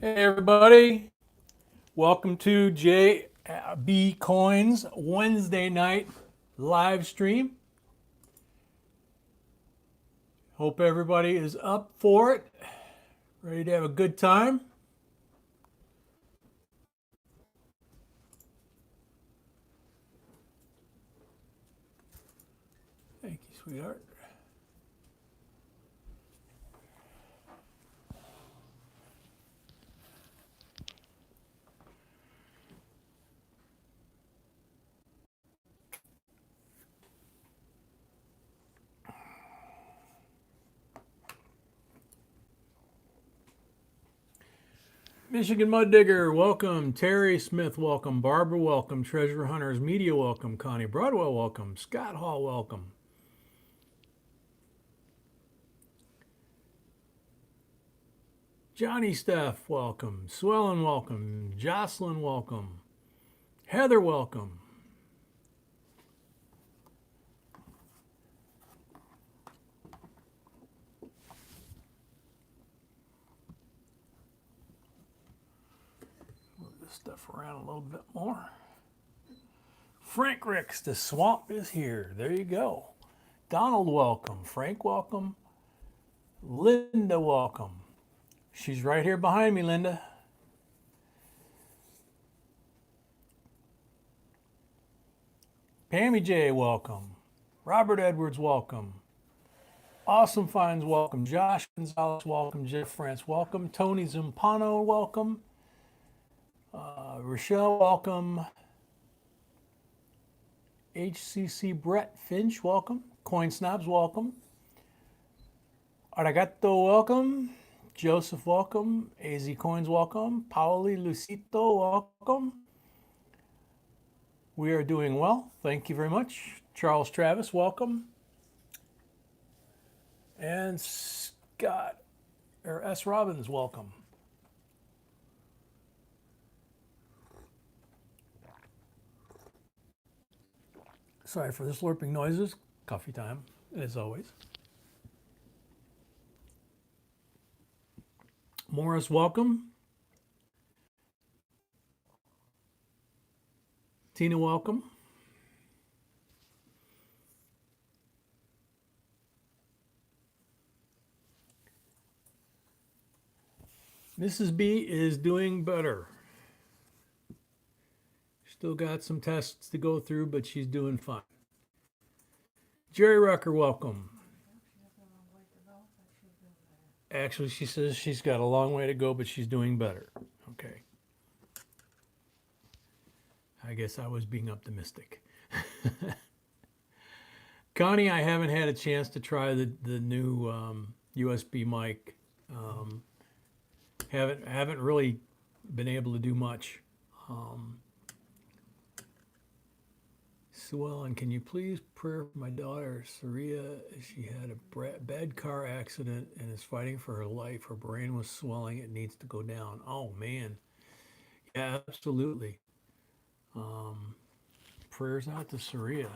Hey everybody, welcome to JB Coins Wednesday night live stream. Hope everybody is up for it, ready to have a good time. Thank you, sweetheart. Michigan Mud Digger, welcome. Terry Smith, welcome. Barbara, welcome. Treasure Hunters Media, welcome. Connie Broadwell, welcome. Scott Hall, welcome. Johnny Steph, welcome. Swellen, welcome. Jocelyn, welcome. Heather, welcome. Move this stuff around a little bit more. Frank Ricks, the swamp is here. There you go. Donald, welcome. Frank, welcome. Linda, welcome. She's right here behind me, Linda. Pammy J, welcome. Robert Edwards, welcome. Awesome Finds, welcome. Josh Gonzalez, welcome. Jeff France, welcome. Tony Zampano, welcome. Rochelle, welcome. HCC Brett Finch, welcome. Coin Snobs, welcome. Aragato, welcome. Joseph, welcome. AZ Coins, welcome. Pauli Lucito, welcome. We are doing well. Thank you very much. Charles Travis, welcome. And Scott, or S. Robbins, welcome. Sorry for the slurping noises. Coffee time, as always. Morris, welcome. Tina, welcome. Mrs. B is doing better. Still got some tests to go through, but she's doing fine. Jerry Rucker, welcome. Actually, she says she's got a long way to go, but she's doing better. Okay. I guess I was being optimistic. Connie, I haven't had a chance to try the new USB mic. Haven't really been able to do much. Sue Ellen, can you please pray for my daughter, Saria? She had a bad car accident and is fighting for her life. Her brain was swelling. It needs to go down. Oh, man. Yeah, absolutely. Prayers out to Saria.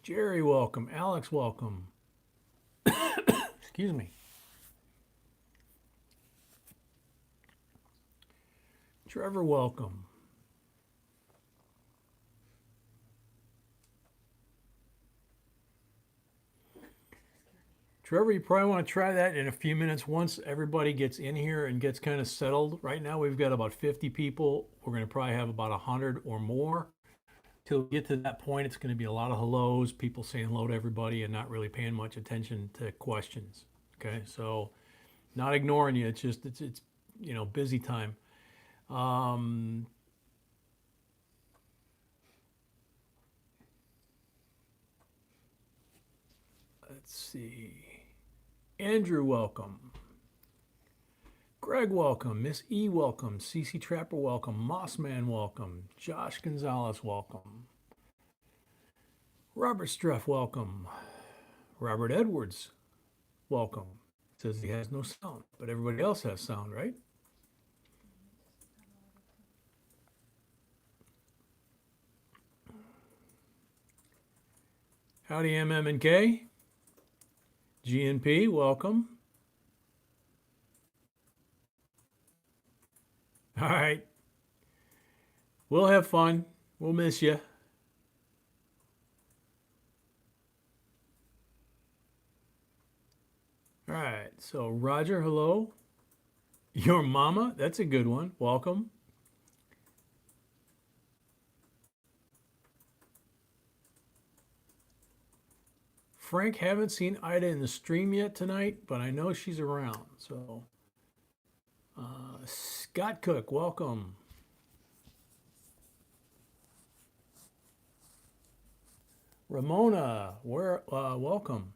Jerry, welcome. Alex, welcome. Excuse me. Trevor, welcome. Trevor, you probably want to try that in a few minutes once everybody gets in here and gets kind of settled. Right now, we've got about 50 people. We're going to probably have about 100 or more. Till we get to that point, it's going to be a lot of hellos, people saying hello to everybody and not really paying much attention to questions. Okay, so not ignoring you. It's just it's busy time. Um, let's see. Andrew, welcome. Greg, welcome. Miss E, welcome. CC Trapper, welcome. Mossman, welcome. Josh Gonzalez, welcome. Robert Streff, welcome. Robert Edwards, welcome. Says he has no sound, but everybody else has sound, right? Howdy, MM&K. GNP, welcome. All right. We'll have fun. We'll miss you. All right. So, Roger, hello. Your mama, that's a good one. Welcome. Frank, haven't seen Ida in the stream yet tonight, but I know she's around. So, Scott Cook, welcome. Ramona, welcome.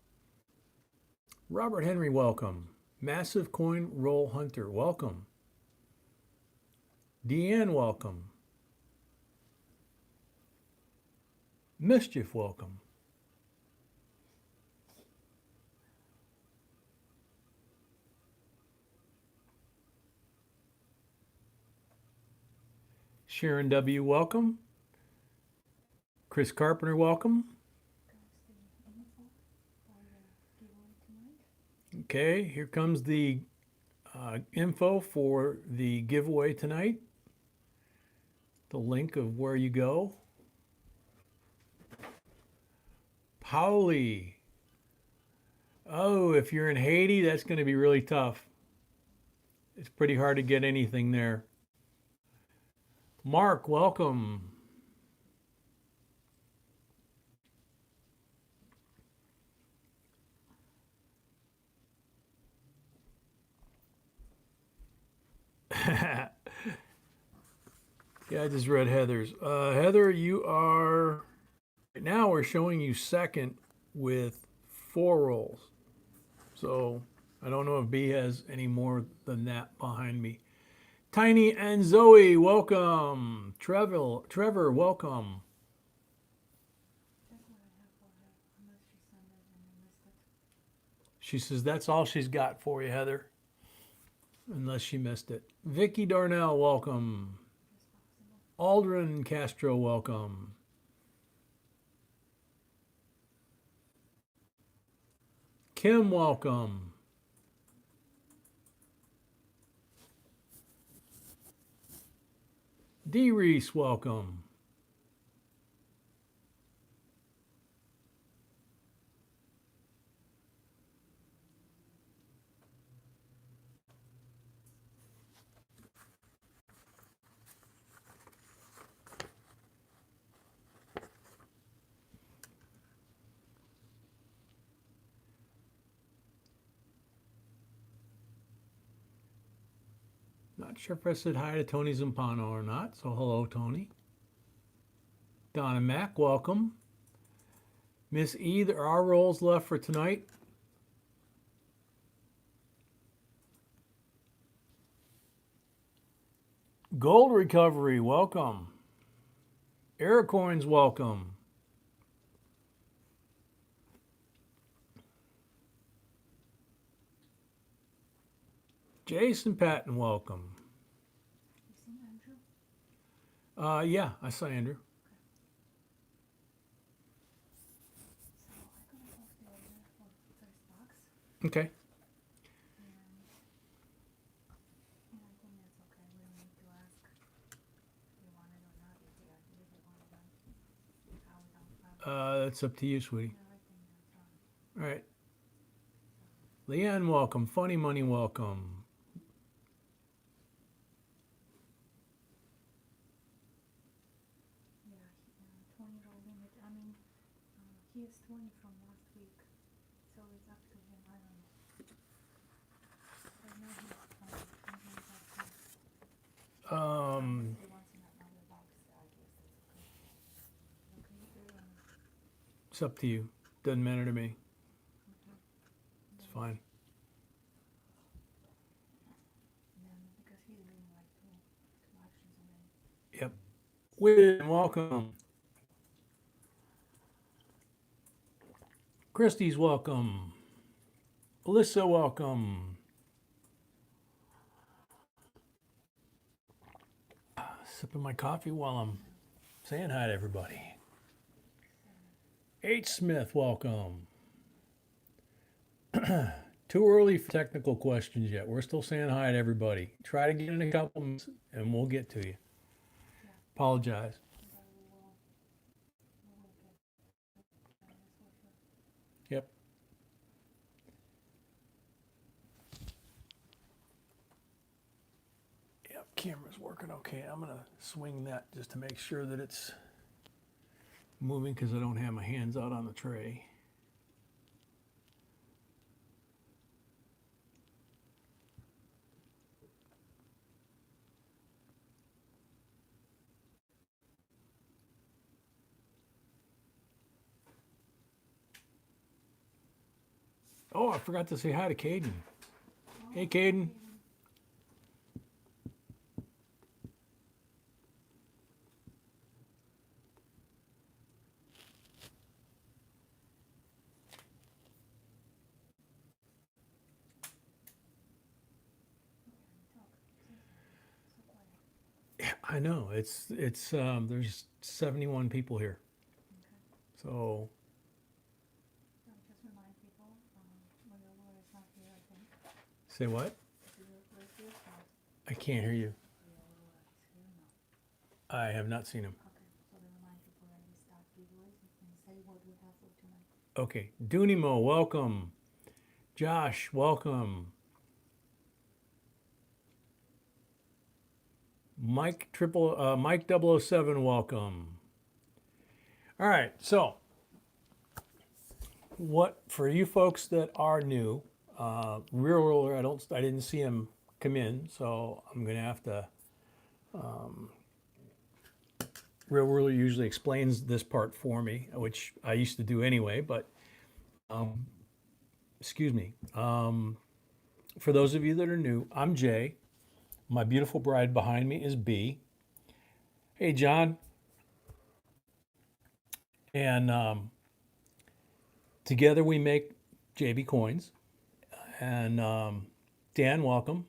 Robert Henry, welcome. Massive Coin Roll Hunter, welcome. Deanne, welcome. Mischief, welcome. Sharon W., welcome. Chris Carpenter, welcome. Okay, here comes the info for the giveaway tonight. The link of where you go. Pauli. Oh, if you're in Haiti, that's going to be really tough. It's pretty hard to get anything there. Mark, welcome. Yeah, I just read Heather's. Heather, you are, right now we're showing you second with 4 rolls. So I don't know if B has any more than that behind me. Tiny and Zoe, welcome. Trevor, welcome. She says that's all she's got for you, Heather. Unless she missed it. Vicky Darnell, welcome. Aldrin Castro, welcome. Kim, welcome. D. Reese, welcome. Not sure if I said hi to Tony Zampano or not, so hello, Tony. Donna Mack, welcome. Miss E, there are rolls left for tonight. Gold Recovery, welcome. Aircoins, welcome. Jason Patton, welcome. You seen Andrew? Yeah, I saw Andrew. So I'm gonna post the order for the first box, Okay. and I think that's okay. We don't need to ask if they want it or not. If they are really want it, how we don't have. That's up to you, sweetie. Yeah, I think that's All right. Leanne, welcome. Funny Money, welcome. Yeah, 20 roll limit. I mean, he is 20 from last week, so it's up to him. I don't know. I know he's 20. I think that's it. If he wants another box, I guess that's okay. Okay, It's up to you. Doesn't matter to me. okay. It's fine. And then because he's doing like two actions already. Yep. Win, welcome. Christie's welcome. Alyssa, welcome. Sipping my coffee while I'm saying hi to everybody. H. Smith, welcome. Too early for technical questions yet. We're still saying hi to everybody. Try to get in a couple minutes and we'll get to you. Apologize. Yep. Yep, camera's working okay. I'm gonna swing that just to make sure that it's moving because I don't have my hands out on the tray. Oh, I forgot to say hi to Caden. Hey, Caden. Yeah, I know. It's there's 71 people here. So Just remind people, when the Lord is not here, I think. say what? Where's your spot? I can't hear you. The Lord is here now. I have not seen him. Okay, so then remind people that we start giveaways and say what we have for tonight. Okay. Dunimo, welcome. Josh, welcome. Mike 007, welcome. All right, so what for you folks that are new, rear roller, I didn't see him come in, so I'm gonna have to. Rear roller usually explains this part for me, which I used to do anyway, but excuse me. For those of you that are new, I'm Jay. My beautiful bride behind me is B. Hey, John. And together we make JB Coins. And Dan, welcome.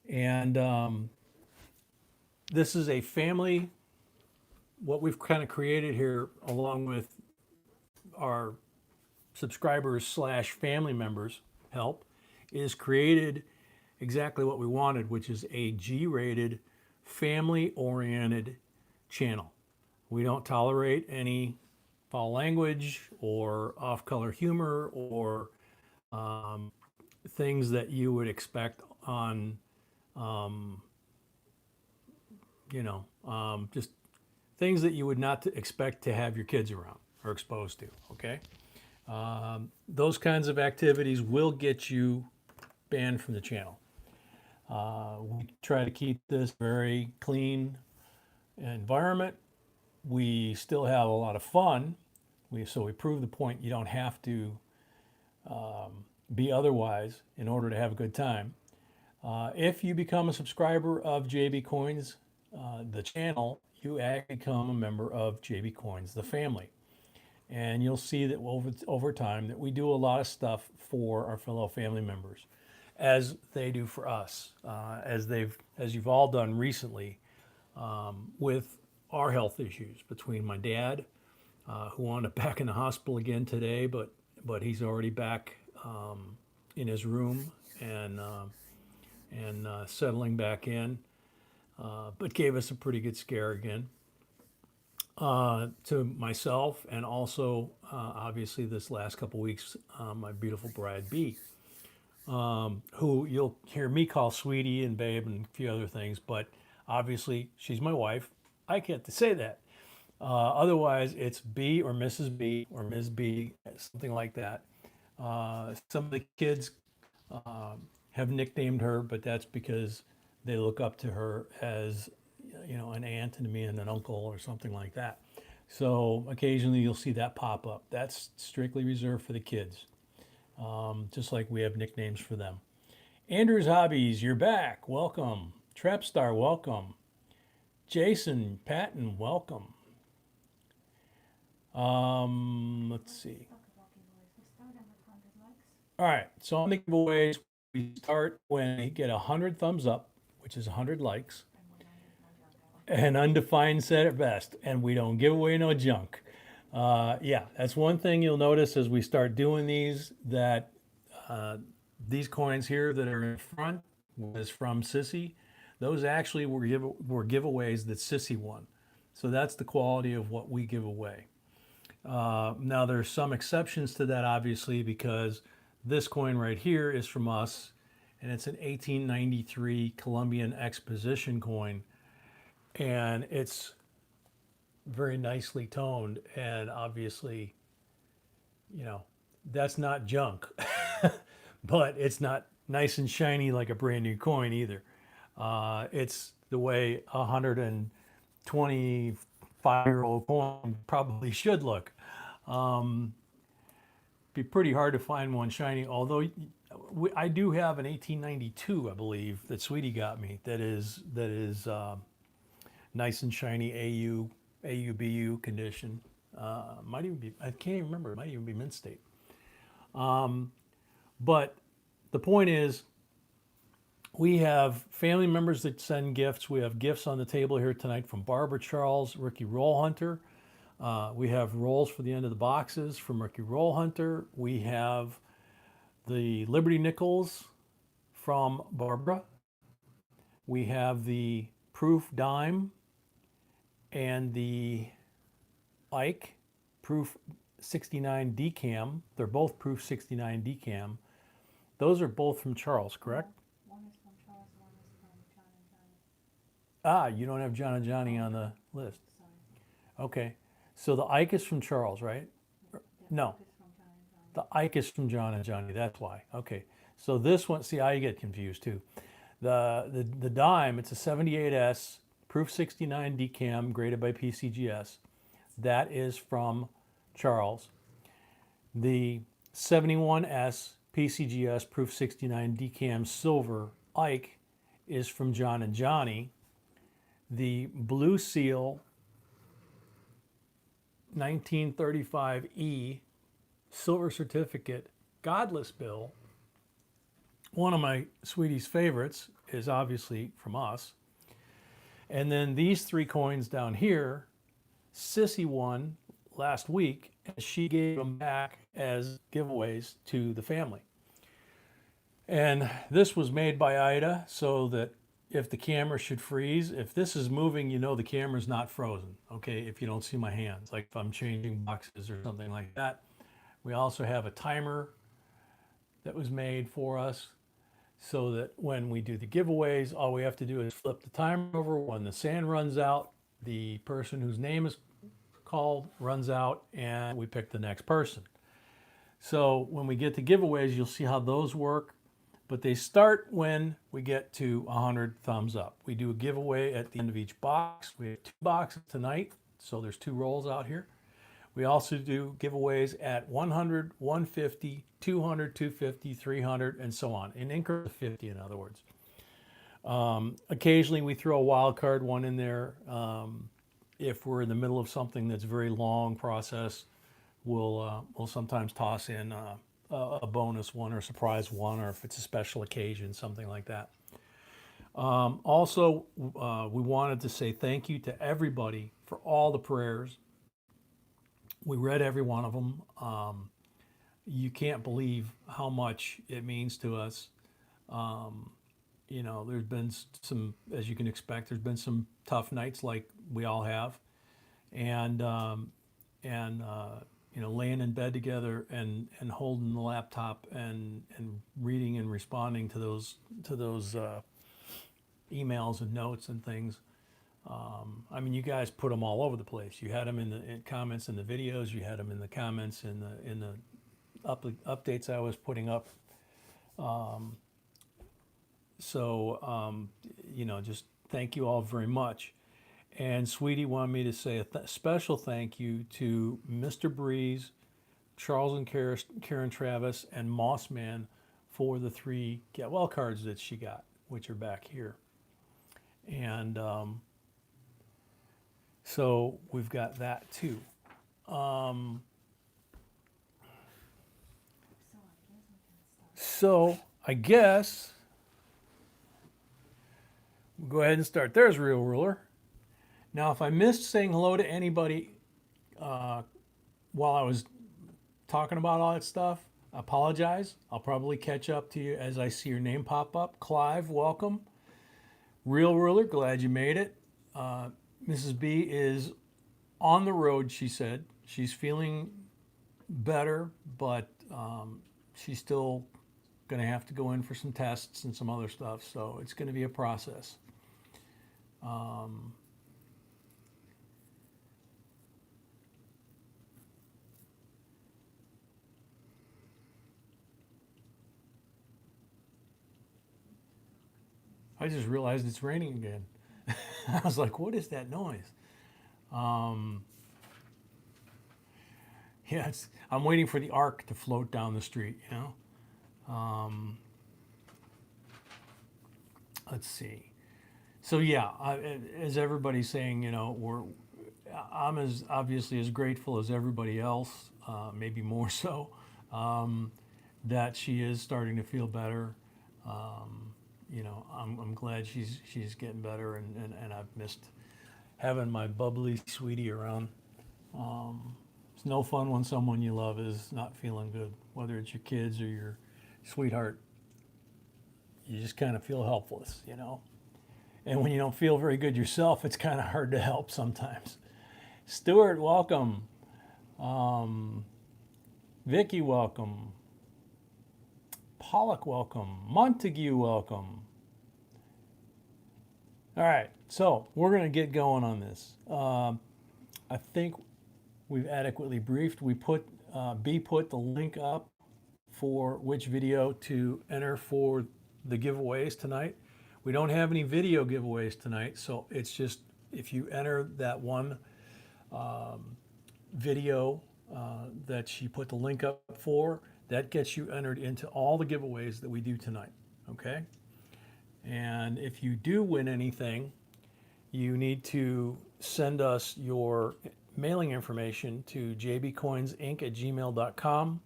And this is a family, what we've kind of created here, along with our subscribers slash family members help, is created exactly what we wanted, which is a G-rated, family-oriented channel. We don't tolerate any foul language or off-color humor or things that you would expect on, just things that you would not expect to have your kids around or exposed to. Okay, those kinds of activities will get you banned from the channel. We try to keep this very clean environment. We still have a lot of fun. So we prove the point you don't have to be otherwise in order to have a good time. If you become a subscriber of JB Coins, the channel, you become a member of JB Coins, the family. And you'll see that over time that we do a lot of stuff for our fellow family members, as they do for us, as you've all done recently with our health issues between my dad, who wound up back in the hospital again today, but he's already back in his room and settling back in, but gave us a pretty good scare again. To myself, and also obviously this last couple weeks, my beautiful bride B, who you'll hear me call sweetie and babe and a few other things, but obviously she's my wife. I get to say that. Otherwise, it's B or Mrs. B or Ms. B, something like that. Some of the kids have nicknamed her, but that's because they look up to her as, an aunt to me and an uncle or something like that. So occasionally you'll see that pop up. That's strictly reserved for the kids, just like we have nicknames for them. Andrew's Hobbies, you're back. Welcome. Trapstar, welcome. Jason Patton, welcome. Let's see. Talk about giveaways. We start them with 100 likes. All right, so on the giveaways, we start when we get 100 thumbs up, which is 100 likes, And 100 no junk. and undefined set at best, and we don't give away no junk. Yeah, that's one thing you'll notice as we start doing these, that uh, these coins here that are in front was from Sissy. Those actually were giveaways that Sissy won. So that's the quality of what we give away. Now there's some exceptions to that, obviously, because this coin right here is from us, and it's an 1893 Columbian Exposition coin, and it's very nicely toned, and obviously, you know, that's not junk, but it's not nice and shiny like a brand new coin either. It's the way a 125-year-old coin probably should look. Be pretty hard to find one shiny, although I do have an 1892, I believe, that Sweetie got me, that is nice and shiny AUBU condition. Might even be, I can't even remember, it might even be mint state. But the point is, we have family members that send gifts. We have gifts on the table here tonight from Barbara Charles, Ricky Roll Hunter. We have rolls for the end of the boxes from Ricky Roll Hunter. We have the Liberty Nickels from Barbara. We have the Proof Dime and the Ike Proof 69 Decam. They're both Proof 69 Decam. Those are both from Charles, correct? One is from Charles, one is from John and Johnny. Ah, you don't have John and Johnny on the list. Sorry. Okay. So the Ike is from Charles, right? The No. book is from John and Johnny. The Ike is from John and Johnny. That's why. Okay. So this one, see, I get confused too. The dime, it's a 78S Proof 69 Decam graded by PCGS. That is from Charles. The 71S PCGS Proof 69 Decam Silver Ike is from John and Johnny. The Blue Seal 1935E Silver Certificate Godless Bill, one of my Sweetie's favorites, is obviously from us. And then these three coins down here, Sissy won last week, and she gave them back as giveaways to the family. And this was made by Ida so that if the camera should freeze, if this is moving, you know the camera's not frozen, okay, if you don't see my hands, like if I'm changing boxes or something like that. We also have a timer that was made for us so that when we do the giveaways, all we have to do is flip the timer over. When the sand runs out, the person whose name is called runs out, and we pick the next person. So when we get to giveaways, you'll see how those work. But they start when we get to 100 thumbs up. We do a giveaway at the end of each box. We have 2 boxes tonight, so there's 2 rolls out here. We also do giveaways at 100, 150, 200, 250, 300, and so on, in increments of 50, in other words. Occasionally we throw a wild card one in there. If we're in the middle of something that's very long process, we'll sometimes toss in a bonus one or a surprise one, or if it's a special occasion, something like that. Also, we wanted to say thank you to everybody for all the prayers. We read every one of them. You can't believe how much it means to us. You know, there's been some, as you can expect, there's been some tough nights like we all have. And you know, laying in bed together and holding the laptop and reading and responding to those emails and notes and things. I mean, you guys put them all over the place. You had them in the comments in the videos. You had them in the comments in the updates I was putting up. You know, just thank you all very much. And Sweetie wanted me to say a special thank you to Mr. Breeze, Charles and Karen Travis, and Mossman for the 3 Get Well cards that she got, which are back here. And so we've got that too. So I guess we'll go ahead and start. There's Real Ruler. Now, if I missed saying hello to anybody while I was talking about all that stuff, I apologize. I'll probably catch up to you as I see your name pop up. Clive, welcome. Real Ruler, glad you made it. Mrs. B is on the road, she said. She's feeling better, but she's still going to have to go in for some tests and some other stuff. So it's going to be a process. I just realized it's raining again. I was like, what is that noise? Yeah, I'm waiting for the ark to float down the street, you know? Let's see. So yeah, as everybody's saying, you know, I'm as obviously as grateful as everybody else, maybe more so, that she is starting to feel better. You know, I'm glad she's getting better, and I've missed having my bubbly sweetie around. It's no fun when someone you love is not feeling good, whether it's your kids or your sweetheart. You just kind of feel helpless, you know. And when you don't feel very good yourself, it's kind of hard to help sometimes. Stuart, welcome. Vicky, welcome. Pollock, welcome. Montague, welcome. All right, so we're going to get going on this. I think we've adequately briefed. We put the link up for which video to enter for the giveaways tonight. We don't have any video giveaways tonight, so it's just if you enter that one video that she put the link up for, that gets you entered into all the giveaways that we do tonight, okay? And if you do win anything, you need to send us your mailing information to jbcoinsinc@gmail.com.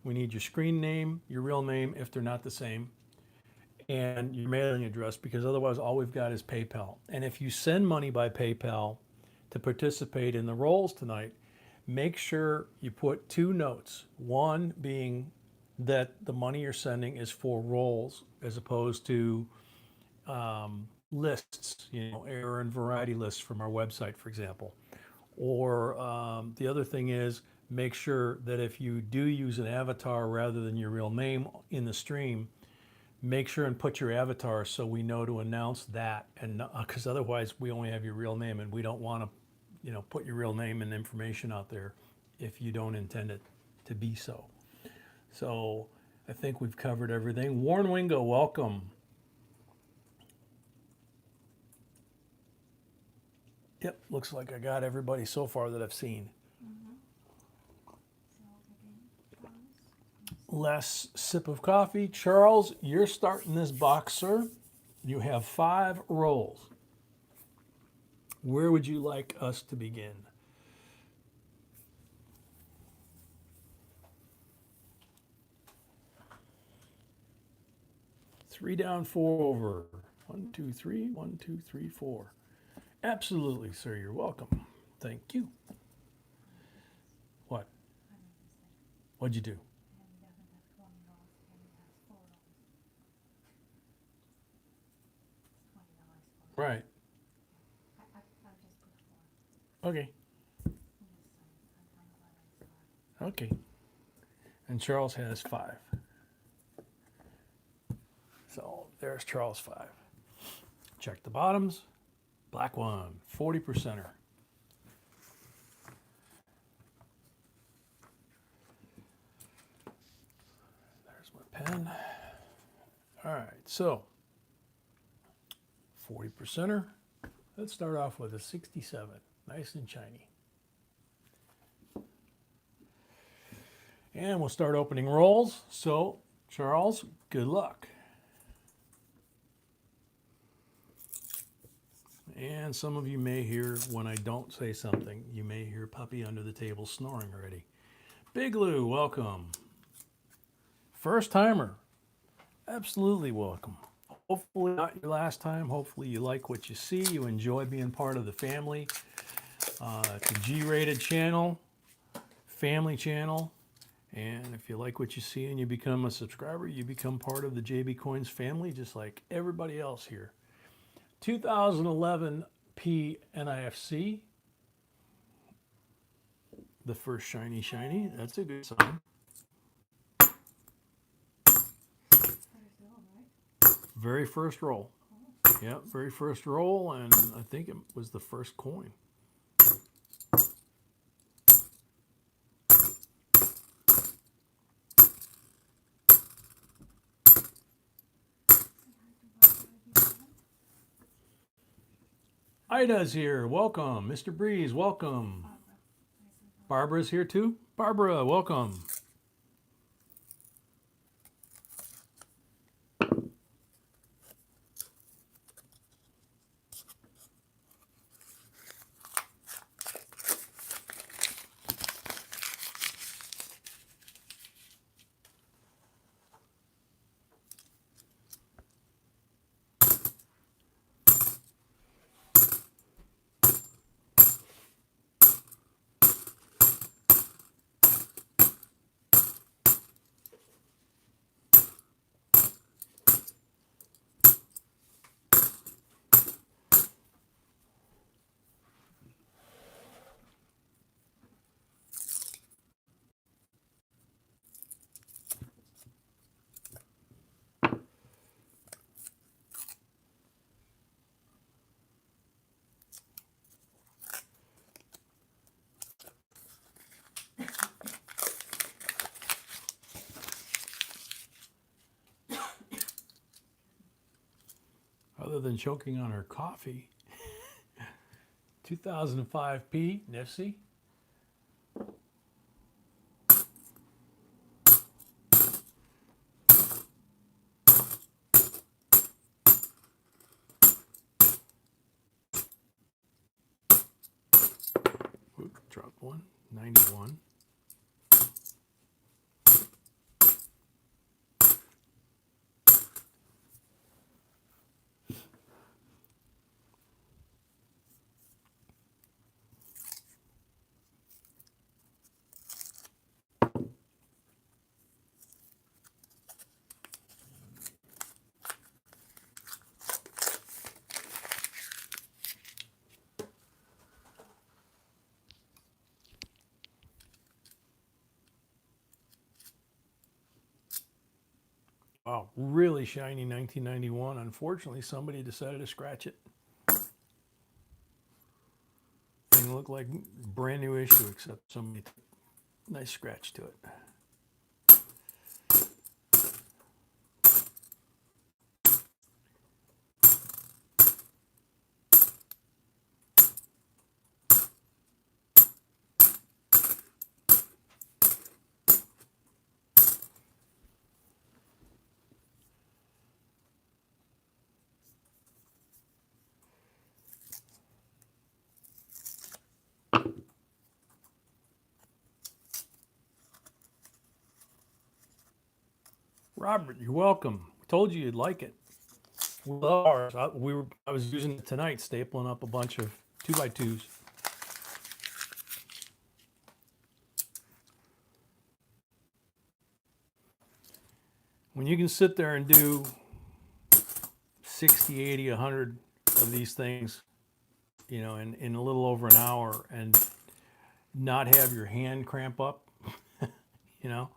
We need your screen name, your real name if they're not the same, and your mailing address, because otherwise all we've got is PayPal. And if you send money by PayPal to participate in the rolls tonight, make sure you put two notes. One being that the money you're sending is for rolls as opposed to lists, you know, error and variety lists from our website, for example. Or the other thing is make sure that if you do use an avatar rather than your real name in the stream, make sure and put your avatar so we know to announce that, and because otherwise we only have your real name, and we don't want to, you know, put your real name and information out there if you don't intend it to be so. So I think we've covered everything. Warren Wingo, welcome. Yep, looks like I got everybody so far that I've seen. Last sip of coffee. Charles, you're starting this box, sir. You have 5 rolls. Where would you like us to begin? Three down, 4 over. 1, 2, 3. 1, 2, 3, 4. Absolutely, sir. You're welcome. Thank you. What? What'd you do? Right. Okay. Okay. And Charles has 5. So there's Charles 5. Check the bottoms. Black one, 40%er. There's my pen. All right, so 40%er. Let's start off with a 67, nice and shiny. And we'll start opening rolls. So, Charles, good luck. And some of you may hear, when I don't say something, you may hear Puppy under the table snoring already. Big Lou, welcome. First timer, absolutely welcome. Hopefully not your last time. Hopefully you like what you see. You enjoy being part of the family. It's a G-rated channel. family channel. And if you like what you see and you become a subscriber, you become part of the JB Coins family, just like everybody else here. 2011 P NIFC. The first shiny. That's a good sign. Very first roll. Yeah, very first roll, and I think it was the first coin. Ida's here. Welcome. Mr. Breeze, welcome. Barbara's here too. Barbara, welcome. Other than choking on her coffee. 2005 P NIFC. Oop, dropped one. 91. Wow, really shiny 1991. Unfortunately, somebody decided to scratch it. Thing looked like brand new issue, except somebody took a nice scratch to it. Robert, you're welcome. Told you you'd like it. We love ours. I was using it tonight, stapling up a bunch of 2x2s. When you can sit there and do 60, 80, 100 of these things, you know, in a little over an hour and not have your hand cramp up, you know,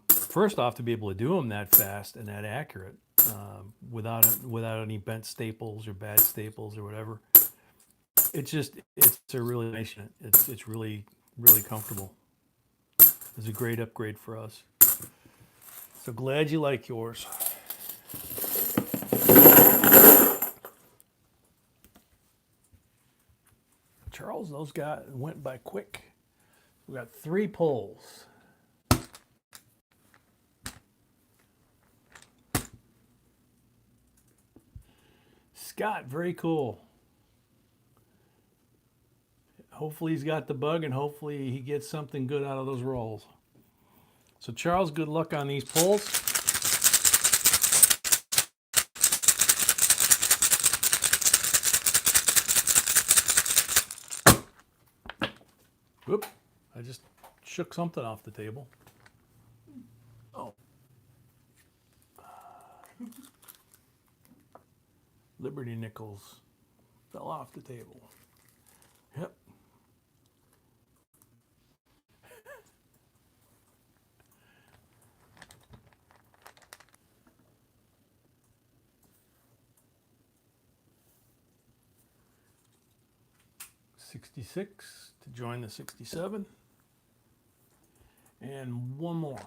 first off, to be able to do them that fast and that accurate, without any bent staples or bad staples or whatever, it's a really nice unit. It's really comfortable. It's a great upgrade for us. So glad you like yours. Charles, those guys went by quick. We got 3 pulls. Scott, very cool. Hopefully he's got the bug and hopefully he gets something good out of those rolls. So Charles, good luck on these pulls. Whoop, I just shook something off the table. Oh. Liberty nickels fell off the table. Yep. $66 to join the 67. And one more.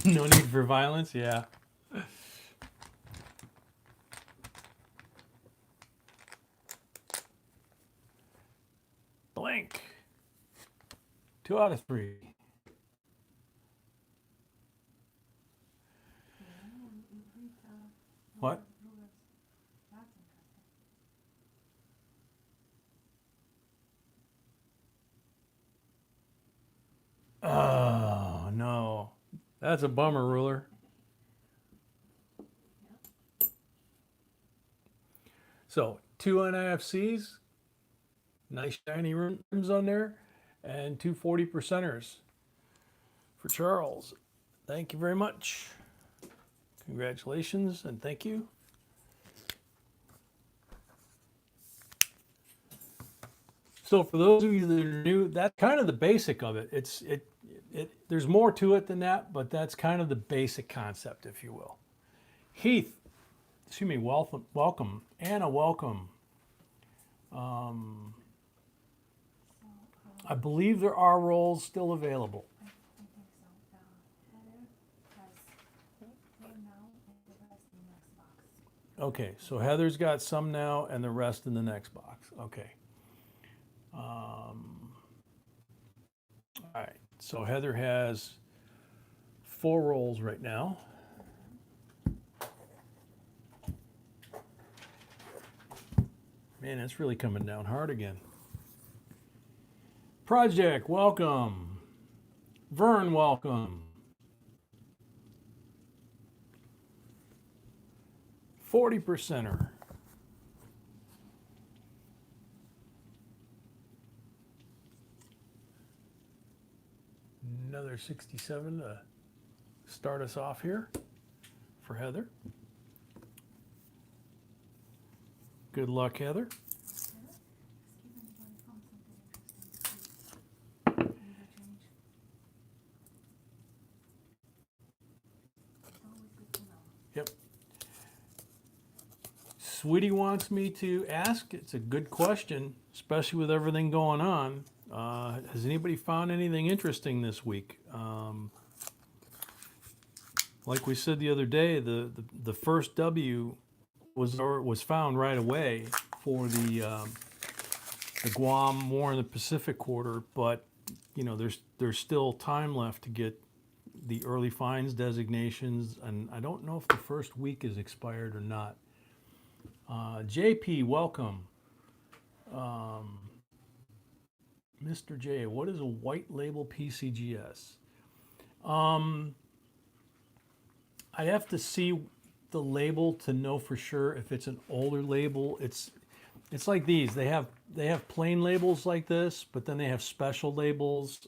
No need for violence, yeah. Blank. 2 out of 3. What? Oh, no. That's a bummer, Ruler. So, 2 NIFCs, nice shiny rims on there, and 2 40%ers for Charles. Thank you very much. Congratulations and thank you. So for those of you that are new, that's kind of the basic of it. There's more to it than that, but that's kind of the basic concept, if you will. Heath, excuse me, welcome. Anna, welcome. I believe there are rolls still available. I think so. Heather has one now and the rest in the next box. Okay, so Heather's got some now and the rest in the next box. Okay. All right, so Heather has 4 rolls right now. Man, it's really coming down hard again. Project, welcome. Vern, welcome. 40%er. Another 67 to start us off here for Heather. Good luck, Heather. Yep. Sweetie wants me to ask. It's a good question, especially with everything going on. Has anybody found anything interesting this week? Like we said the other day, the first W was found right away for the Guam War in the Pacific Quarter, but you know there's still time left to get the early finds designations, and I don't know if the first week is expired or not. JP, welcome. Mr. J, what is a white label PCGS? I'd have to see the label to know for sure if it's an older label. It's like these. They have plain labels like this, but then they have special labels.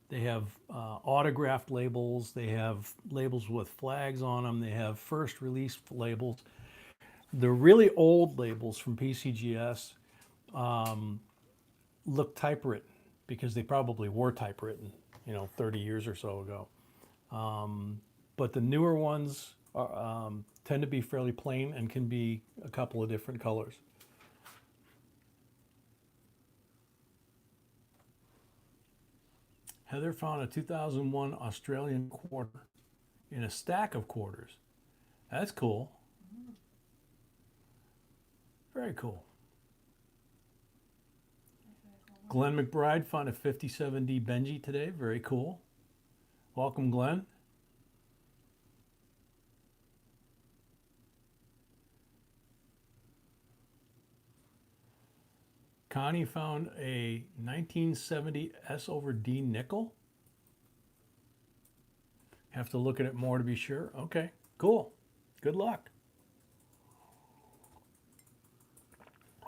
They have autographed labels. They have labels with flags on them. They have first release labels. The really old labels from PCGS look typewritten because they probably were typewritten, 30 years or so ago. But the newer ones tend to be fairly plain and can be a couple of different colors. Heather found a 2001 Australian quarter in a stack of quarters. That's cool. Very cool. Glenn McBride found a 57D Benji today. Very cool. Welcome, Glenn. Connie found a 1970 S over D nickel. Have to look at it more to be sure. Okay, cool. Good luck.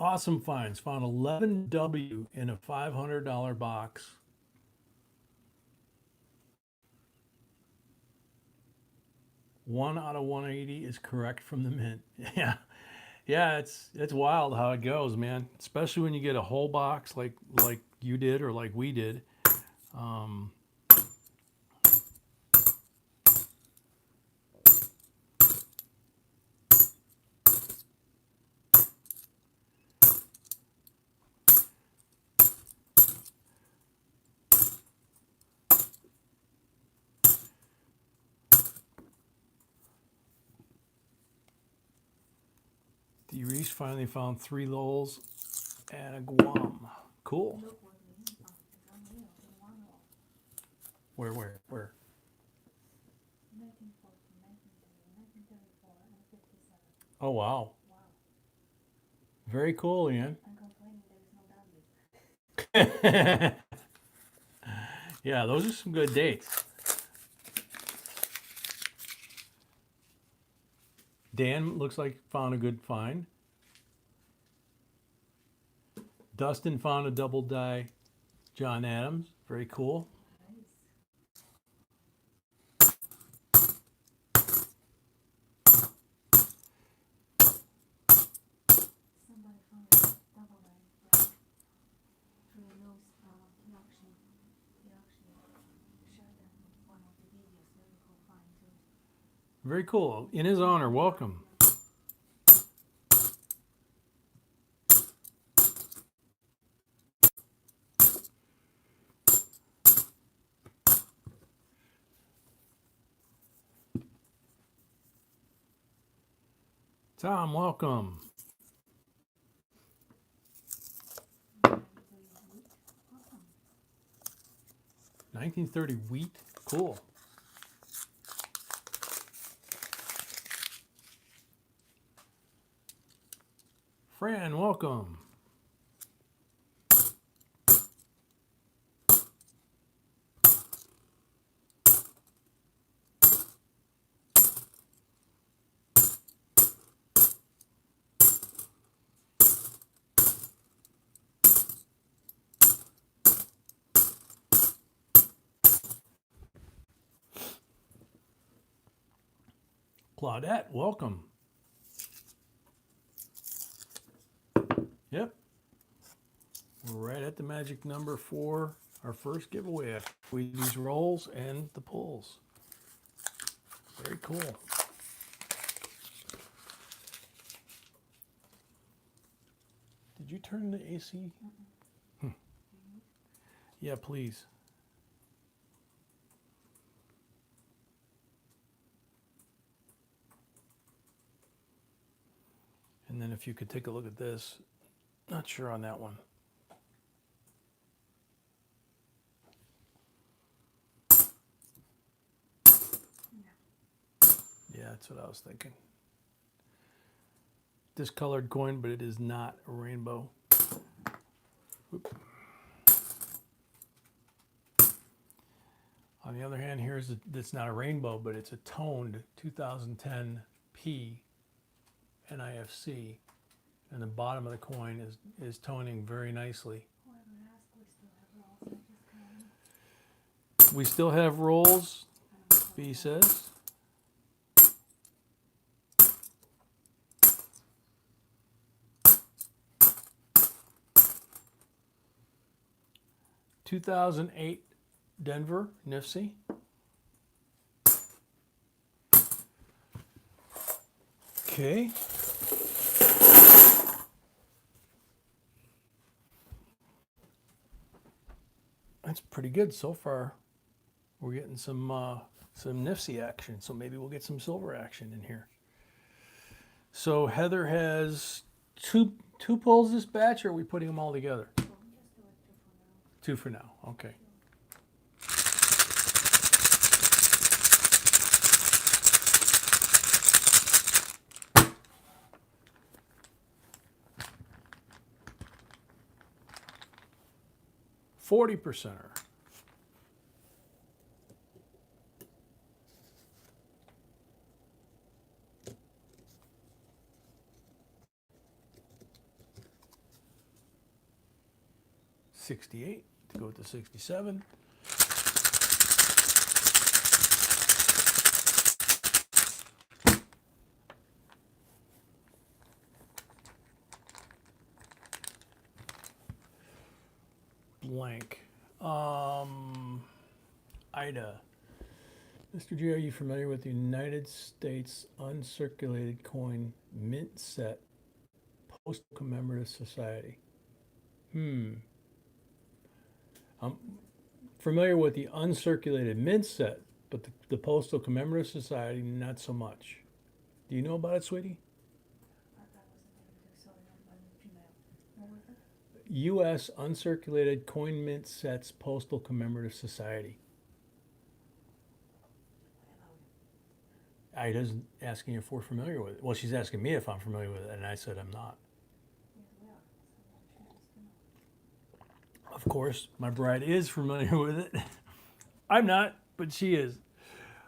Awesome finds. Found 11W in a $500 box. One out of 180 is correct from the mint. Yeah. Yeah, it's wild how it goes, man. Especially when you get a whole box like you did or like we did. Um, D. Reese finally found 3 Lols and a Guam. Cool. Look what we found. It's unreal. In one roll. Where? 1940, 1930, 1934, and 57. Oh, wow. Wow. Very cool, Ian. I'm complaining there is no W. Yeah, those are some good dates. Dan looks like found a good find. Dustin found a double die John Adams. Very cool. Nice. Somebody found a double line, yeah. Through those, he actually shared that in one of the videos. Very cool find too. Very cool. In his honor, welcome. Tom, welcome. 1930 wheat. Cool. Fran, welcome. Claudette, welcome. Yep. We're right at the magic number for our first giveaway. We these rolls and the pulls. Very cool. Did you turn the AC? Yeah, please. And then if you could take a look at this. Not sure on that one. Yeah, that's what I was thinking. Discolored coin, but it is not a rainbow. Oop. On the other hand, here's it's not a rainbow, but it's a toned 2010 P NIFC, and the bottom of the coin is toning very nicely. We still have rolls, B says. (2008) Denver NIFC. Okay. That's pretty good so far. We're getting some NIFC action, so maybe we'll get some silver action in here. So Heather has two pulls this batch, or are we putting them all together? Two for now. Okay. $40%er. 68 to go to 67. Blank. Ida. Mr. G, are you familiar with the United States Uncirculated Coin Mint Set Postal Commemorative Society? I'm familiar with the uncirculated mint set, but the Postal Commemorative Society, not so much. Do you know about it, sweetie? U.S. Uncirculated Coin Mint Sets Postal Commemorative Society. Ida's asking if we're familiar with it. Well, she's asking me if I'm familiar with it, and I said I'm not. Of course, my bride is familiar with it. I'm not, but she is.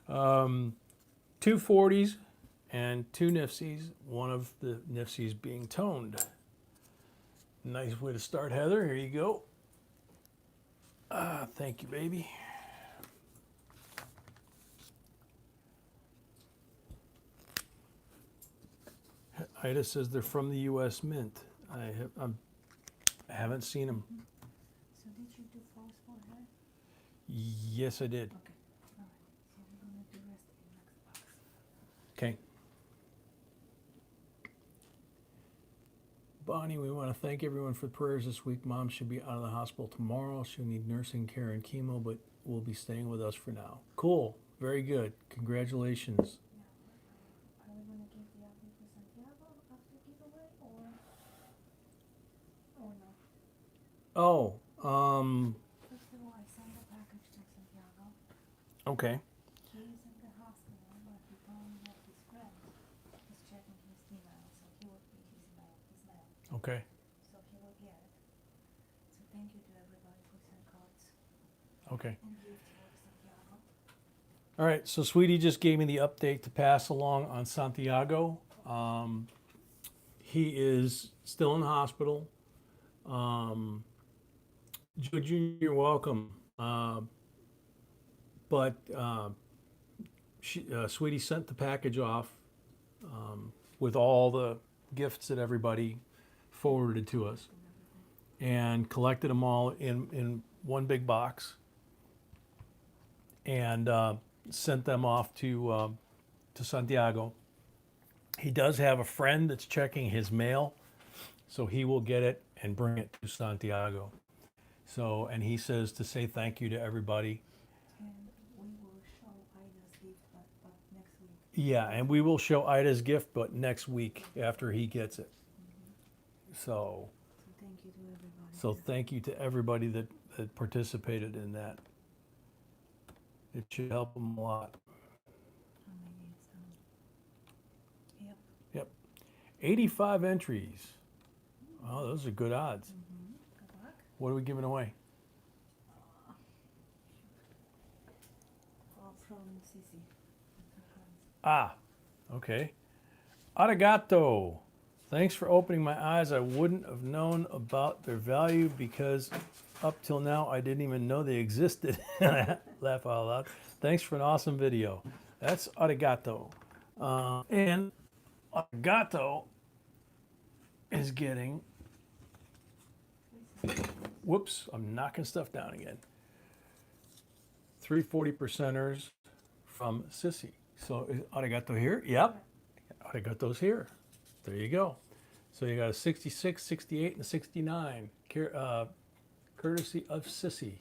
2 40s and 2 NIFCs, one of the NIFCs being toned. Nice way to start, Heather. Here you go. Thank you, baby. Ida says they're from the U.S. Mint. I haven't seen them. So did you do false for her? Yes, I did. Okay. All right. So we're gonna do rest in next box. Okay. Bonnie, we want to thank everyone for the prayers this week. Mom should be out of the hospital tomorrow. She'll need nursing care and chemo, but will be staying with us for now. Cool. Very good. Congratulations. Are we gonna give the update to Santiago after giveaway or no? Oh, First of all, I sent the package to Santiago. okay. He's in the hospital, but he told me that his friend is checking his email, so he will be his mail. Okay. So he will get it. So thank you to everybody who sent cards Okay. and gifts for Santiago. All right. So, Sweetie just gave me the update to pass along on Santiago. He is still in the hospital. Joe Jr., you're welcome. But Sweetie sent the package off with all the gifts that everybody forwarded to us and collected them all in one big box and sent them off to Santiago. He does have a friend that's checking his mail, so he will get it and bring it to Santiago. So, and he says to say thank you to everybody. And we will show Ida's gift, but next week. Yeah, and we will show Ida's gift, but next week after he gets it. So, So thank you to everybody. so thank you to everybody that participated in that. It should help them a lot. How many it's Yep. Yep. 85 entries. Oh, those are good odds. Good luck. What are we giving away? From Sissy. Ah, okay. Arigato. Thanks for opening my eyes. I wouldn't have known about their value because up till now I didn't even know they existed. Laugh out loud. Thanks for an awesome video. That's arigato. And arigato is getting, whoops, I'm knocking stuff down again. 3 40%ers from Sissy. So is arigato here? Yep. Arigato's here. There you go. So you got a 66, 68, and a 69. Courtesy of Sissy.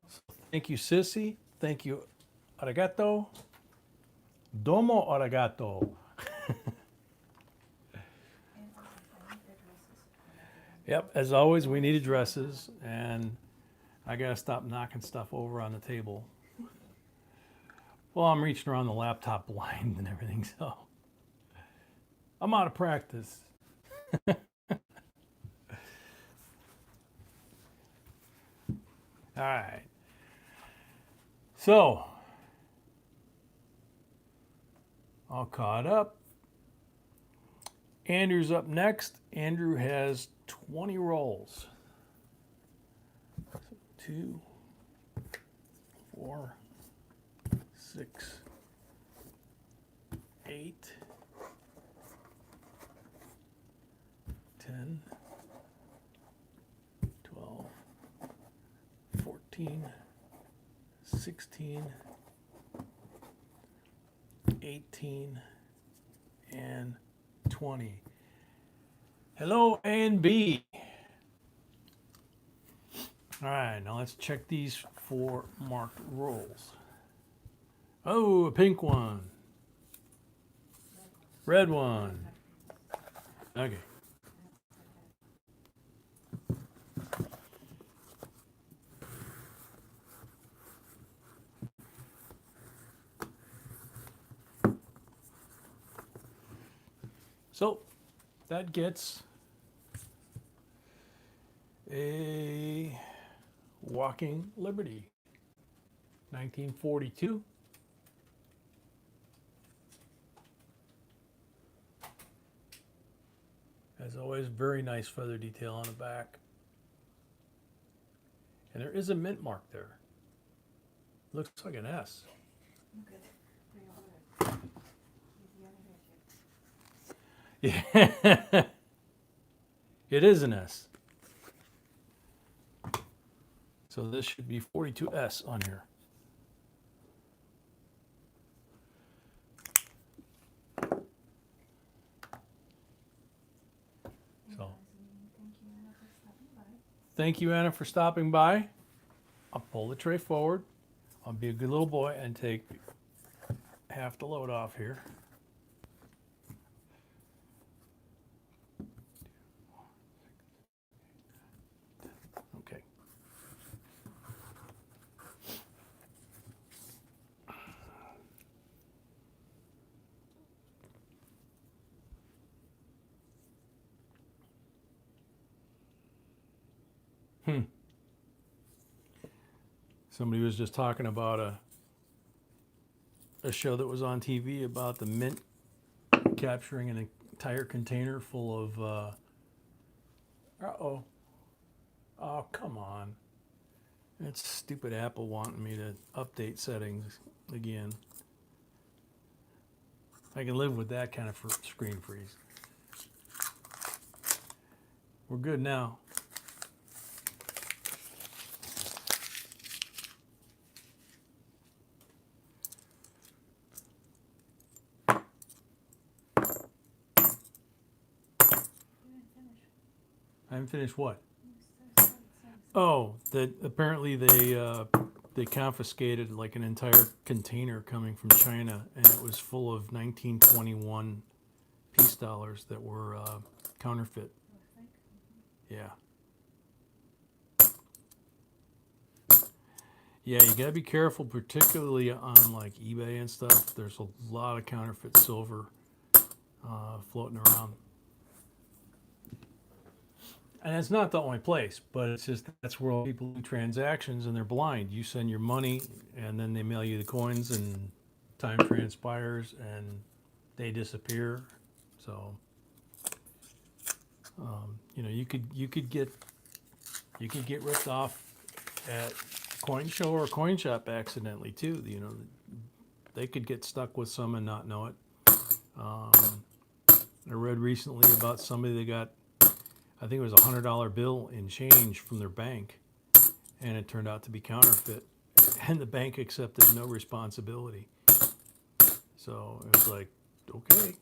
So thank you, Sissy. Thank you, arigato. Domo arigato. Yep, as always, we need addresses, and I gotta stop knocking stuff over on the table. Well, I'm reaching around the laptop blind and everything, so I'm out of practice. All right. So, all caught up. Andrew's up next. Andrew has 20 rolls. 2, 4, 6, 8, 10, 12, 14, 16, 18, and 20. Hello, A and B. All right, now let's check these 4 marked rolls. Oh, a pink one. Red one. Okay. So that gets a Walking Liberty, 1942. As always, very nice feather detail on the back. And there is a mint mark there. Looks like an S. Yeah. It is an S. So this should be 42S on here. So thank you, Anna, for stopping by. I'll pull the tray forward. I'll be a good little boy and take half the load off here. Okay. Somebody was just talking about a show that was on TV about the mint capturing an entire container full of uh-oh. Oh, come on. It's stupid Apple wanting me to update settings again. I can live with that kind of screen freeze. We're good now. I haven't finished what? Oh, that apparently they confiscated like an entire container coming from China, and it was full of 1921 peace dollars that were counterfeit. Yeah. Yeah, you gotta be careful, particularly on like eBay and stuff. There's a lot of counterfeit silver floating around. And it's not the only place, but it's just that's where all people do transactions and they're blind. You send your money and then they mail you the coins and time transpires and they disappear. So you know, you could get ripped off at coin show or coin shop accidentally too. You know, they could get stuck with some and not know it. I read recently about somebody that got, I think it was $100 bill in change from their bank, and it turned out to be counterfeit, and the bank accepted no responsibility. So it was like, okay.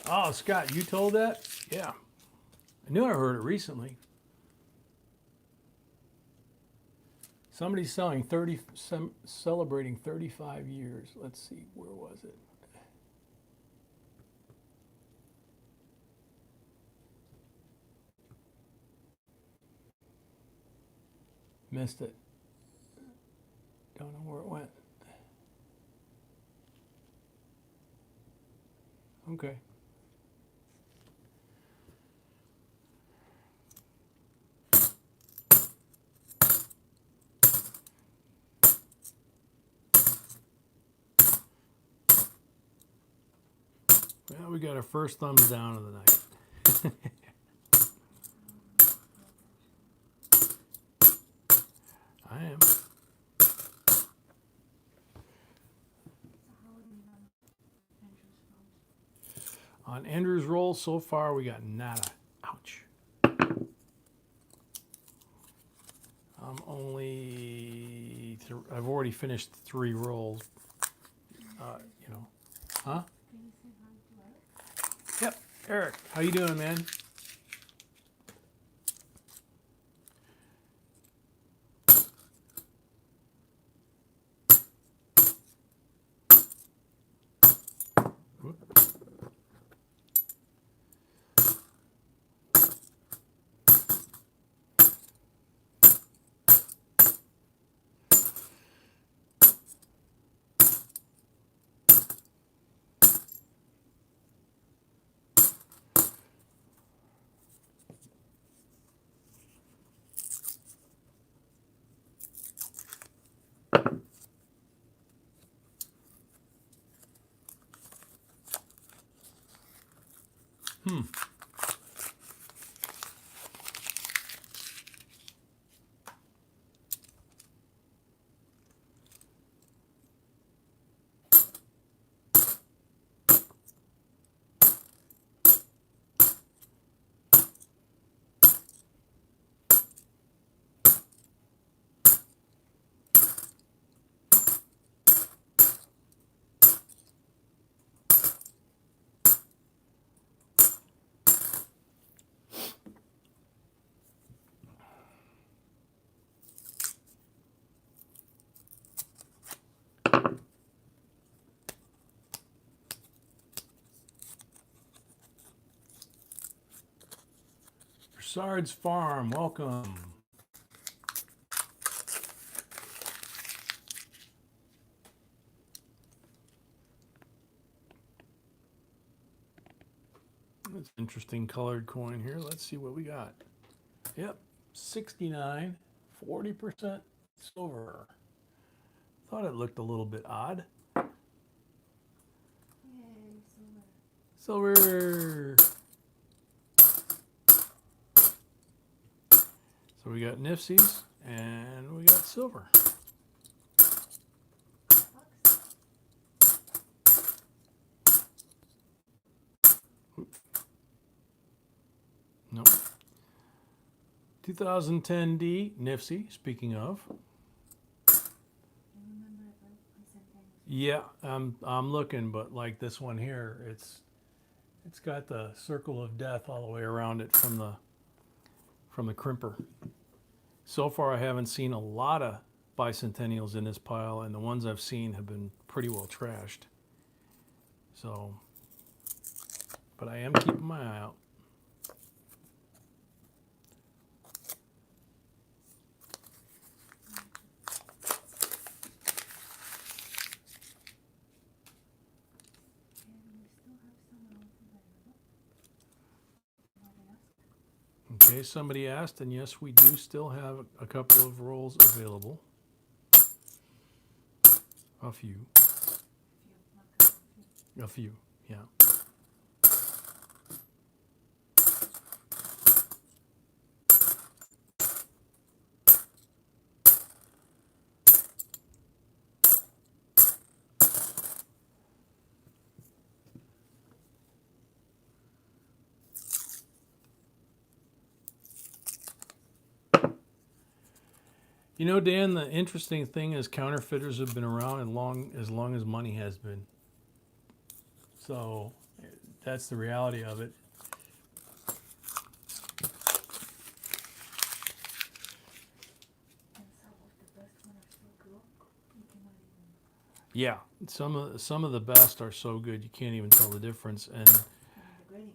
Oh, Scott, you told that? Yeah. I knew I heard it recently. Somebody's celebrating 35 years. Let's see, where was it? Missed it. Don't know where it went. Okay. Well, we got our first thumbs down of the night. I am. So how are we on Andrew's rolls? On Andrew's roll, so far we got nada. Ouch. I'm I've already finished 3 rolls. You know. Huh? Can you say hi to Eric? Yep. Eric, how you doing, man? Whoop. Hmm. Broussard's Farm, welcome. That's an interesting colored coin here. Let's see what we got. Yep, 69, 40% silver. Thought it looked a little bit odd. Yay, silver. Silver. So we got Nifsies and we got silver. Bucks. Nope. 2010D Nifsy, speaking of. You remember bicentennial? Yeah, I'm looking, but like this one here, it's got the circle of death all the way around it from the crimper. So far I haven't seen a lot of bicentennials in this pile, and the ones I've seen have been pretty well trashed. So, but I am keeping my eye out. And we still have some rolls available. Okay, somebody asked, and yes, we do still have a couple of rolls available. A few. A few, yeah. You know, Dan, the interesting thing is counterfeiters have been around as long as money has been. So that's the reality of it. And some of the best ones are so good, you cannot even. Yeah, some of the best are so good you can't even tell the difference. And I mean,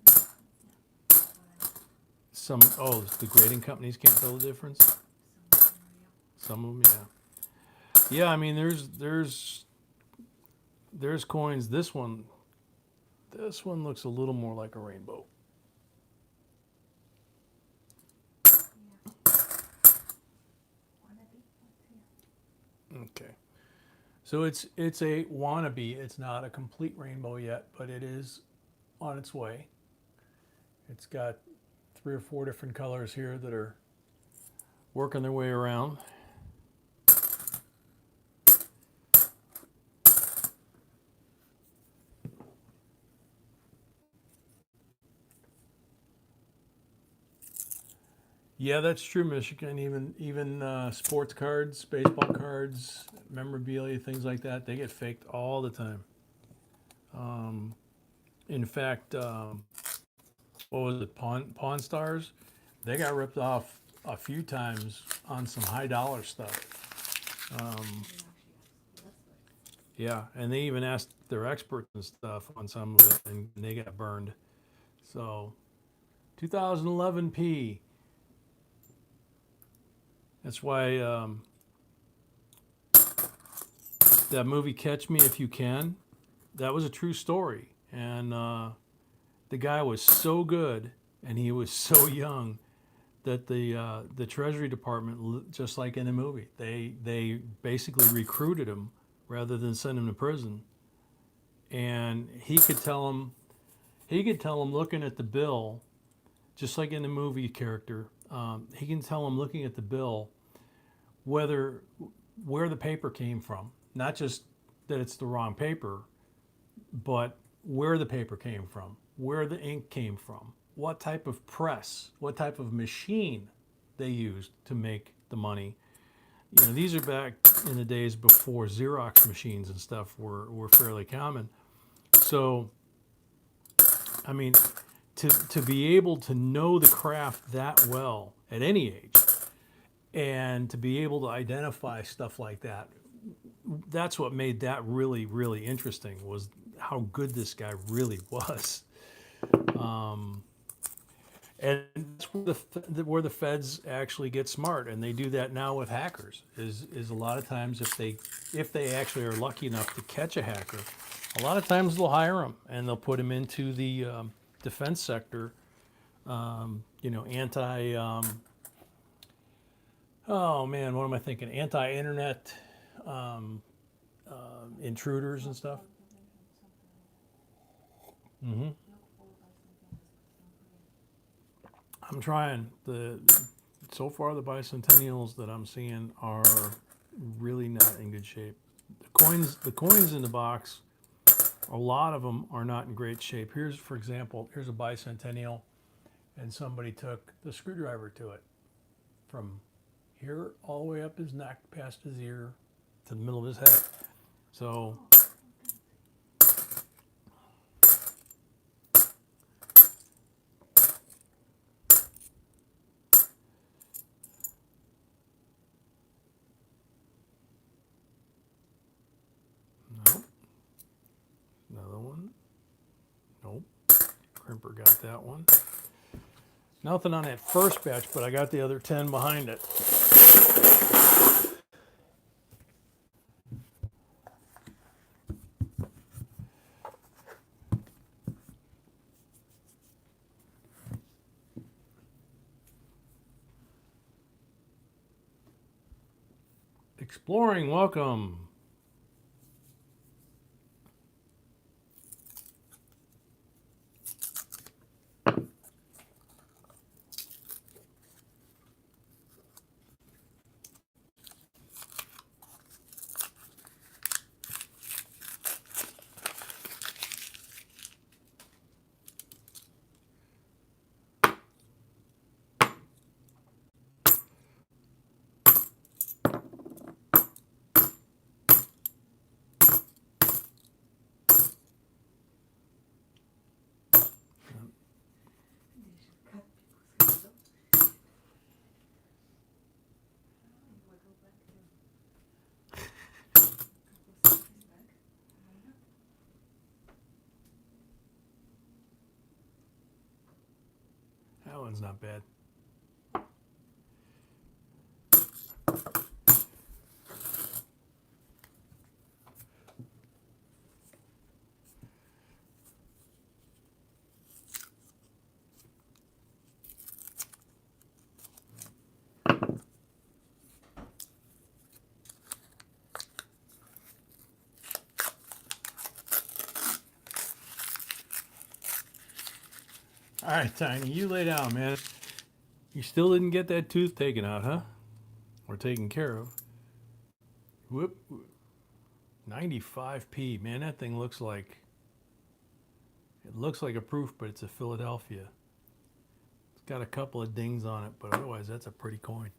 the grading companies can tell the difference. Yeah. the grading companies can't tell the difference. Some of them, Some of them, yeah. Yeah, I mean, there's coins. This one, This one looks a little more like a rainbow. Yeah. Wannabe. Let's see. Okay. So it's a wannabe. It's not a complete rainbow yet, but it is on its way. It's got 3 or 4 different colors here that are working their way around. Yeah, that's true, Michigan. Even sports cards, baseball cards, memorabilia, things like that, they get faked all the time. In fact, what was it, Pawn Stars? They got ripped off a few times on some high dollar stuff. Yeah, and they even asked their experts and stuff on some of it, and they got burned. So, 2011 P. That's why that movie Catch Me If You Can, that was a true story. And the guy was so good and he was so young that the Treasury Department, just like in the movie, they basically recruited him rather than send him to prison. And he could tell them looking at the bill, just like in the movie character, he can tell them looking at the bill where the paper came from. Not just that it's the wrong paper, but where the paper came from, where the ink came from, what type of press, what type of machine they used to make the money. You know, these are back in the days before Xerox machines and stuff were fairly common. So, I mean, to be able to know the craft that well at any age and to be able to identify stuff like that, that's what made that really, really interesting, was how good this guy really was. And that's where the feds actually get smart, and they do that now with hackers. Is a lot of times if they actually are lucky enough to catch a hacker, a lot of times they'll hire them and they'll put them into the defense sector. You know, oh man, what am I thinking? Anti-internet intruders and stuff. Mm-hmm. I'm trying. So far the bicentennials that I'm seeing are really not in good shape. The coins in the box, a lot of them are not in great shape. For example, here's a bicentennial, and somebody took the screwdriver to it from here all the way up his neck, past his ear, to the middle of his head. So nope. Another one. Nope. Crimper got that one. Nothing on that first batch, but I got the other 10 behind it. Exploring, welcome. That one's not bad. All right, Tiny, you lay down, man. You still didn't get that tooth taken out, huh? Or taken care of. Whoop. 95p, man, that thing looks like, it looks like a proof, but it's a Philadelphia. It's got a couple of dings on it, but otherwise that's a pretty coin.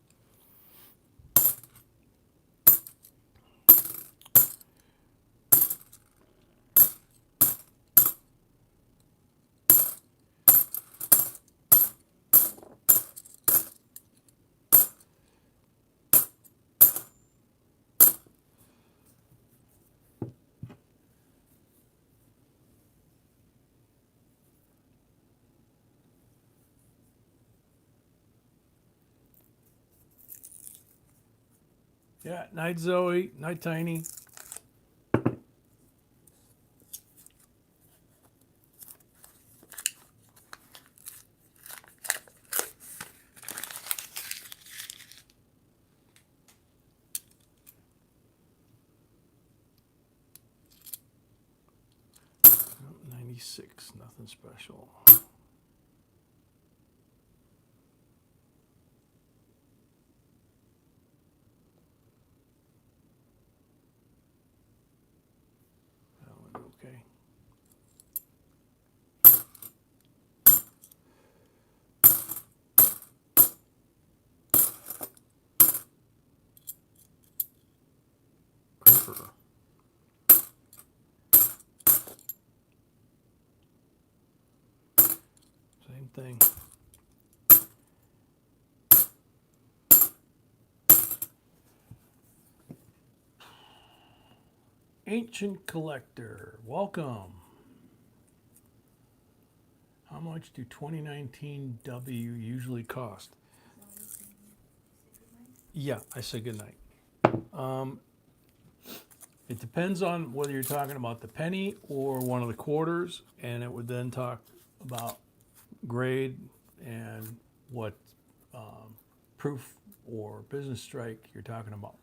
Yeah, night Zoe, night Tiny. Oh, 96, nothing special. That one, okay. Creeper. Same thing. Ancient Collector, welcome. How much do 2019 W usually cost? Yeah, I said good night. It depends on whether you're talking about the penny or one of the quarters, and it would then talk about grade and what proof or business strike you're talking about.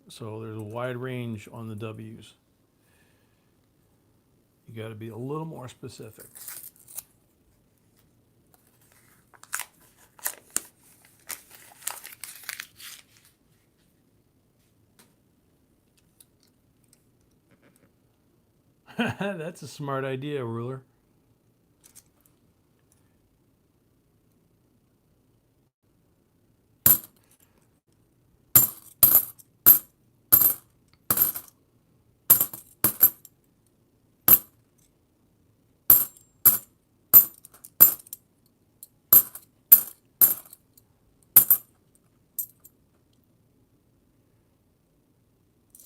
So there's a wide range on the W's. You got to be a little more specific. That's a smart idea, Ruler.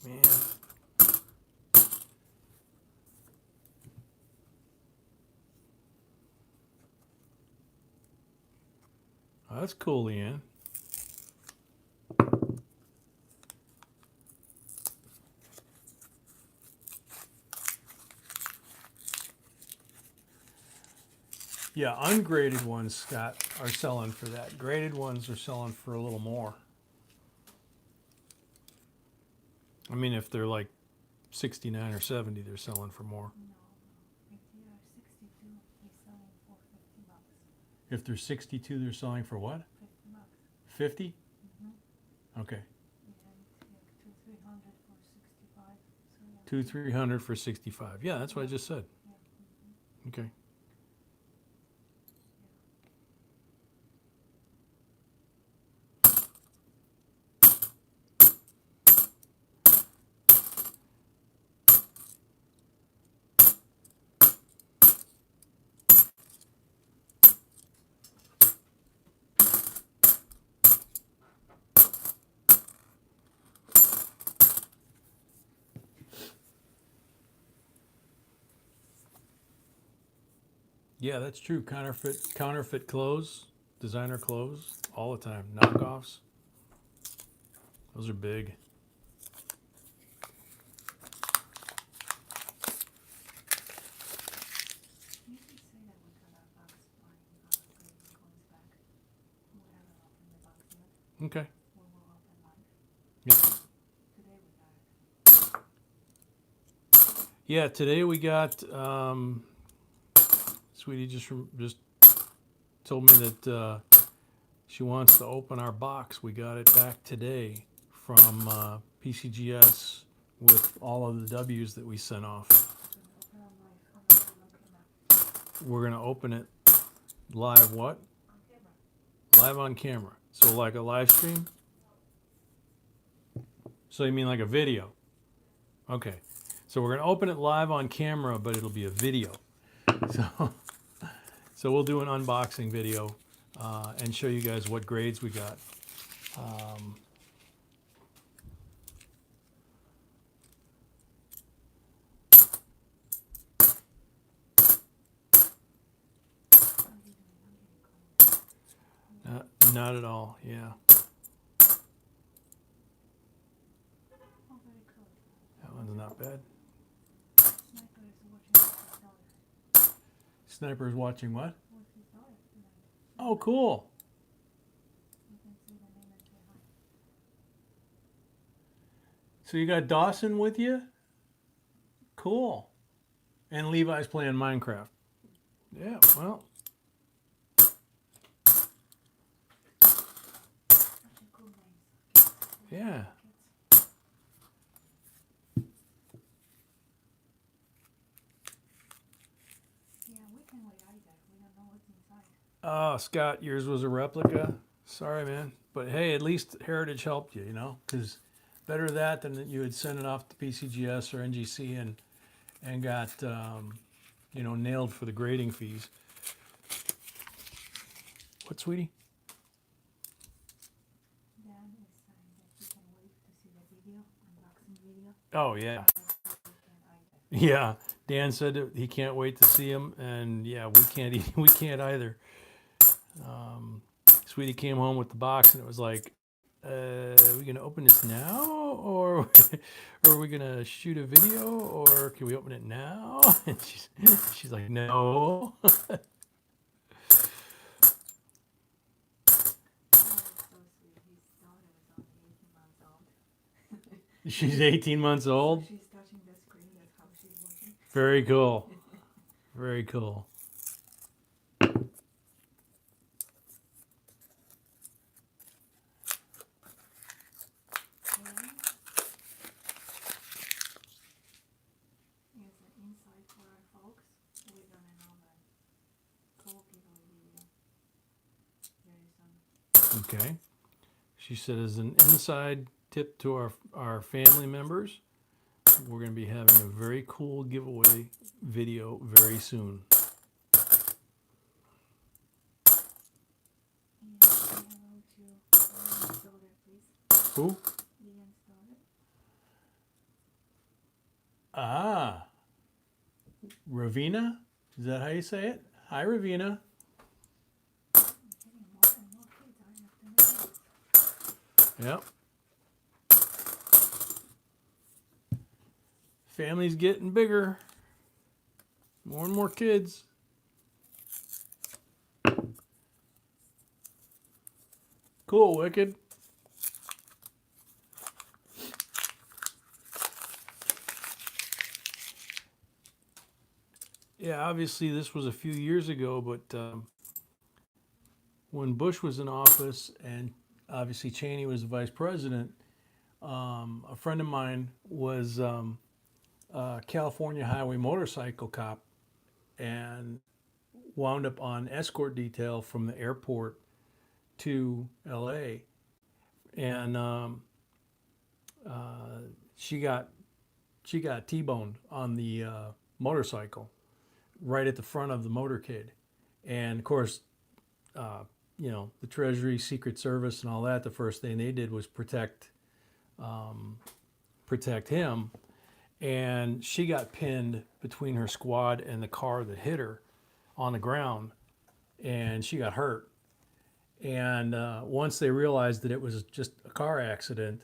Man. Oh, that's cool, Leanne. Yeah, ungraded ones, Scott, are selling for that. Graded ones are selling for a little more. I mean, if they're like 69 or 70, they're selling for more. No, if they are 62, they're selling for 50 bucks. If they're 62, they're selling for what? 50 bucks. 50? Mm-hmm. Okay. Yeah, 200-300 for 65. So yeah. 200-300 for 65. Yeah, that's what I just said. Yeah. Mm-hmm. Okay. Yeah, that's true. Counterfeit clothes, designer clothes, all the time. Knockoffs. Those are big. You did say that we got our box buying grading coins back. We haven't opened the box yet. Okay. We will open live. Yeah. Today we got it. Yeah, today we got, Sweetie just told me that she wants to open our box. We got it back today from PCGS with all of the W's that we sent off. We're gonna open it live. What? Live on camera. So like a live stream? So you mean like a video? Okay. So we're gonna open it live on camera, but it'll be a video. So we'll do an unboxing video and show you guys what grades we got. Not at all, yeah. That one's not bad. Sniper's watching what? Oh, cool. So you got Dawson with you? Cool. And Levi's playing Minecraft. Yeah, well. Yeah. Oh, Scott, yours was a replica. Sorry, man. But hey, at least Heritage helped you, you know, because better that than that you had sent it off to PCGS or NGC and got, you know, nailed for the grading fees. What, sweetie? Dan is saying that he can wait to see the video, unboxing video. Oh, yeah. Yeah, Dan said that he can't wait to see him, and yeah, we can't either. Sweetie came home with the box, and it was like, are we gonna open this now, or are we gonna shoot a video, or can we open it now? And she's like, no. She's 18 months old. She's touching the screen. That's how she's watching. Very cool. Very cool. Here's the inside for our folks. We're gonna know that cool giveaway video very soon. Okay. She said as an inside tip to our family members, we're going to be having a very cool giveaway video very soon. And say hello to Ian's daughter, please. Who? Ian's daughter. Ah. Ravina? Is that how you say it? Hi, Ravina. I'm getting more and more kids. I have to know. Yep. Family's getting bigger. More and more kids. Cool, Wicked. Yeah, obviously this was a few years ago, but when Bush was in office and obviously Cheney was the vice president, a friend of mine was a California highway motorcycle cop and wound up on escort detail from the airport to LA. And she got T-boned on the motorcycle right at the front of the motorcade. And of course, you know, the Treasury, Secret Service, and all that, the first thing they did was protect him. And she got pinned between her squad and the car that hit her on the ground, and she got hurt. And once they realized that it was just a car accident,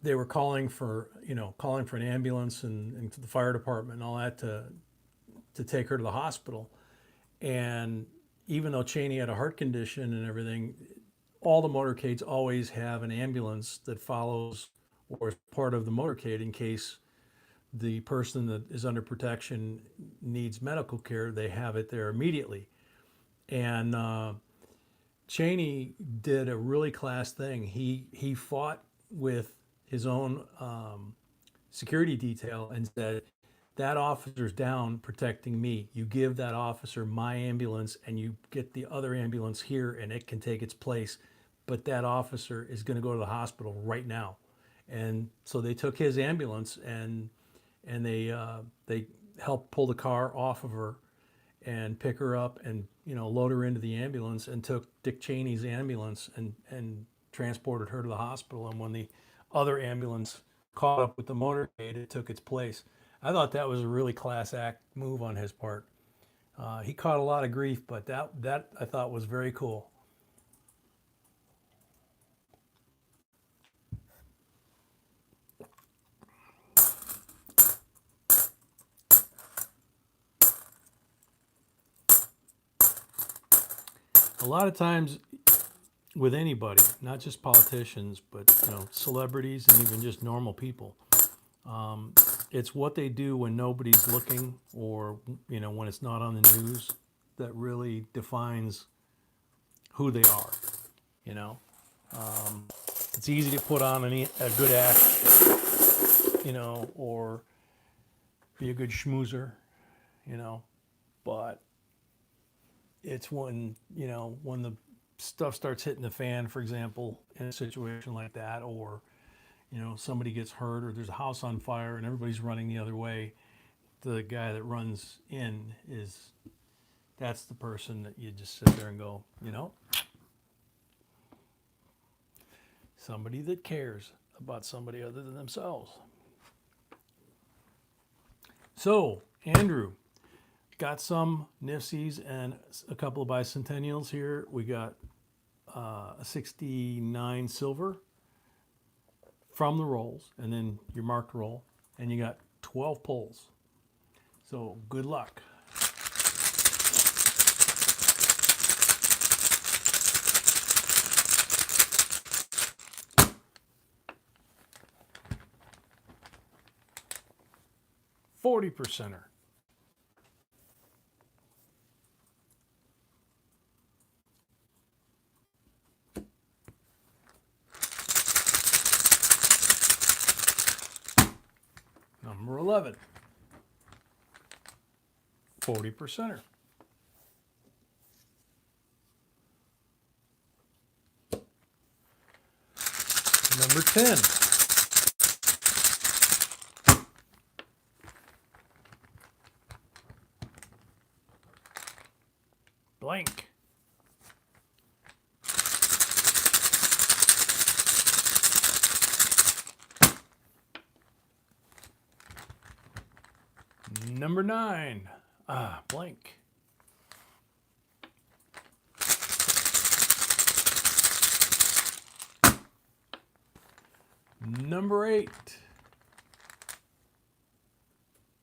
they were calling for an ambulance and to the fire department and all that to take her to the hospital. And even though Cheney had a heart condition and everything, all the motorcades always have an ambulance that follows or is part of the motorcade in case the person that is under protection needs medical care, they have it there immediately. And Cheney did a really class thing. He fought with his own security detail and said, that officer's down protecting me. You give that officer my ambulance and you get the other ambulance here and it can take its place. But that officer is going to go to the hospital right now. And so they took his ambulance and they helped pull the car off of her and pick her up and, you know, load her into the ambulance, and took Dick Cheney's ambulance and transported her to the hospital. And when the other ambulance caught up with the motorcade, it took its place. I thought that was a really class act move on his part. He caught a lot of grief, but that I thought was very cool. A lot of times with anybody, not just politicians, but, you know, celebrities and even just normal people, it's what they do when nobody's looking, or, you know, when it's not on the news, that really defines who they are. You know, it's easy to put on a good act, you know, or be a good schmoozer, you know, but it's when, you know, when the stuff starts hitting the fan, for example, in a situation like that, or, you know, somebody gets hurt, or there's a house on fire and everybody's running the other way, the guy that runs in that's the person that you just sit there and go, you know, somebody that cares about somebody other than themselves. So, Andrew, got some NIFCs and a couple of bicentennials here. We got a 69 silver from the rolls, and then your marked roll, and you got 12 pulls. So good luck. $40%er. Number 11. 40%er. Number 10. Blank. Number 9. Blank. Number 8.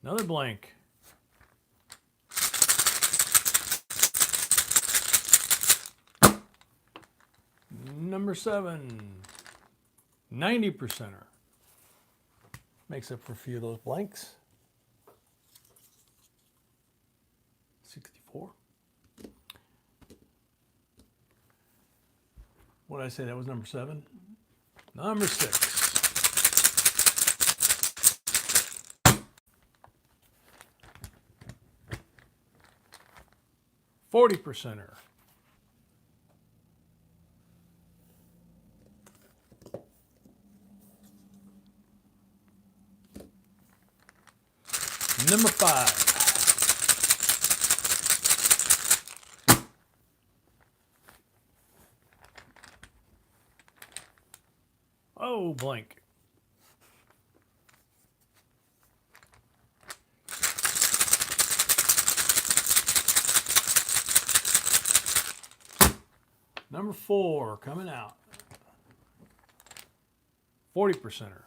Another blank. Number 7. 90%er. Makes up for a few of those blanks. 64. What did I say? That was number 7? Mm-hmm. Number 6. $40%er. Number 5. Oh, blank. Number 4 coming out. 40%er.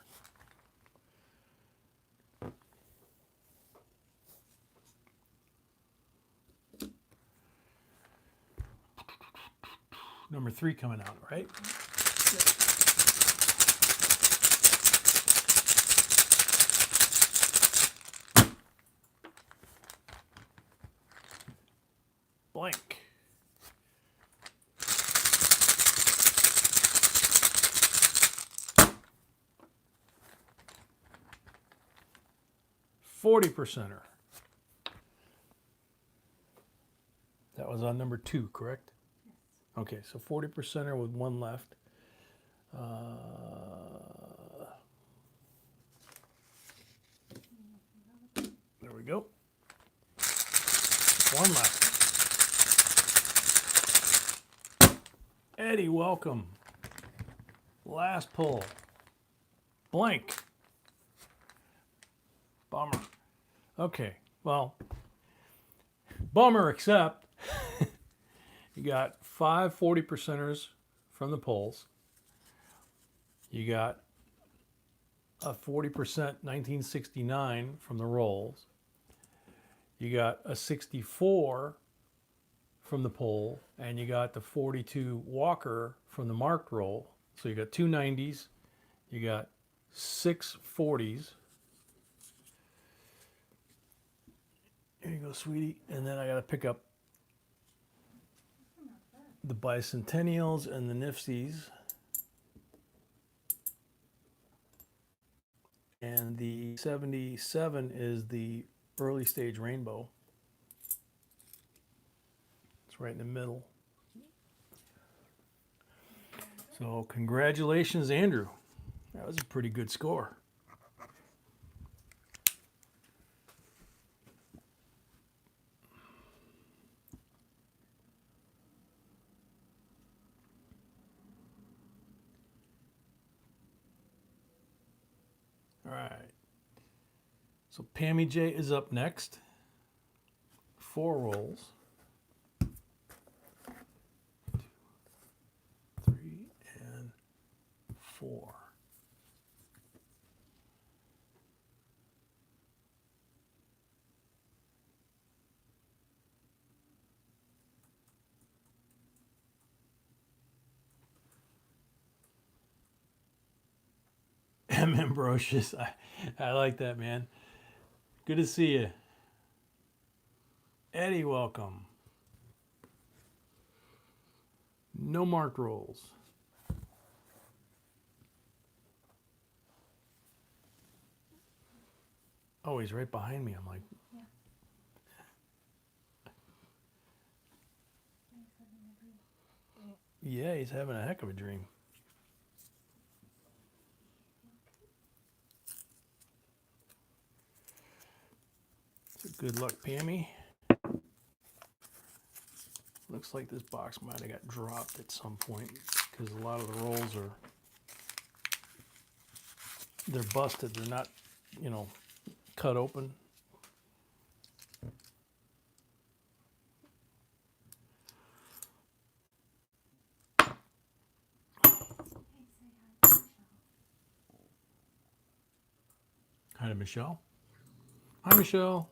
Number 3 coming out, right? blank. $40%er. That was on number 2, correct? Yes. Okay, so 40%er with 1 left. There we go. 1 left. Eddie, welcome. Last pull. Blank. Bummer. Okay, well, bummer except you got 5 40%ers from the polls. You got a 40% 1969 from the rolls. You got a 64 from the poll, and you got the 42 Walker from the marked roll. So you got 2 90s, you got 6 40s. Here you go, sweetie. And then I got to pick up the bicentennials and the nifties. And the 77 is the early stage rainbow. It's right in the middle. So congratulations, Andrew. That was a pretty good score. All right. So Pammy J is up next. 4 rolls. 2, 3, and 4. M. Ambrosius. I like that, man. Good to see you. Eddie, welcome. No marked rolls. Oh, he's right behind me. I'm like, Yeah. He's having a dream. yeah, he's having a heck of a dream. So good luck, Pammy. Looks like this box might have got dropped at some point because a lot of the rolls are, they're busted. They're not, you know, cut open. Hey, say hi to Michelle. Hi to Michelle. Hi, Michelle.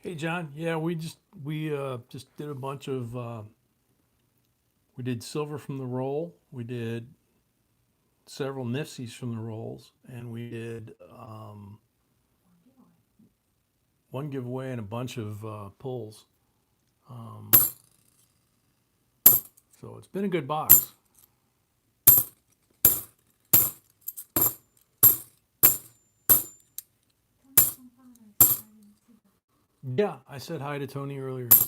Hey, John. Yeah, we just did a bunch of we did silver from the roll. We did several nifsies from the rolls, and we did one giveaway and a bunch of pulls. So it's been a good box. Tony from Paradise. I didn't see that. Yeah, I said hi to Tony earlier. Oh,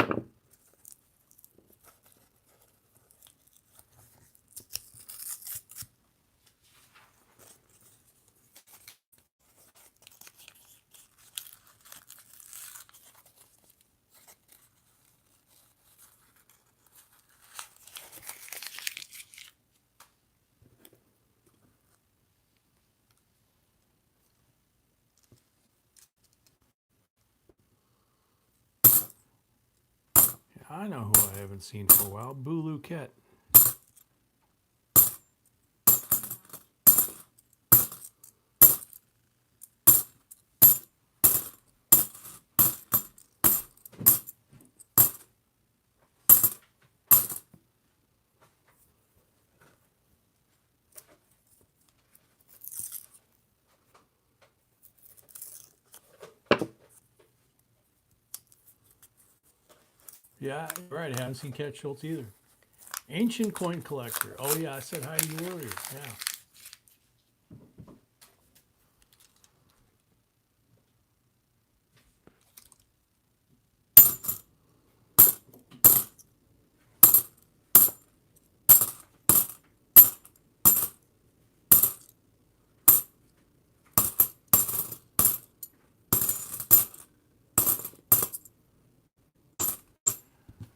yeah. Okay. I know who I haven't seen for a while. Boo Cat. Yeah, right. I haven't seen Cat Schultz either. Ancient Coin Collector. Oh, yeah, I said hi to you earlier. Yeah.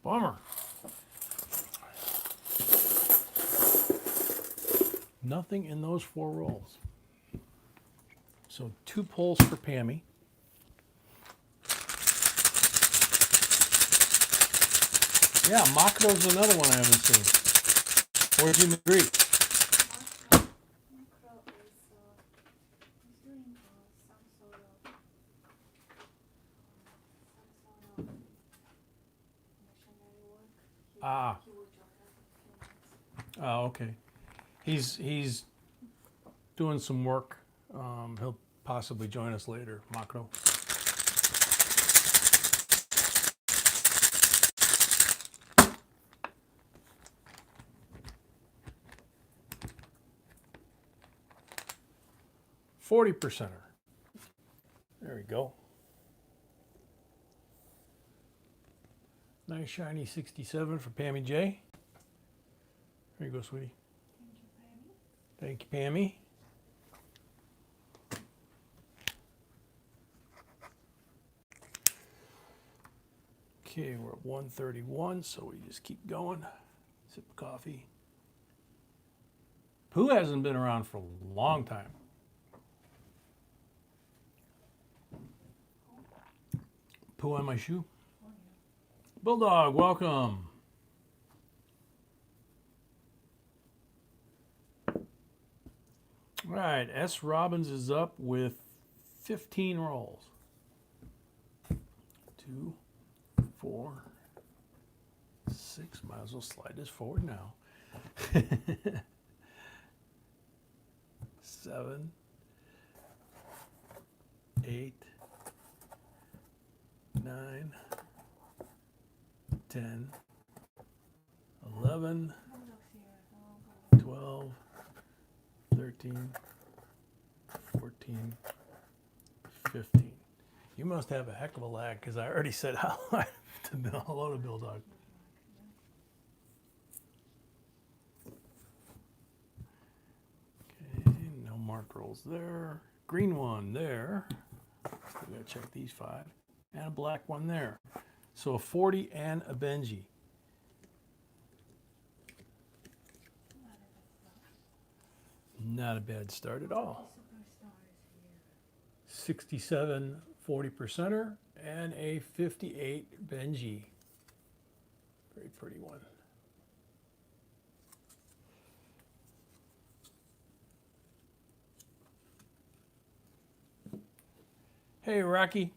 Bummer. Nothing in those 4 rolls. So 2 pulls for Pammy. Yeah, Mako's another one I haven't seen. Or Jimmy Greek. Micro is he's doing some sort of missionary work. Ah. He will join us in a few minutes. Oh, okay. He's doing some work. He'll possibly join us later, Mako. $40%. There we go. Nice shiny 67 for Pammy J. There you go, sweetie. Thank you, Pammy. Thank you, Pammy. Okay, we're at 131, so we just keep going. Sip of coffee. Pooh hasn't been around for a long time. Pooh on my shoe. Oh, yeah. Bulldog, welcome. All right, S. Robbins is up with 15 rolls. 2, 4, 6. Might as well slide this forward now. 7, 8, 9, 10, 11, 12, 13, 14, 15. You must have a heck of a lag because I already said hello to Bill Dog. Okay, no marked rolls there. Green one there. We gotta check these 5. And a black one there. So a 40 and a Benji. Not a bad start at all. 67 40%er and a 58 Benji. Very pretty one. Hey, Rocky.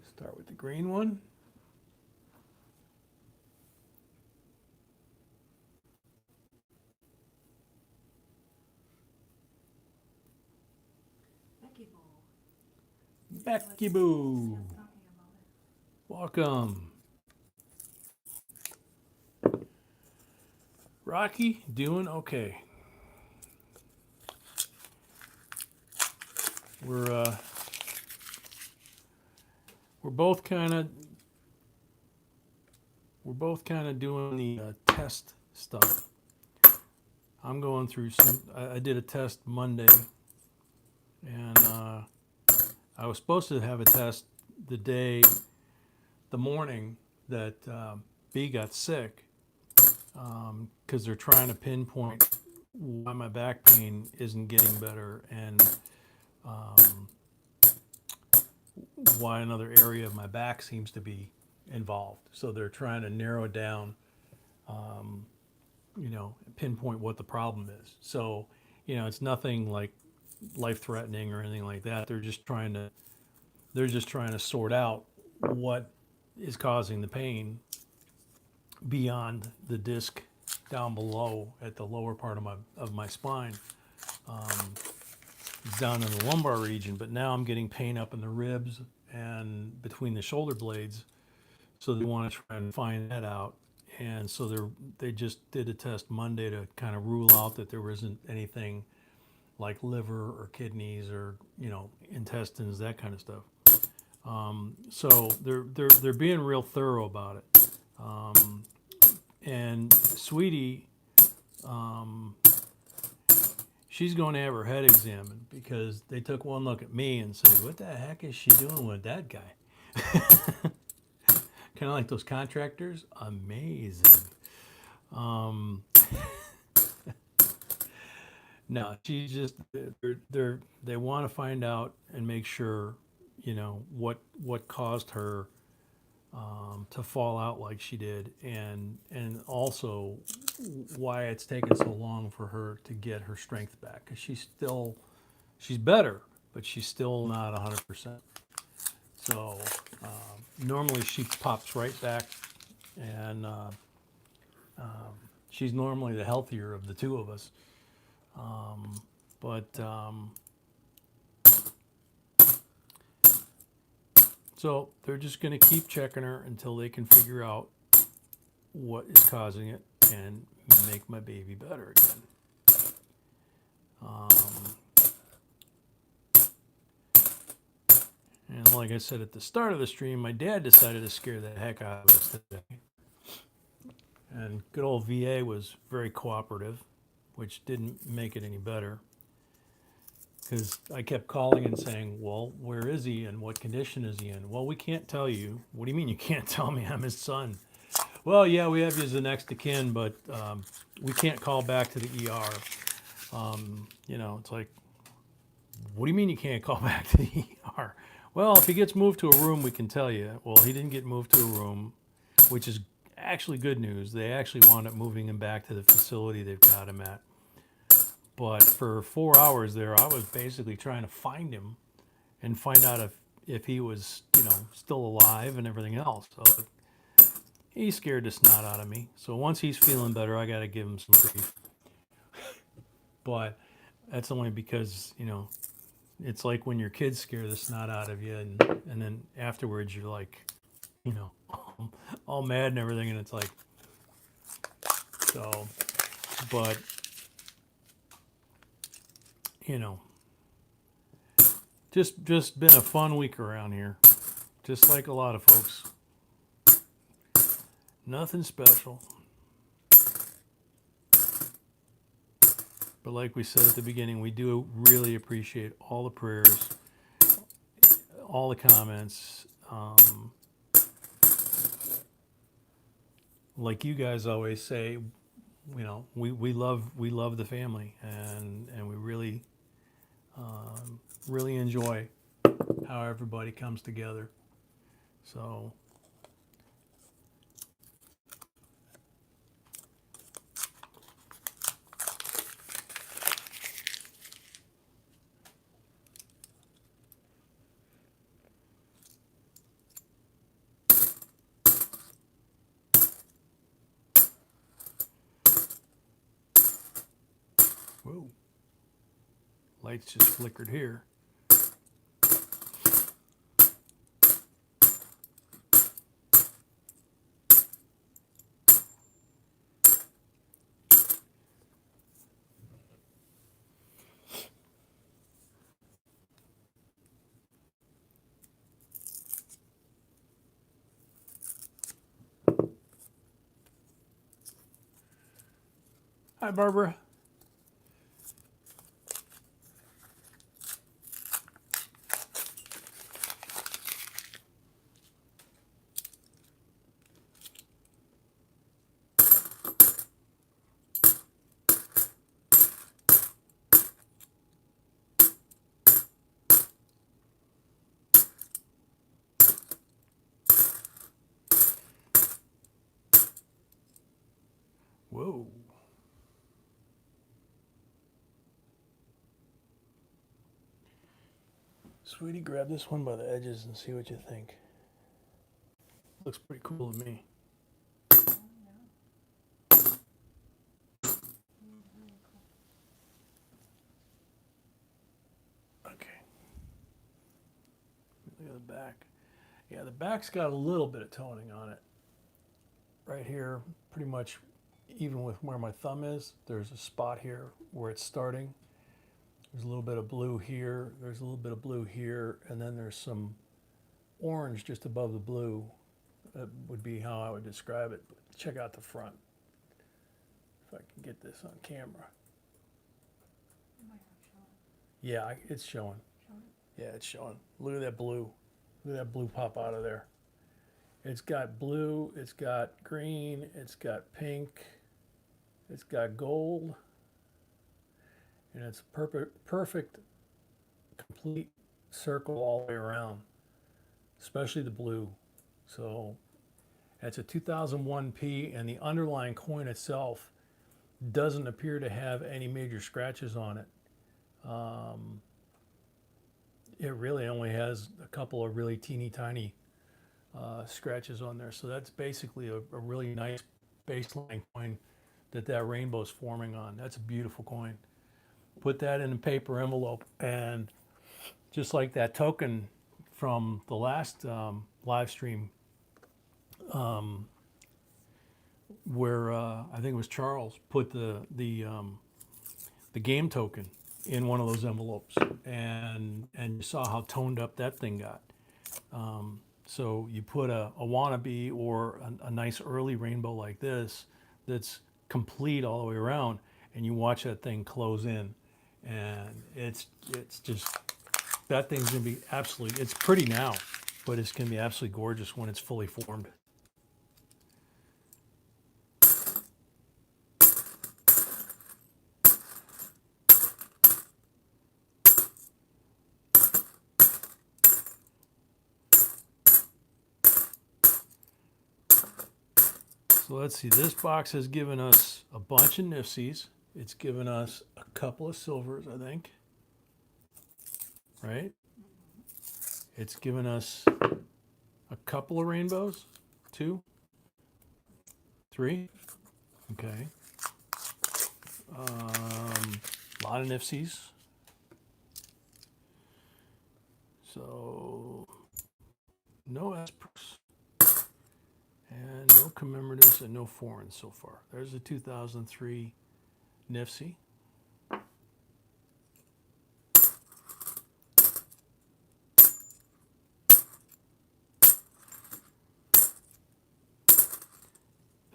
Start with the green one. Becky Boo. Welcome. Rocky, doing okay. We're both kind of doing the test stuff. I'm going through some. I did a test Monday, and I was supposed to have a test the morning that B got sick, because they're trying to pinpoint why my back pain isn't getting better, and um, why another area of my back seems to be involved. So they're trying to narrow it down, pinpoint what the problem is. So, it's nothing like life threatening or anything like that. They're just trying to sort out what is causing the pain beyond the disc down below at the lower part of my spine, down in the lumbar region. But now I'm getting pain up in the ribs and between the shoulder blades. So they want to try and find that out. And so they just did a test Monday to kind of rule out that there wasn't anything like liver or kidneys or intestines, that kind of stuff. So they're being real thorough about it. And Sweetie, she's going to have her head examined because they took one look at me and said, "What the heck is she doing with that guy?" Kind of like those contractors. Amazing. No, she's just they want to find out and make sure, what caused her to fall out like she did, and also why it's taken so long for her to get her strength back. Because she's better, but she's still not 100%. So normally she pops right back, and she's normally the healthier of the two of us. But so they're just going to keep checking her until they can figure out what is causing it and make my baby better again. And like I said at the start of the stream, my dad decided to scare the heck out of us today. And good old VA was very cooperative, which didn't make it any better. Because I kept calling and saying, "Well, where is he and what condition is he in?" "Well, we can't tell you." "What do you mean you can't tell me? I'm his son." "Well, yeah, we have you as the next of kin, but we can't call back to the ER. It's like, what do you mean you can't call back to the ER? "Well, if he gets moved to a room, we can tell you." Well, he didn't get moved to a room, which is actually good news. They actually wound up moving him back to the facility they've got him at. But for 4 hours there, I was basically trying to find him and find out if he was, still alive and everything else. So he scared the snot out of me. So once he's feeling better, I got to give him some grief. But that's only because, it's like when your kids scare the snot out of you, and then afterwards you're like, all mad and everything, and it's like, so, but, just been a fun week around here, just like a lot of folks. Nothing special. But like we said at the beginning, we do really appreciate all the prayers, all the comments. Like you guys always say, we love the family, and we really really enjoy how everybody comes together. So whoa, lights just flickered here. Hi, Barbara. Sweetie, grab this one by the edges and see what you think. Looks pretty cool to me. Okay. Look at the back. Yeah, the back's got a little bit of toning on it. Right here, pretty much even with where my thumb is, there's a spot here where it's starting. There's a little bit of blue here, there's a little bit of blue here, and then there's some orange just above the blue. That would be how I would describe it. But check out the front. If I can get this on camera. Yeah, it's showing. Yeah, it's showing. Look at that blue. Look at that blue pop out of there. It's got blue, it's got green, it's got pink, it's got gold, and it's perfect, complete circle all the way around, especially the blue. So it's a 2001P, and the underlying coin itself doesn't appear to have any major scratches on it. It really only has a couple of really teeny tiny scratches on there. So that's basically a really nice baseline coin that rainbow's forming on. That's a beautiful coin. Put that in a paper envelope, and just like that token from the last live stream, where I think it was Charles put the game token in one of those envelopes, and you saw how toned up that thing got. So you put a wannabe or a nice early rainbow like this that's complete all the way around, and you watch that thing close in, and it's just, that thing's gonna be absolutely, it's pretty now, but it's gonna be absolutely gorgeous when it's fully formed. So let's see, this box has given us a bunch of Nifsies. It's given us a couple of silvers, I think. Right? It's given us a couple of rainbows. 2, 3. Okay. A lot of Nifsies. So no Espers. And no commemoratives and no foreigns so far. There's a 2003 Nifsi. But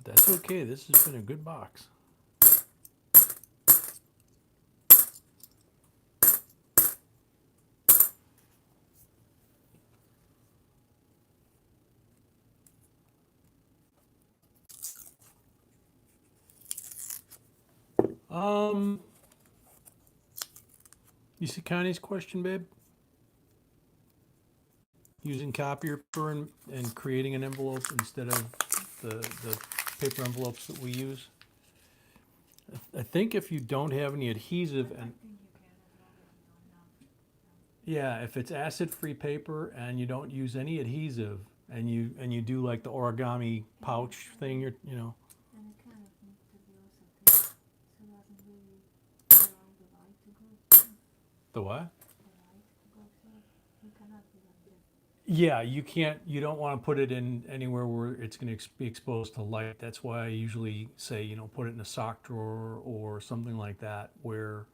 that's okay. This has been a good box. You see Connie's question, babe? Using copier paper and creating an envelope instead of the paper envelopes that we use. I think if you don't have any adhesive, and yeah, if it's acid-free paper and you don't use any adhesive, and you do like the origami pouch thing, you know. And it kind of needs to be also thick, so it doesn't really allow the light to go through. The what? The light to go through. You cannot be like this. Yeah, you can't. You don't want to put it in anywhere where it's going to be exposed to light. That's why I usually say, you know, put it in a sock drawer or something like that, where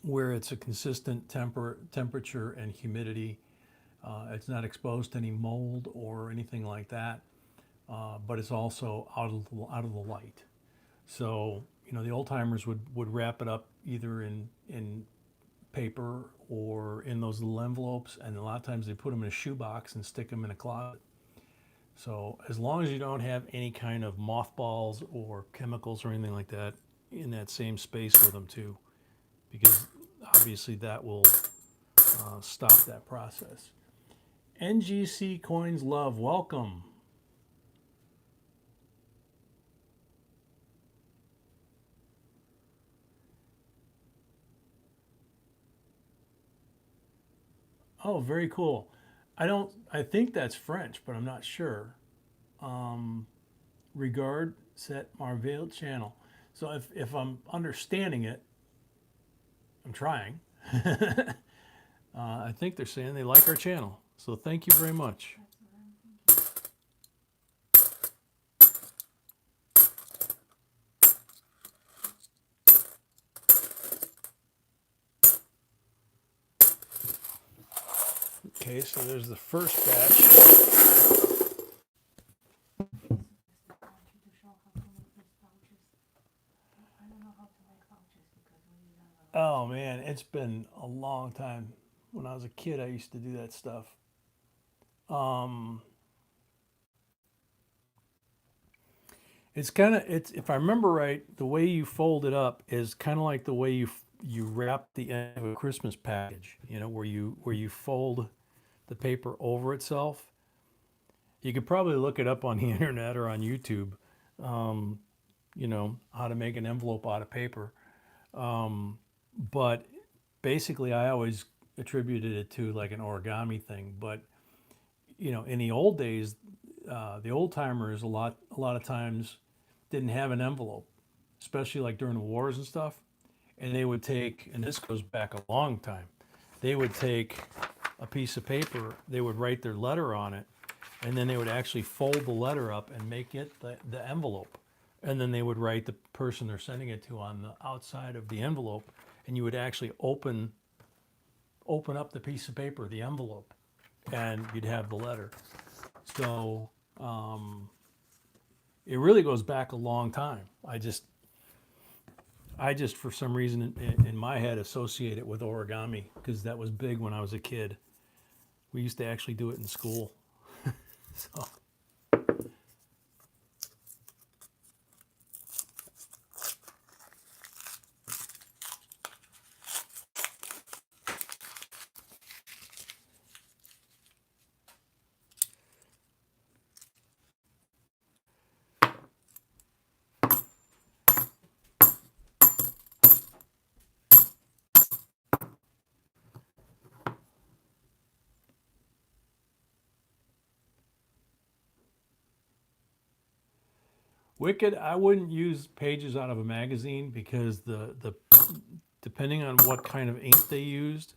it's a consistent temperature and humidity. It's not exposed to any mold or anything like that, but it's also out of the light. So, you know, the old timers would wrap it up either in paper or in those little envelopes, and a lot of times they put them in a shoebox and stick them in a closet. So as long as you don't have any kind of mothballs or chemicals or anything like that in that same space with them too, because obviously that will stop that process. NGC Coins Love, welcome. Oh, very cool. I think that's French, but I'm not sure. Um, regard set Marvale channel. So if I'm understanding it, I'm trying. I think they're saying they like our channel. So thank you very much. That's what I'm thinking. Okay, so there's the first batch. This is just a pouch to show how to make those pouches. I don't know how to make pouches because we have a Oh man, it's been a long time. When I was a kid, I used to do that stuff. Um, it's if I remember right, the way you fold it up is kind of like the way you wrap the end of a Christmas package. You know, where you fold the paper over itself. You could probably look it up on the internet or on YouTube. Um, you know how to make an envelope out of paper. Um, but basically, I always attributed it to like an origami thing. But you know, in the old days, the old timers a lot of times didn't have an envelope, especially like during the wars and stuff. And they would take, and this goes back a long time, they would take a piece of paper, they would write their letter on it, and then they would actually fold the letter up and make it the envelope. And then they would write the person they're sending it to on the outside of the envelope, and you would actually open up the piece of paper, the envelope, and you'd have the letter. So it really goes back a long time. I just for some reason in my head associate it with origami because that was big when I was a kid. We used to actually do it in school. So Wicked, I wouldn't use pages out of a magazine because the depending on what kind of ink they used,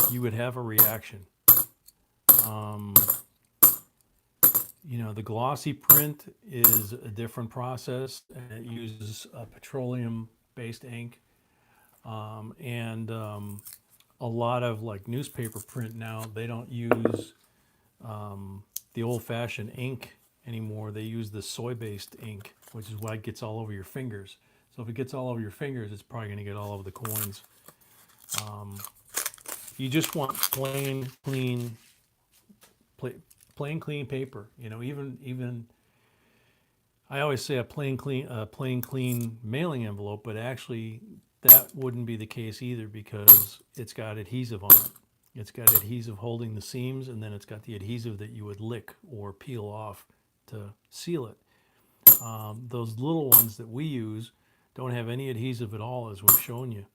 you would have a reaction. Um, you know, the glossy print is a different process and it uses a petroleum-based ink. And a lot of like newspaper print now, they don't use the old-fashioned ink anymore. They use the soy-based ink, which is why it gets all over your fingers. So if it gets all over your fingers, it's probably going to get all over the coins. You just want plain clean paper. You know, even I always say a plain clean mailing envelope, but actually that wouldn't be the case either because it's got adhesive on it. It's got adhesive holding the seams, and then it's got the adhesive that you would lick or peel off to seal it. Those little ones that we use don't have any adhesive at all, as we've shown you.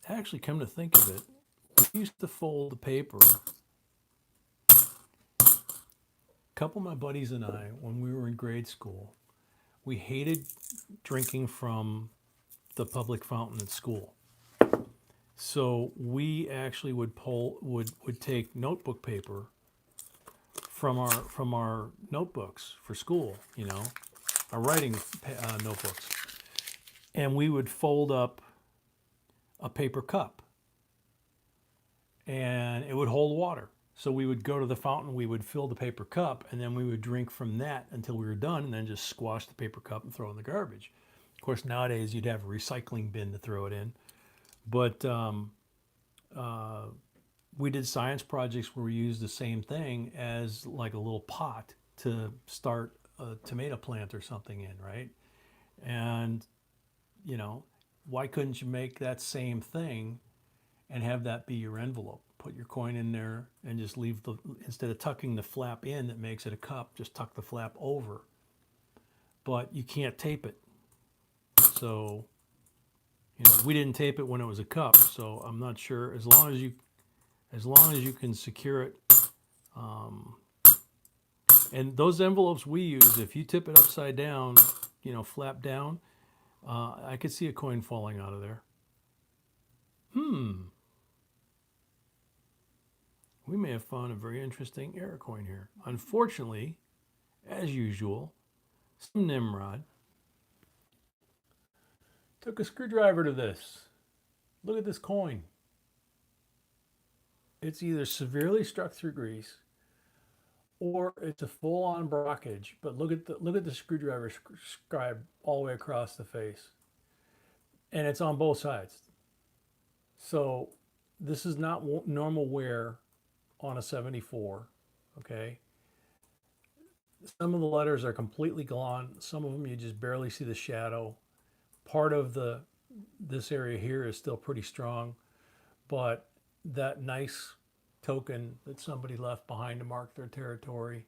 Actually, come to think of it, we used to fold the paper. A couple of my buddies and I, when we were in grade school, we hated drinking from the public fountain at school. So we actually would take notebook paper from our notebooks for school, you know, our writing notebooks, and we would fold up a paper cup, and it would hold water. So we would go to the fountain, we would fill the paper cup, and then we would drink from that until we were done, and then just squash the paper cup and throw it in the garbage. Of course, nowadays you'd have a recycling bin to throw it in. But we did science projects where we used the same thing as like a little pot to start a tomato plant or something in, right? And, you know, why couldn't you make that same thing and have that be your envelope? Put your coin in there and just leave instead of tucking the flap in that makes it a cup, just tuck the flap over. but you can't tape it. So, you know, we didn't tape it when it was a cup, so I'm not sure. As long as you can secure it. And those envelopes we use, if you tip it upside down, you know, flap down, I could see a coin falling out of there. We may have found a very interesting error coin here. Unfortunately, as usual, some Nimrod took a screwdriver to this. Look at this coin. It's either severely struck through grease, or it's a full-on blockage. But look at the screwdriver scribe all the way across the face, and it's on both sides. So this is not normal wear on a 74. Okay. Some of the letters are completely gone. Some of them you just barely see the shadow. Part of this area here is still pretty strong, but that nice token that somebody left behind to mark their territory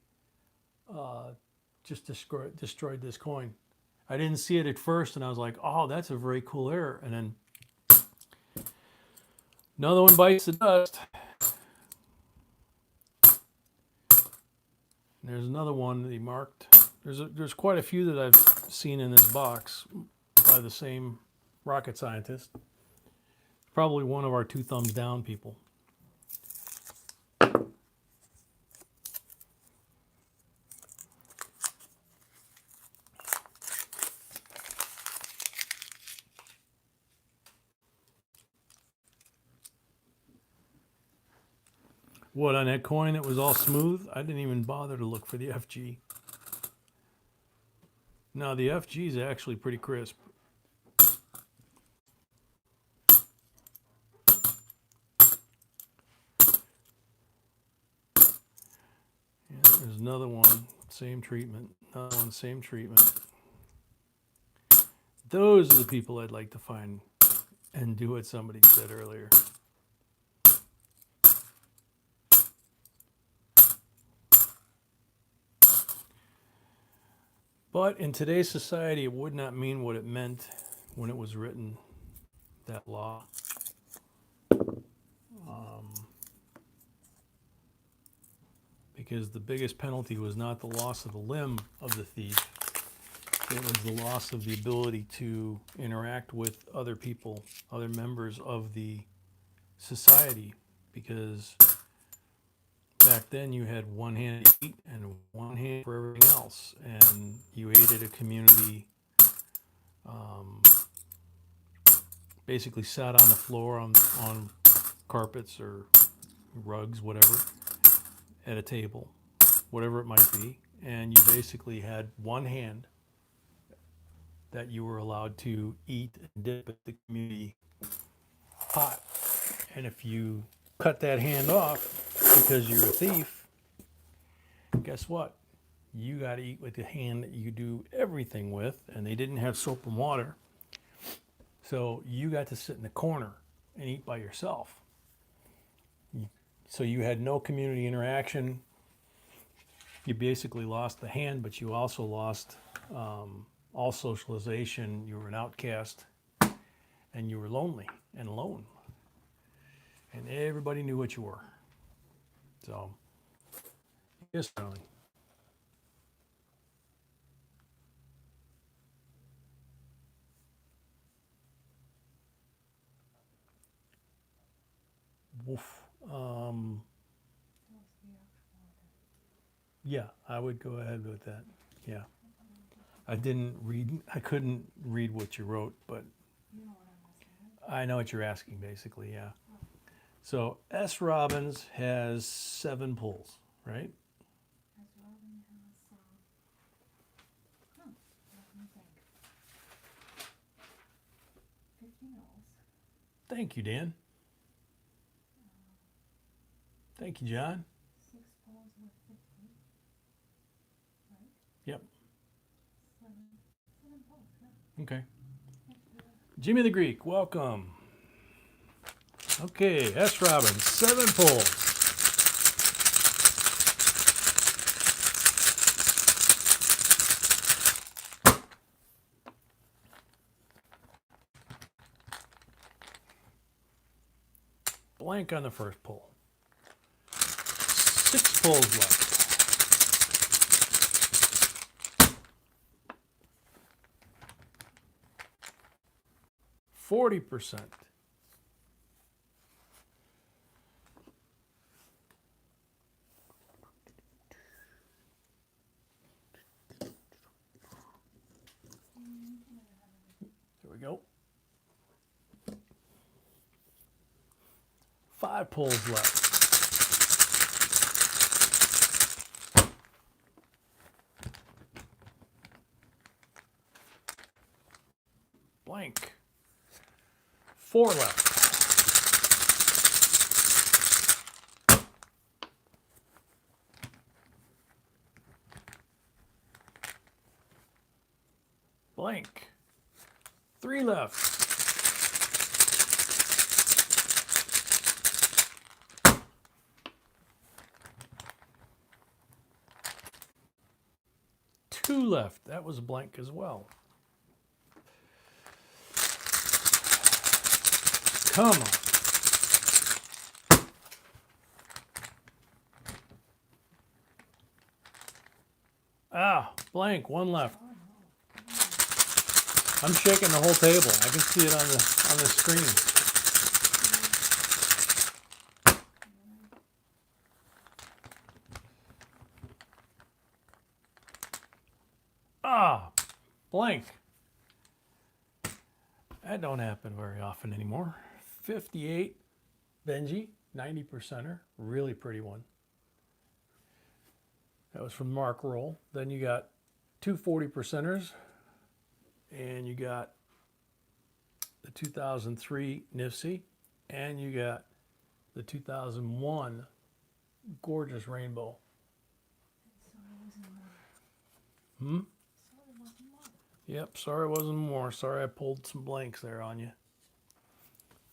just destroyed this coin. I didn't see it at first, and I was like, oh, that's a very cool error. And then another one bites the dust. There's another one that he marked. There's quite a few that I've seen in this box by the same rocket scientist. Probably one of our 2 thumbs down people. What, on that coin that was all smooth? I didn't even bother to look for the FG. No, the FG is actually pretty crisp. Yeah, there's another one, same treatment. Another one, same treatment. Those are the people I'd like to find and do what somebody said earlier. But in today's society, it would not mean what it meant when it was written, that law. Because the biggest penalty was not the loss of the limb of the thief. It was the loss of the ability to interact with other people, other members of the society. Because back then you had one hand to eat and one hand for everything else, and you aided a community. Basically sat on the floor on carpets or rugs, whatever, at a table, whatever it might be, and you basically had one hand that you were allowed to eat and dip at the community pot. And if you cut that hand off because you're a thief, guess what? You got to eat with the hand that you do everything with, and they didn't have soap and water. So you got to sit in the corner and eat by yourself. So you had no community interaction. You basically lost the hand, but you also lost all socialization. You were an outcast, and you were lonely and alone. And everybody knew what you were. So, yes, darling. Woof. Yeah, I would go ahead with that. Yeah. I couldn't read what you wrote, but I know what you're asking, basically, yeah. So S. Robbins has 7 pulls, right? S. Robin has, let me think. 50 no's. Thank you, Dan. Thank you, John. 6 pulls with 50. Right? Yep. 7 pulls, yeah. Okay. Jimmy the Greek, welcome. Okay, S. Robbins, 7 pulls. Blank on the first pull. 6 pulls left. 40%. There we go. 5 pulls left. Blank. 4 left. Blank. 3 left. Two left. That was blank as well. Come on. Ah, blank. 1 left. I'm shaking the whole table. I can see it on the screen. Ah, blank. That don't happen very often anymore. 58, Benji, 90%er, really pretty one. That was from Mark Roll. Then you got 2 40%ers, and you got the 2003 Nifsy, and you got the 2001 gorgeous rainbow. Yep, sorry it wasn't more. Sorry I pulled some blanks there on you.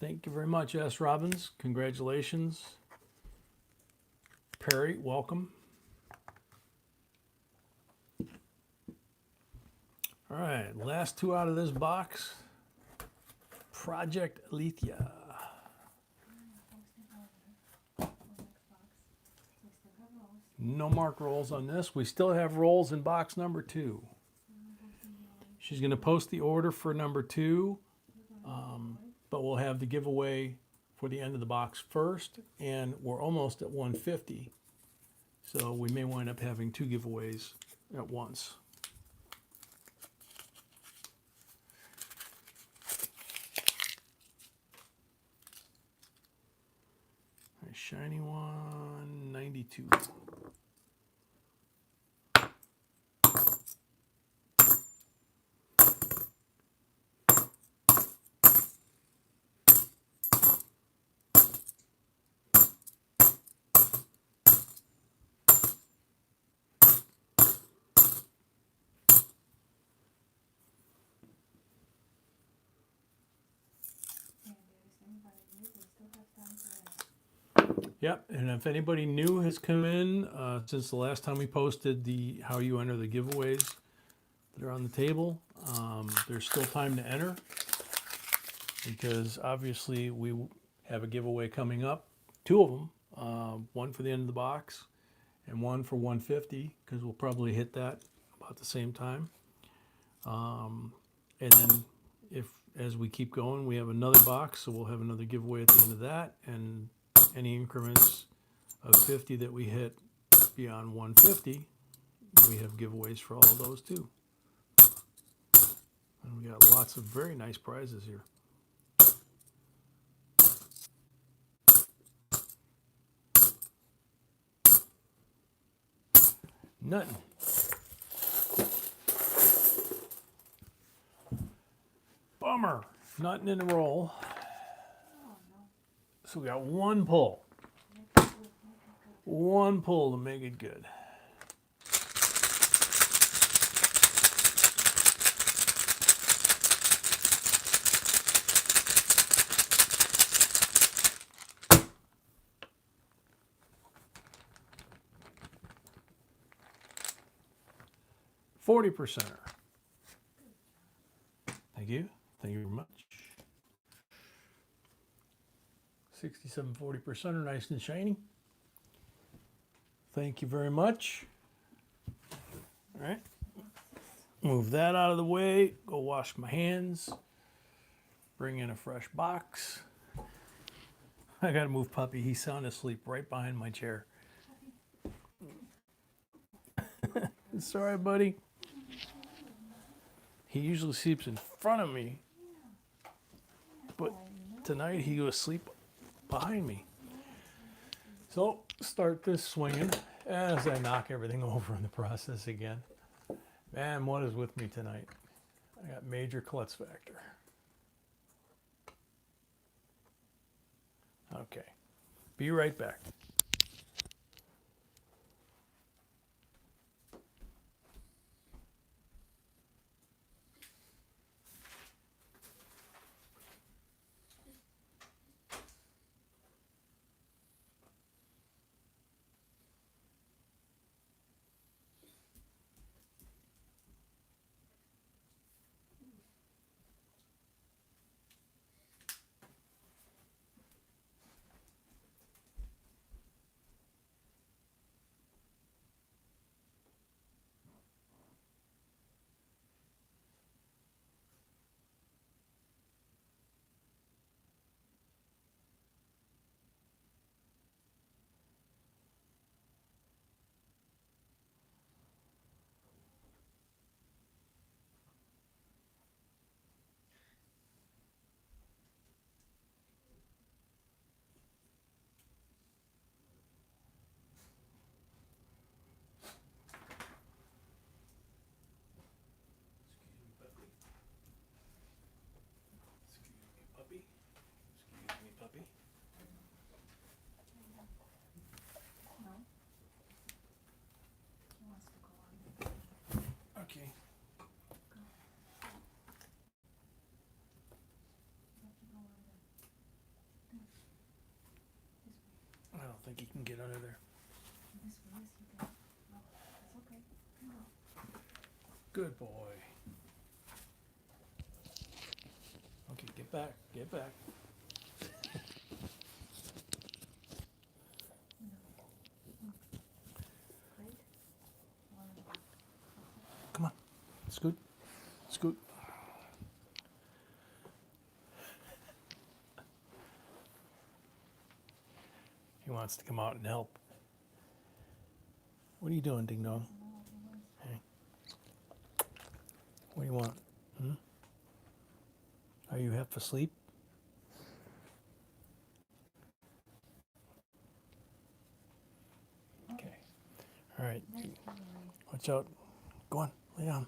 Thank you very much, S. Robbins. Congratulations. Perry, welcome. All right, last 2 out of this box. Project Alethea. No mark rolls on this. We still have rolls in box number 2. She's going to post the order for number 2, but we'll have the giveaway for the end of the box first, and we're almost at 150, so we may wind up having 2 giveaways at once. All right, shiny one, 92. Yep, and if anybody new has come in since the last time we posted the how you enter the giveaways that are on the table, there's still time to enter, because obviously we have a giveaway coming up, 2 of them, one for the end of the box and one for 150, because we'll probably hit that about the same time. And then as we keep going, we have another box, so we'll have another giveaway at the end of that, and any increments of 50 that we hit beyond 150, we have giveaways for all of those too. And we got lots of very nice prizes here. Nothing. Bummer. Nothing in the roll. So we got 1 pull. 1 pull to make it good. %. Thank you. Thank you very much. 67-40% are nice and shiny. Thank you very much. All right. Move that out of the way. Go wash my hands. Bring in a fresh box. I gotta move Puppy. He's sound asleep right behind my chair. Sorry, buddy. He usually sleeps in front of me, but tonight he was asleep behind me. So start this swinging as I knock everything over in the process again. Man, what is with me tonight? I got major klutz factor. Okay, be right back. Okay. I don't think he can get under there. Good boy. Okay, get back, get back. Come on, scoot, scoot. He wants to come out and help. What are you doing, Ding Dong? Hey. What do you want? Hmm? Are you half asleep? Okay. All right. Watch out. Go on. Lay down.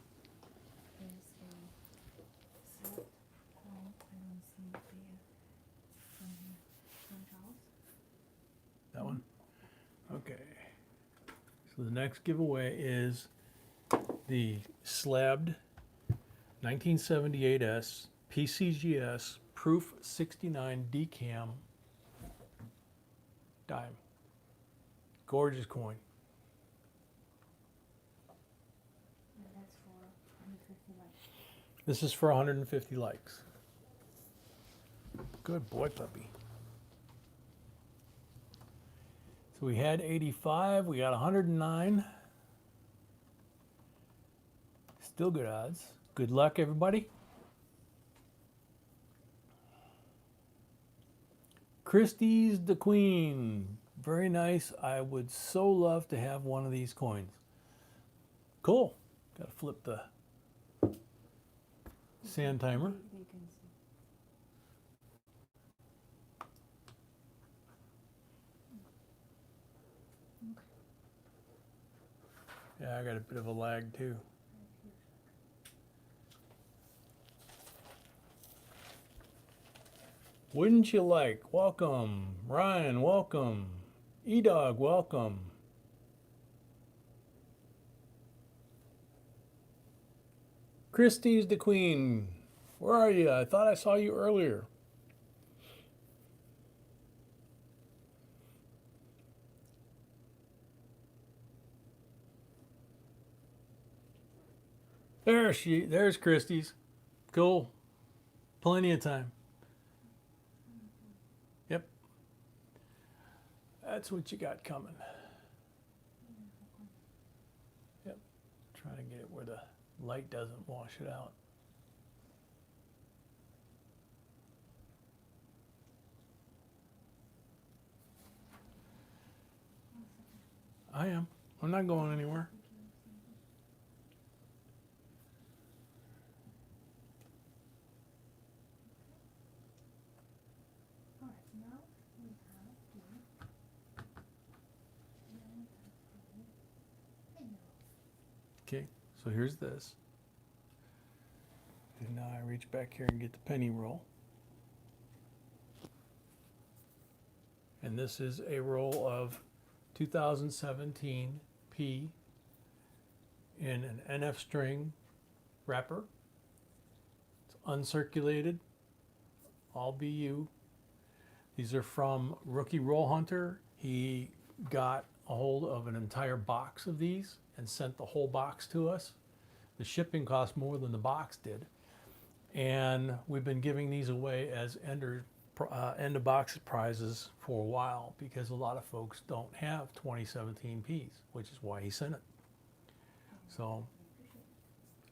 That one? Okay. So the next giveaway is the slabbed 1978S PCGS Proof 69 Decam dime. Gorgeous coin. This is for 150 likes. Good boy, Puppy. So we had 85, we got 109. Still good odds. Good luck, everybody. Christie's the Queen. Very nice. I would so love to have one of these coins. Cool. Got to flip the sand timer. Yeah, I got a bit of a lag too. Wouldn't you like? Welcome. Ryan, welcome. E-Dog, welcome. Christie's the Queen. Where are you? I thought I saw you earlier. There's Christie's. Cool. Plenty of time. Yep. That's what you got coming. Yep. Trying to get it where the light doesn't wash it out. I am. I'm not going anywhere. Alright, now we have the Okay, so here's this. And now I reach back here and get the penny roll. And this is a roll of 2017 P in an NF string wrapper. It's uncirculated, all BU. These are from Rookie Roll Hunter. He got a hold of an entire box of these and sent the whole box to us. The shipping cost more than the box did. And we've been giving these away as end of box prizes for a while because a lot of folks don't have 2017 Ps, which is why he sent it. So,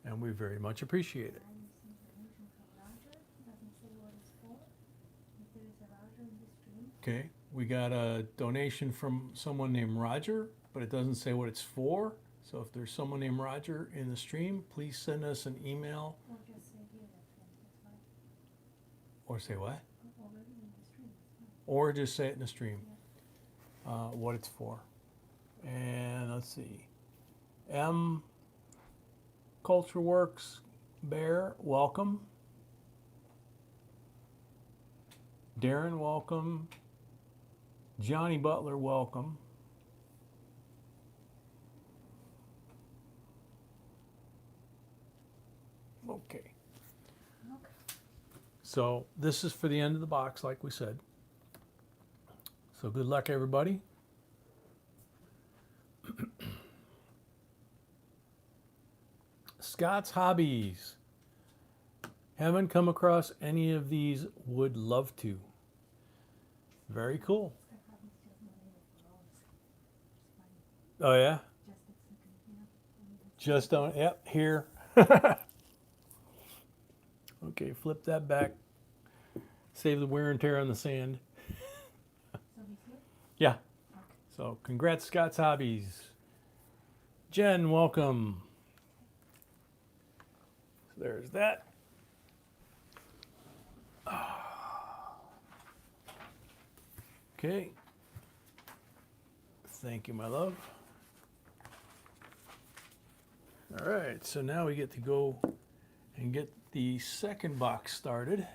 and we very much appreciate it. Okay, we got a donation from someone named Roger, but it doesn't say what it's for. So if there's someone named Roger in the stream, please send us an email. Or just say here that's fine. Or say what? Already in the stream. Or just say it in the stream, Yeah. what it's for. And let's see. M. Culture Works, Bear, welcome. Darren, welcome. Johnny Butler, welcome. Okay. Okay. So this is for the end of the box, like we said. So good luck, everybody. Scott's Hobbies. Haven't come across any of these, would love to. Very cool. Oh yeah? Just don't, yep, here. Okay, flip that back. Save the wear and tear on the sand. So he's here? Yeah. Okay. So congrats, Scott's Hobbies. Jen, welcome. So there's that. Okay. Thank you, my love. All right, so now we get to go and get the second box started.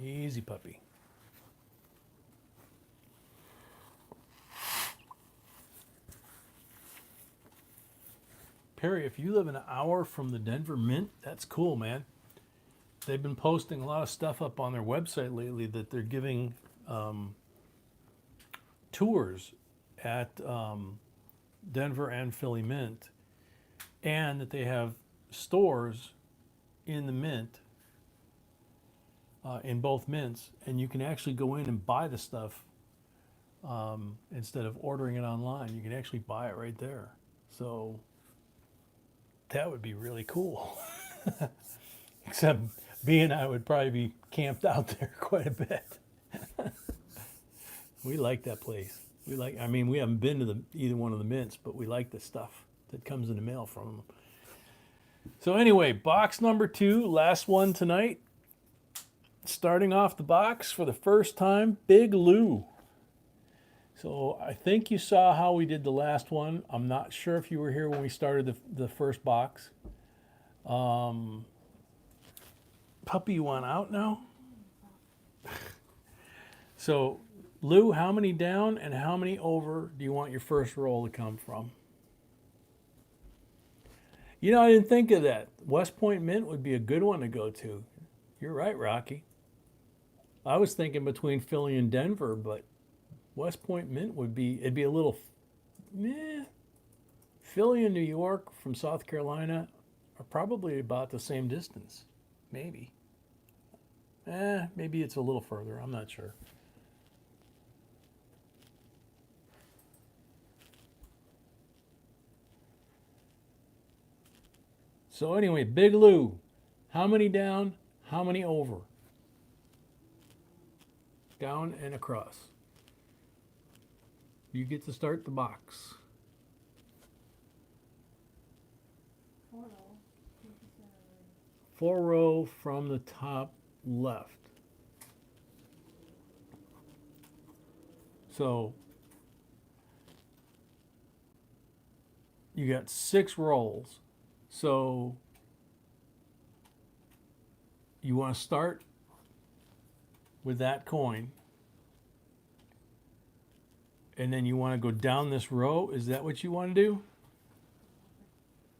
Easy puppy. Perry, if you live an hour from the Denver Mint, that's cool, man. They've been posting a lot of stuff up on their website lately that they're giving tours at Denver and Philly Mint, and that they have stores in the Mint, in both mints, and you can actually go in and buy the stuff instead of ordering it online. You can actually buy it right there. So that would be really cool. Except B and I would probably be camped out there quite a bit. We like that place. I mean, we haven't been to either one of the mints, but we like the stuff that comes in the mail from them. So anyway, box number 2, last one tonight. Starting off the box for the first time, Big Lou. So I think you saw how we did the last one. I'm not sure if you were here when we started the first box. Puppy, you want out now? So, Lou, how many down and how many over do you want your first roll to come from? You know, I didn't think of that. West Point Mint would be a good one to go to. You're right, Rocky. I was thinking between Philly and Denver, but West Point Mint it'd be a little Philly and New York from South Carolina are probably about the same distance. Maybe. Maybe it's a little further. I'm not sure. So anyway, Big Lou, how many down, how many over? Down and across. You get to start the box. 4 row. This is 4 row from the top left. So you got 6 rolls. So you want to start with that coin. And then you want to go down this row. Is that what you want to do?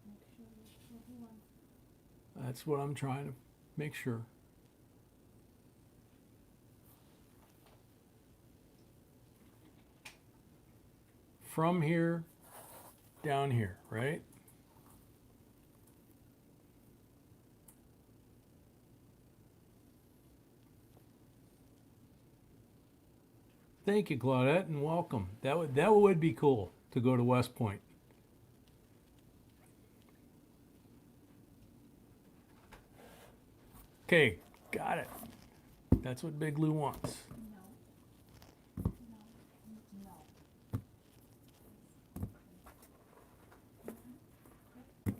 make sure it's what you want. That's what I'm trying to make sure. From here down here, right? Thank you, Claudette, and welcome. That would be cool to go to West Point. Okay, got it. That's what Big Lou wants. No. No. No.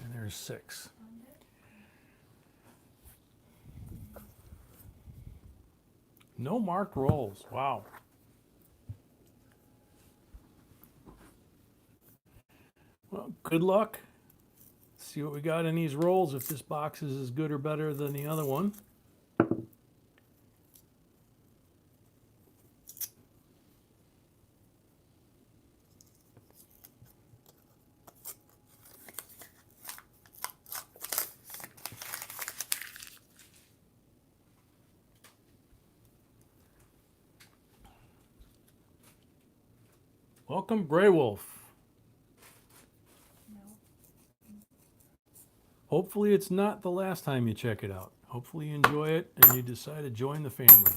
And there's 6. No marked rolls. Wow. Well, good luck. See what we got in these rolls, if this box is as good or better than the other one. Welcome, Grey Wolf. No. Hopefully it's not the last time you check it out. Hopefully you enjoy it and you decide to join the family.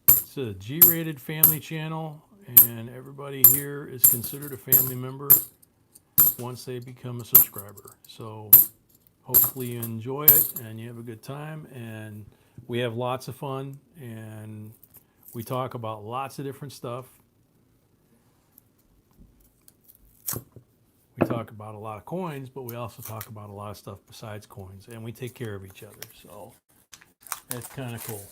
It's a G-rated family channel, and everybody here is considered a family member once they become a subscriber. So hopefully you enjoy it and you have a good time, and we have lots of fun, and we talk about lots of different stuff. We talk about a lot of coins, but we also talk about a lot of stuff besides coins, and we take care of each other. So that's kind of cool.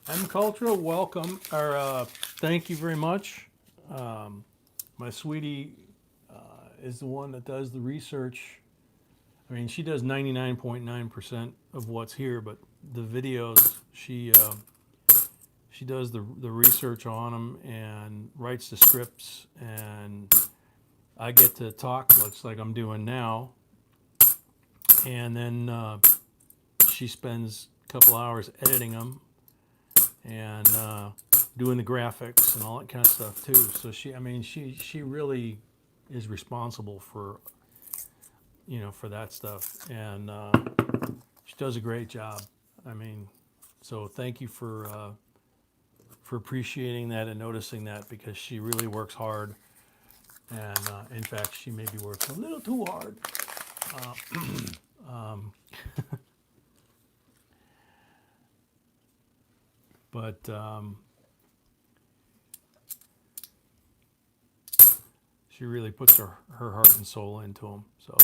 M Cultural, welcome, or thank you very much. My sweetie is the one that does the research. I mean, she does 99.9% of what's here, but the videos, she does the research on them and writes the scripts, and I get to talk, looks like I'm doing now, and then she spends a couple hours editing them and doing the graphics and all that kind of stuff too. So she really is responsible for, for that stuff, and she does a great job. I mean, so thank you for appreciating that and noticing that, because she really works hard, and in fact, she maybe works a little too hard. But she really puts her heart and soul into them. So.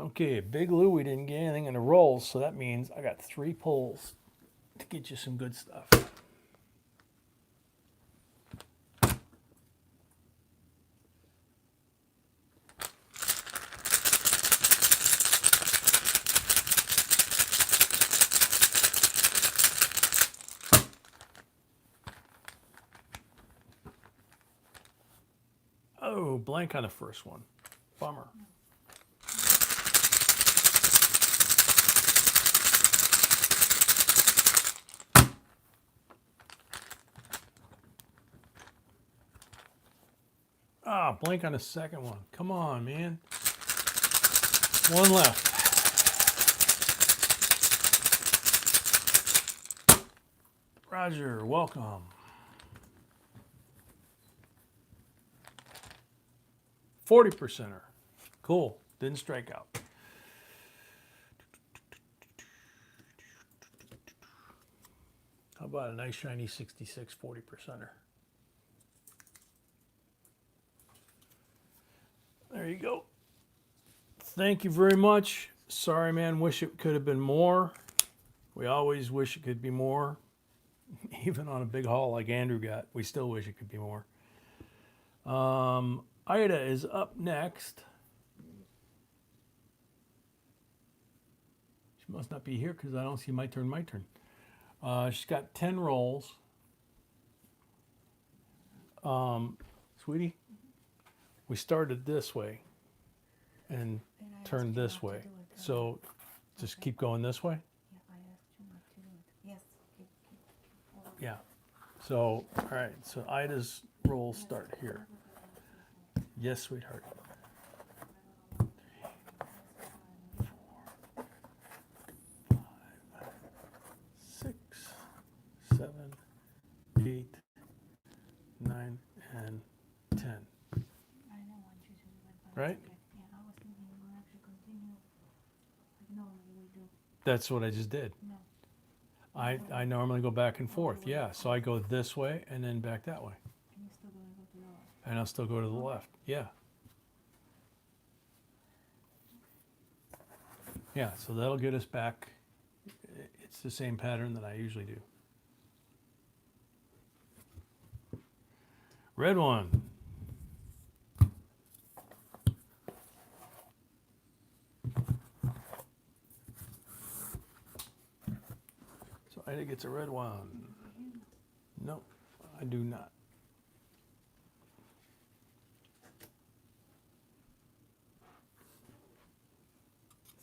Okay, Big Lou, we didn't get anything in the rolls, so that means I got 3 pulls to get you some good stuff. Oh, blank on the first one. Bummer. Ah, blank on the second one. Come on, man. One left. Roger, welcome. 40%er. Cool. Didn't strike out. How about a nice shiny 66 40%er? There you go. Thank you very much. Sorry, man. Wish it could have been more. We always wish it could be more. Even on a big haul like Andrew got, we still wish it could be more. Ida is up next. She must not be here because I don't see my turn. She's got 10 rolls. Sweetie, we started this way and turned this way. So just keep going this way? Yeah, I asked you not to do it. Yes, keep forward. Yeah. So, all right. So Ida's rolls start here. Yes, sweetheart. 6, 7, 8, 9, and 10. I don't want you to do it, but Right? it's okay. Yeah, I was thinking we will actually continue like normally we do. That's what I just did. No. I normally go back and forth. Yeah. So I go this way and then back that way. And you're still going to go to the left. And I'll still go to the left. Yeah. Yeah, so that'll get us back. It's the same pattern that I usually do. Red one. So Ida gets a red one. Nope, I do not.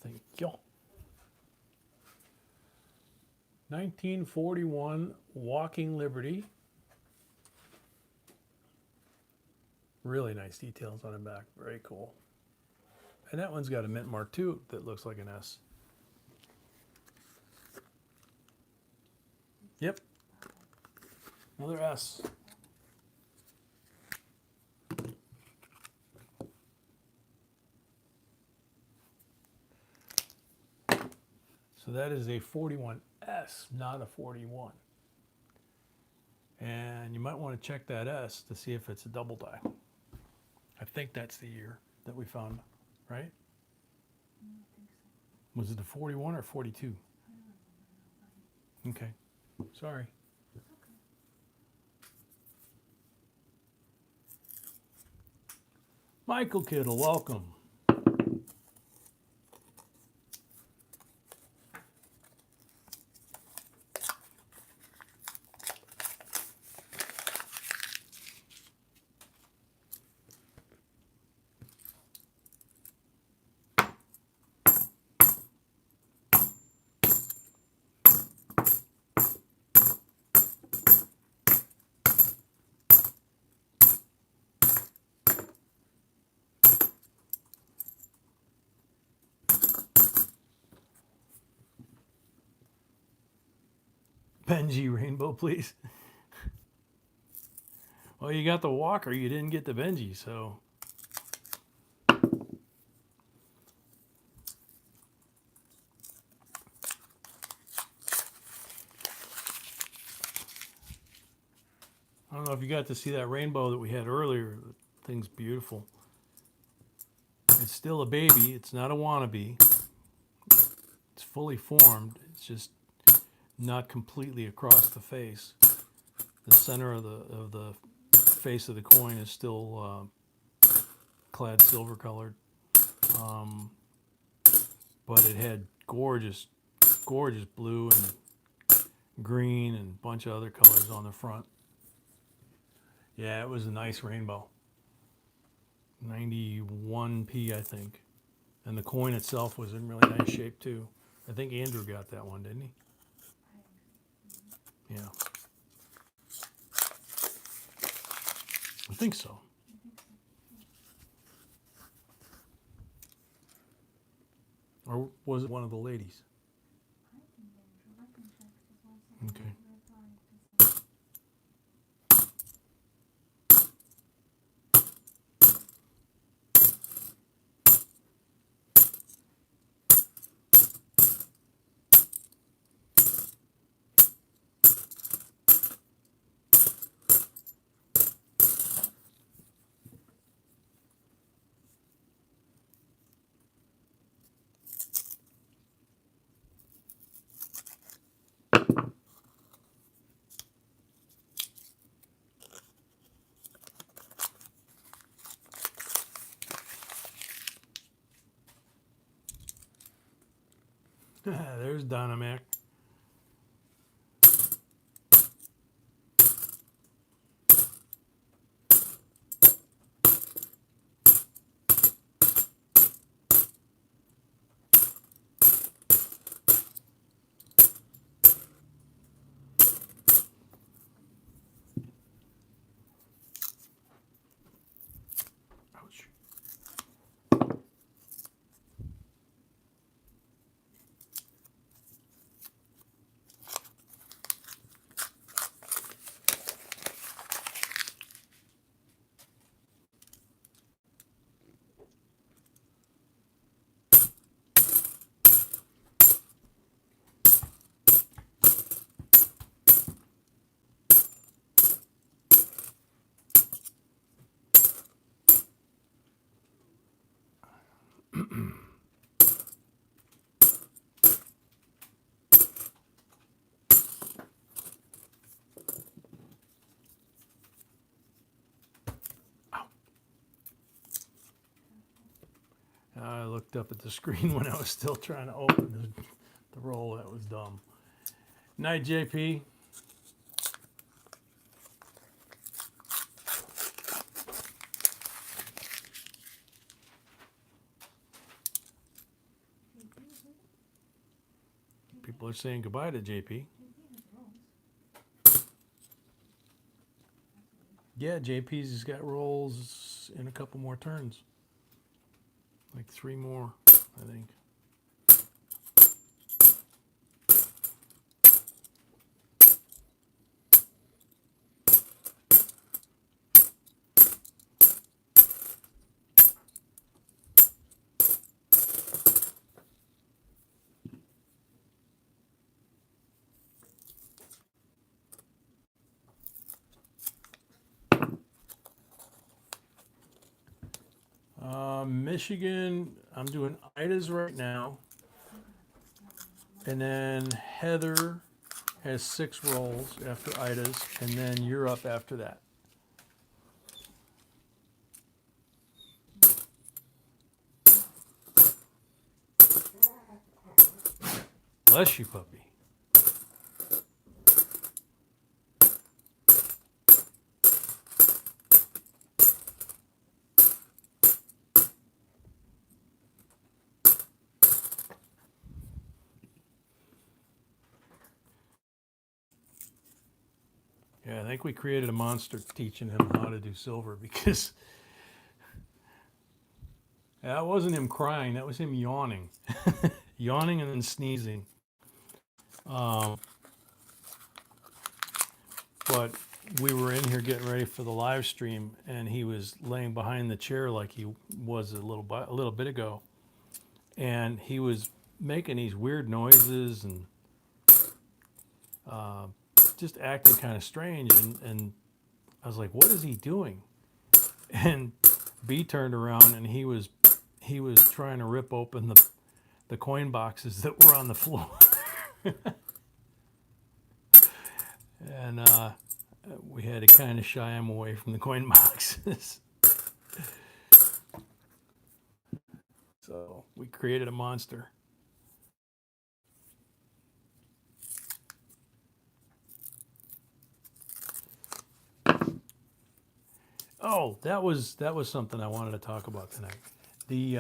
Thank you. 1941 Walking Liberty. Really nice details on the back. Very cool. And that one's got a mint mark too that looks like an S. Yep. Another S. So that is a 41S, not a 41. And you might want to check that S to see if it's a double die. I think that's the year that we found, right? I don't think so. Was it a 41 or 42? I don't remember now. Okay, sorry. It's okay. Michael Kittle, welcome. Benji Rainbow, please. Well, you got the Walker, you didn't get the Benji, so. I don't know if you got to see that rainbow that we had earlier. The thing's beautiful. It's still a baby. It's not a wannabe. It's fully formed. It's just not completely across the face. The center of the face of the coin is still clad silver colored, but it had gorgeous blue and green and a bunch of other colors on the front. Yeah, it was a nice rainbow. 91p, I think. And the coin itself was in really nice shape too. I think Andrew got that one, didn't he? Yeah. I think so. Or was it one of the ladies? I think Andrew. I can check just 1 second. Okay. Reply to some- There's Dynamac. Ouch. I looked up at the screen when I was still trying to open the roll. That was dumb. Night, JP. People are saying goodbye to JP. Yeah, JP's got rolls in a couple more turns. Like 3 more, I think. Michigan, I'm doing Ida's right now. And then Heather has 6 rolls after Ida's, and then you're up after that. Bless you, puppy. Yeah, I think we created a monster teaching him how to do silver because that wasn't him crying, that was him yawning. Yawning and then sneezing. But we were in here getting ready for the live stream, and he was laying behind the chair like he was a little bit ago, and he was making these weird noises and just acting kind of strange, and I was like, what is he doing? And B turned around, and he was trying to rip open the coin boxes that were on the floor. And we had to kind of shy him away from the coin boxes. So we created a monster. Oh, that was something I wanted to talk about tonight. The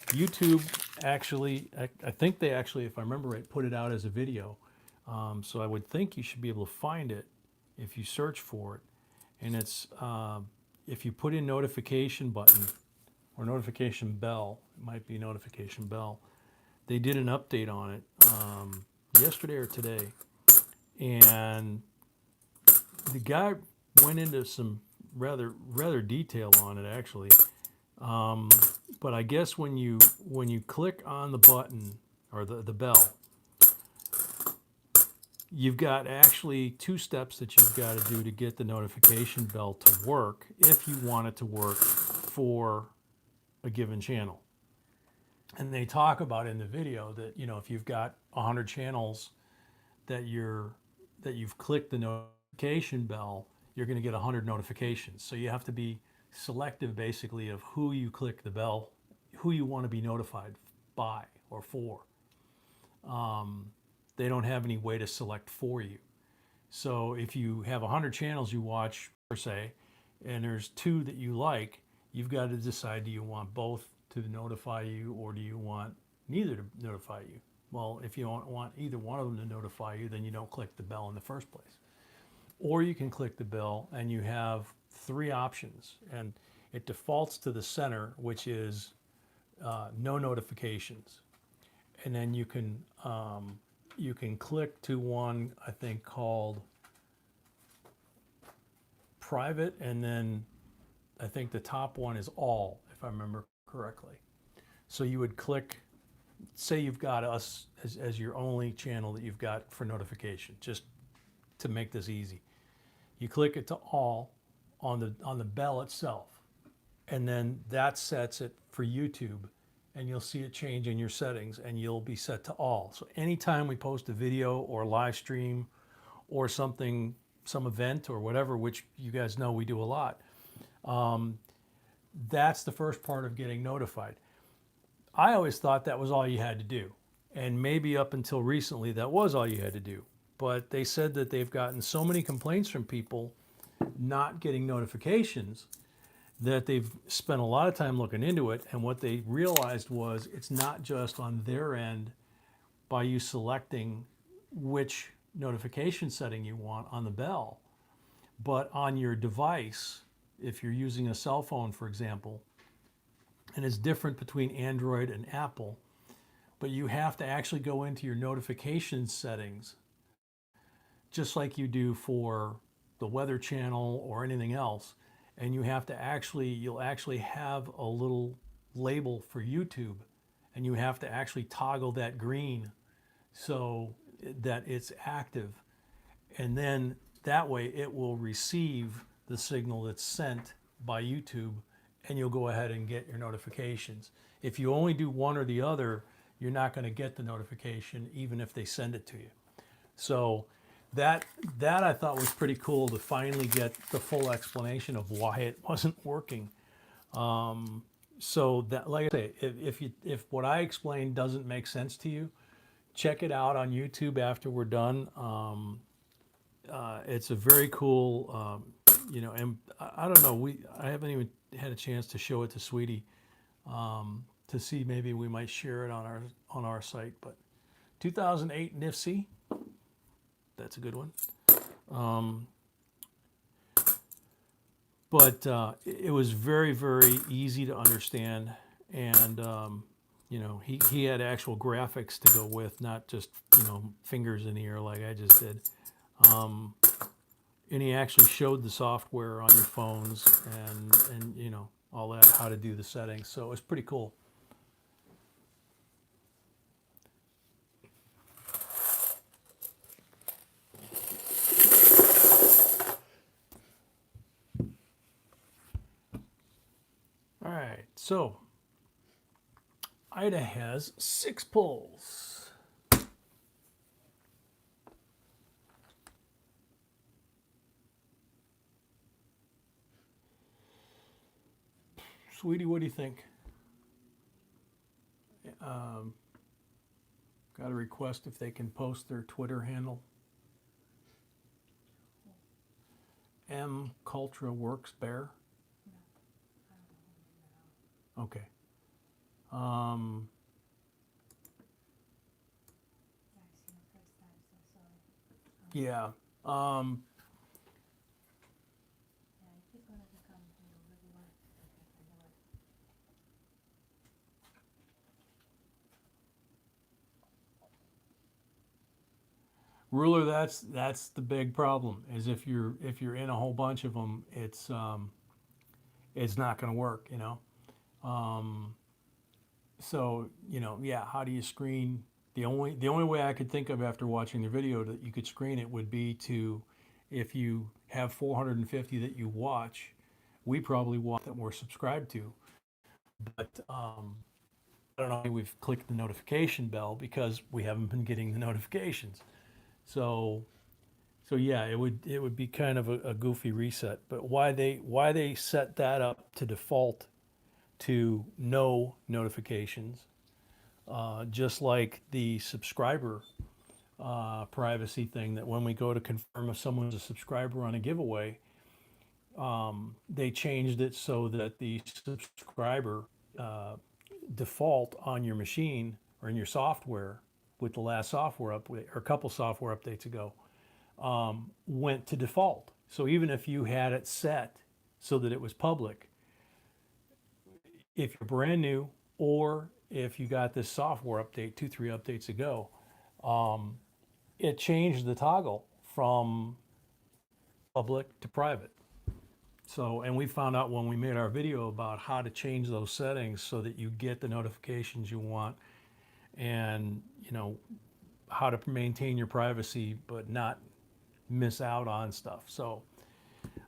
YouTube actually, I think they actually, if I remember right, put it out as a video. So I would think you should be able to find it if you search for it. And it's, if you put in notification button or notification bell, it might be notification bell. They did an update on it yesterday or today. And the guy went into some rather detail on it actually. But I guess when you click on the button or the bell, you've got actually 2 steps that you've got to do to get the notification bell to work if you want it to work for a given channel. And they talk about in the video that, you know, if you've got 100 channels that you've clicked the notification bell, you're going to get 100 notifications. So you have to be selective basically of who you click the bell, who you want to be notified by or for. They don't have any way to select for you. So if you have 100 channels you watch per se, and there's 2 that you like, you've got to decide, do you want both to notify you or do you want neither to notify you? Well, if you don't want either one of them to notify you, then you don't click the bell in the first place. Or you can click the bell and you have 3 options, and it defaults to the center, which is no notifications. And then you can click to one, I think, called private, and then I think the top one is all, if I remember correctly. So you would click, say you've got us as your only channel that you've got for notification, just to make this easy. You click it to all on the bell itself, and then that sets it for YouTube, and you'll see it change in your settings, and you'll be set to all. So anytime we post a video or live stream or something, some event or whatever, which you guys know we do a lot, that's the first part of getting notified. I always thought that was all you had to do, and maybe up until recently that was all you had to do. But they said that they've gotten so many complaints from people not getting notifications that they've spent a lot of time looking into it, and what they realized was it's not just on their end by you selecting which notification setting you want on the bell, but on your device, if you're using a cell phone, for example, and it's different between Android and Apple, but you have to actually go into your notification settings just like you do for the Weather Channel or anything else, and you'll actually have a little label for YouTube, and you have to actually toggle that green so that it's active, and then that way it will receive the signal that's sent by YouTube, and you'll go ahead and get your notifications. If you only do one or the other, you're not going to get the notification even if they send it to you. So that I thought was pretty cool to finally get the full explanation of why it wasn't working. So that, like I say, if what I explained doesn't make sense to you, check it out on YouTube after we're done. It's a very cool, and I don't know, I haven't even had a chance to show it to Sweetie, to see maybe we might share it on our site. But 2008 NIFC, that's a good one. But it was very, very easy to understand, and he had actual graphics to go with, not just fingers in the air like I just did. And he actually showed the software on your phones and all that, how to do the settings. So it was pretty cool. All right, so Ida has 6 pulls. Sweetie, what do you think? Got a request if they can post their Twitter handle. M Cultra Works Bear. Okay. Yeah. Ruler, that's the big problem. Is if you're in a whole bunch of them, it's not going to work. So yeah. How do you screen? The only way I could think of after watching the video that you could screen it would be to, if you have 450 that you watch, we probably watch that we're subscribed to, but I don't know. We've clicked the notification bell because we haven't been getting the notifications. So yeah, it would be kind of a goofy reset. But why they set that up to default to no notifications, just like the subscriber privacy thing, that when we go to confirm if someone's a subscriber on a giveaway, they changed it so that the subscriber default on your machine or in your software with the last software update or a couple software updates ago, went to default. So even if you had it set so that it was public, if you're brand new or if you got this software update 2-3 updates ago, it changed the toggle from public to private. So, and we found out when we made our video about how to change those settings so that you get the notifications you want, and how to maintain your privacy but not miss out on stuff. So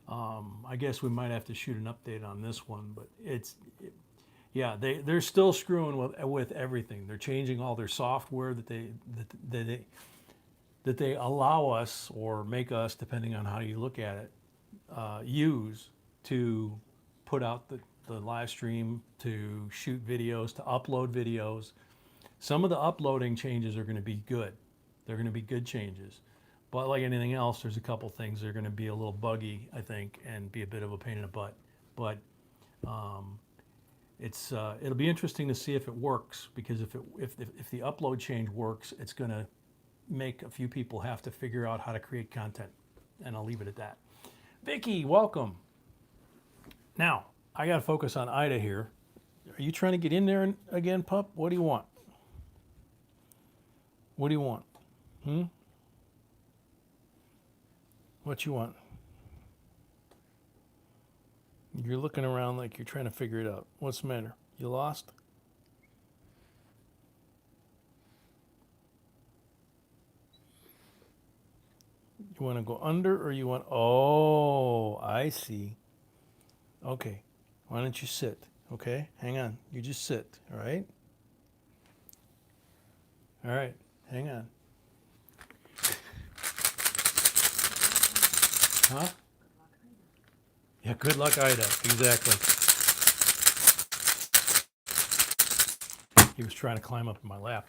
I guess we might have to shoot an update on this one, but yeah, they're still screwing with everything. They're changing all their software that they allow us, or make us, depending on how you look at it, use to put out the live stream, to shoot videos, to upload videos. Some of the uploading changes are going to be good. They're going to be good changes. But like anything else, there's a couple things that are going to be a little buggy, I think, and be a bit of a pain in the butt. But it'll be interesting to see if it works, because if the upload change works, it's going to make a few people have to figure out how to create content. And I'll leave it at that. Vicky, welcome. Now, I got to focus on Ida here. Are you trying to get in there again, pup? What do you want? What do you want? What you want? You're looking around like you're trying to figure it out. What's the matter? You lost? You want to go under or you want, oh, I see. Okay, why don't you sit? Okay, hang on. You just sit, all right? All right, hang on. Huh? Yeah, good luck, Ida. Exactly. He was trying to climb up in my lap.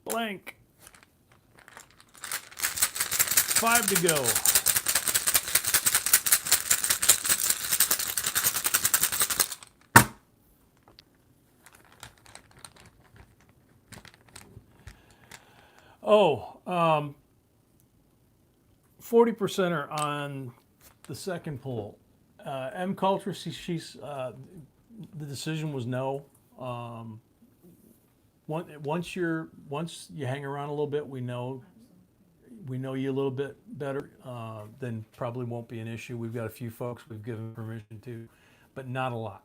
Blank. 5 to go. Oh, 40% are on the second poll. M Culture, she's the decision was no. Once you hang around a little bit, we know you a little bit better. Then probably won't be an issue. We've got a few folks we've given permission to, but not a lot.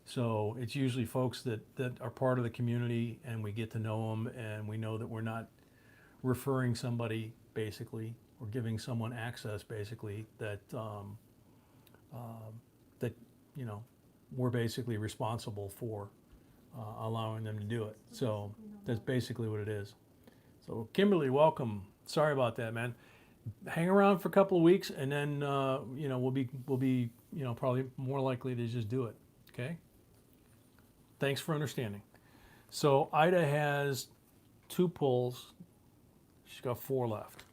So it's usually folks that are part of the community, and we get to know them, and we know that we're not referring somebody basically or giving someone access basically that that we're basically responsible for allowing them to do it. So that's basically what it is. So Kimberly, welcome. Sorry about that, man. Hang around for a couple of weeks, and then we'll be probably more likely to just do it. Okay. Thanks for understanding. So Ida has 2 pulls. She's got 4 left.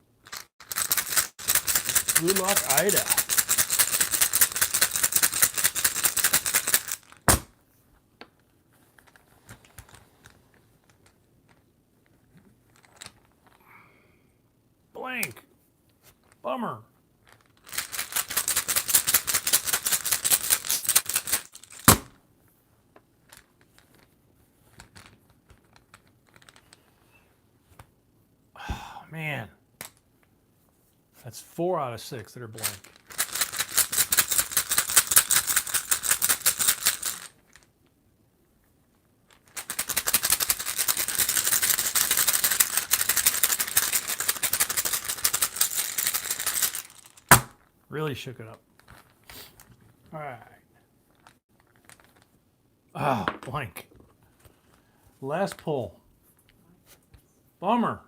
Good luck, Ida. Blank. Bummer. Oh, man. That's 4 out of 6 that are blank. Really shook it up. All right. Ah, blank. Last pull. Bummer.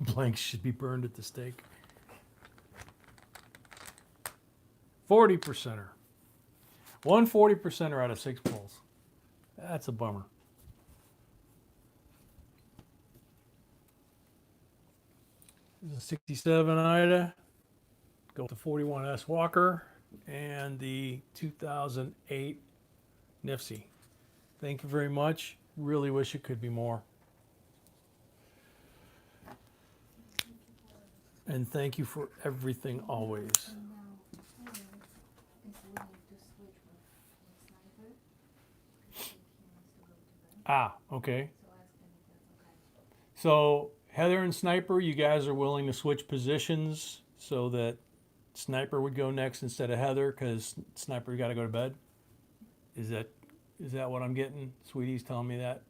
Blank should be burned at the stake. 40%er. 140%er out of 6 pulls. That's a bummer. There's a 67 Ida. Go to 41S Walker and the 2008 Nifsy. Thank you very much. Really wish it could be more. And thank you for everything always. Ah, okay. So Heather and Sniper, you guys are willing to switch positions so that Sniper would go next instead of Heather because Sniper got to go to bed? Is that what I'm getting? Sweetie's telling me that?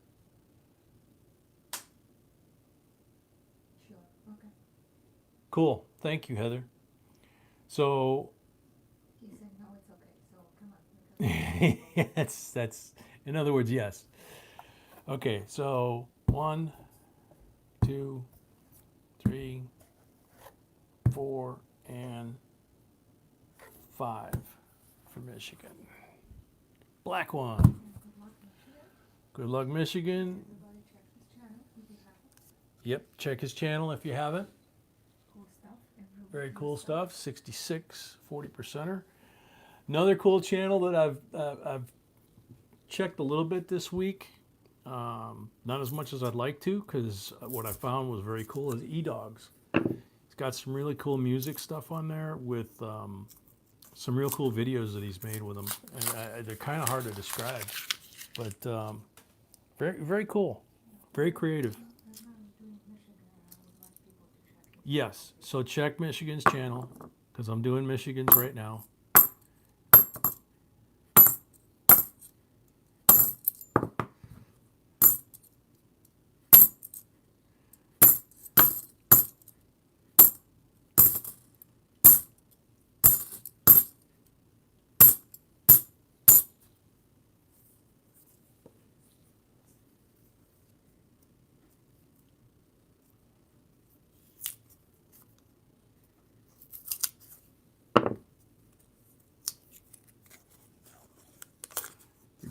Sure, okay. Cool. Thank you, Heather. So He said, no, it's okay, so come on. that's in other words, yes. Okay, so 1, 2, 3, 4, and 5 for Michigan. Black one. Good luck, Michigan. Good luck, Michigan. Everybody check his channel if you haven't. Yep, check his channel if you haven't. Cool stuff. Everybody Very has cool stuff. stuff. 66, 40%er. Another cool channel that I've checked a little bit this week. Not as much as I'd like to, because what I found was very cool is eDogs. He's got some really cool music stuff on there with some real cool videos that he's made with them. And they're kind of hard to describe, but very, very cool, very creative. Right now I'm doing Michigan, and I would like people to check it. Yes, so check Michigan's channel, because I'm doing Michigan's right now.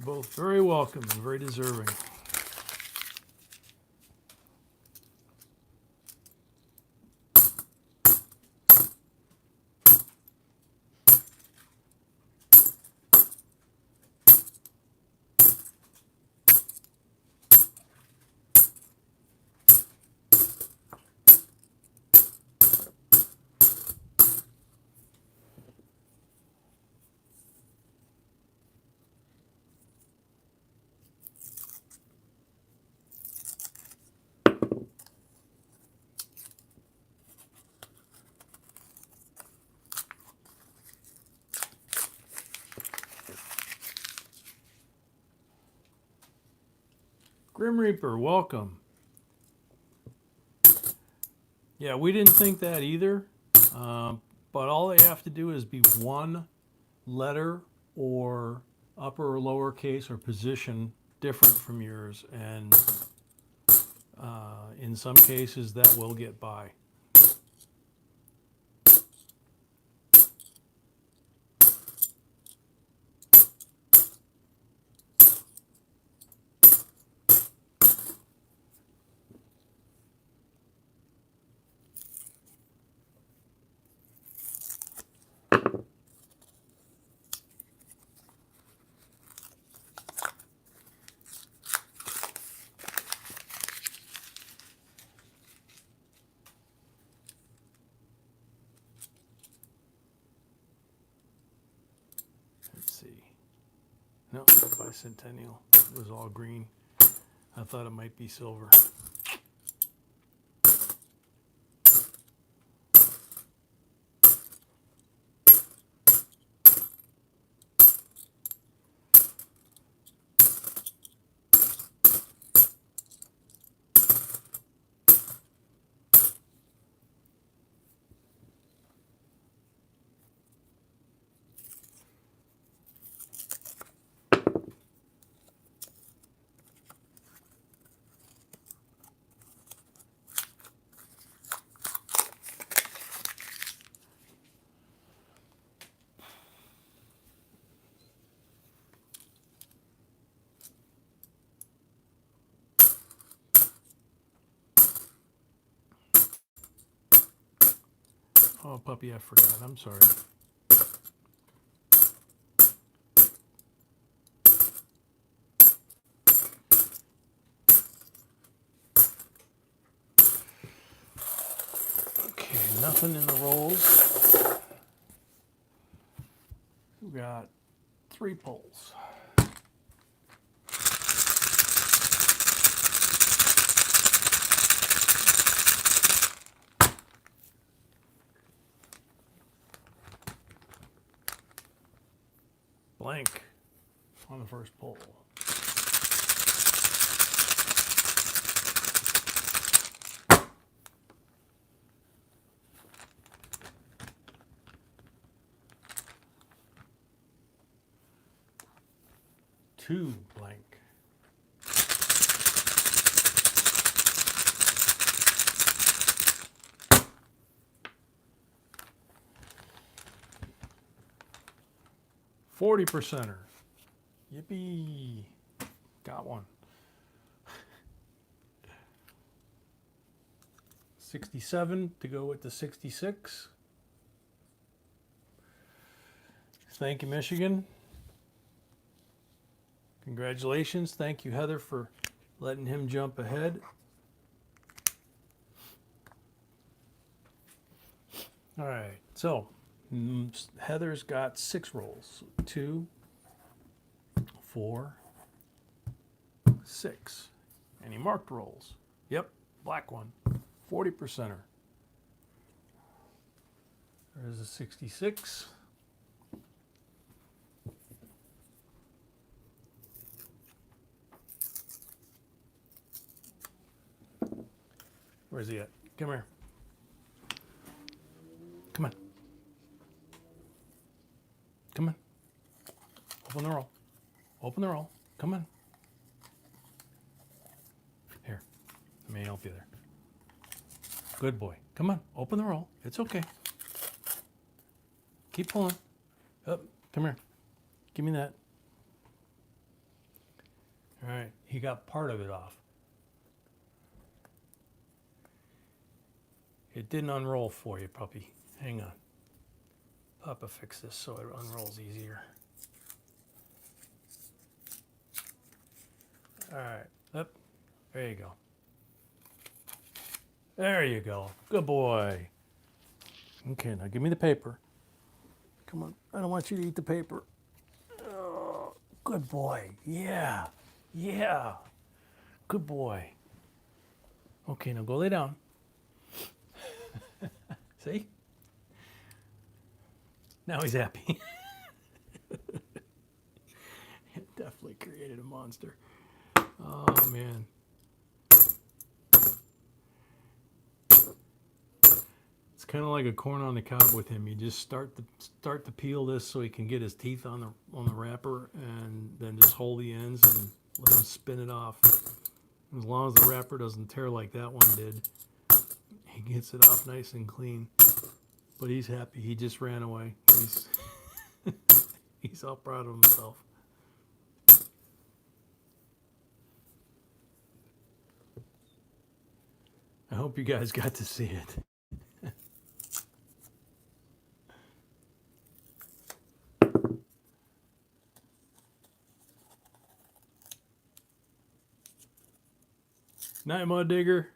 You're both very welcome and very deserving. Grim Reaper, welcome. Yeah, we didn't think that either, but all they have to do is be one letter or upper or lowercase or position different from yours, and in some cases that will get by. Let's see. No, bicentennial. It was all green. I thought it might be silver. Oh, puppy, I forgot. I'm sorry. Okay, nothing in the rolls. We got 3 pulls. Blank on the first pull. Two blank. $40%er. Yippee. Got one. 67 to go with the 66. Thank you, Michigan. Congratulations. Thank you, Heather, for letting him jump ahead. All right, so Heather's got 6 rolls. 2, 4, 6. Any marked rolls? Yep, black one. 40%er. There's a 66. Where's he at? Come here. Come on. Come on. Open the roll. Open the roll. Come on. Here. Let me help you there. Good boy. Come on. Open the roll. It's okay. Keep pulling. Up. Come here. Give me that. All right, he got part of it off. It didn't unroll for you, puppy. Hang on. Papa fix this so it unrolls easier. All right, up. There you go. There you go. Good boy. Okay, now give me the paper. Come on, I don't want you to eat the paper. Oh, good boy. Yeah, yeah. Good boy. Okay, now go lay down. See? Now he's happy. It definitely created a monster. Oh, man. It's kind of like a corn on the cob with him. You just start to peel this so he can get his teeth on the wrapper, and then just hold the ends and let him spin it off. As long as the wrapper doesn't tear like that one did, he gets it off nice and clean. But he's happy. He just ran away. He's he's all proud of himself. I hope you guys got to see it. Night, Mud Digger.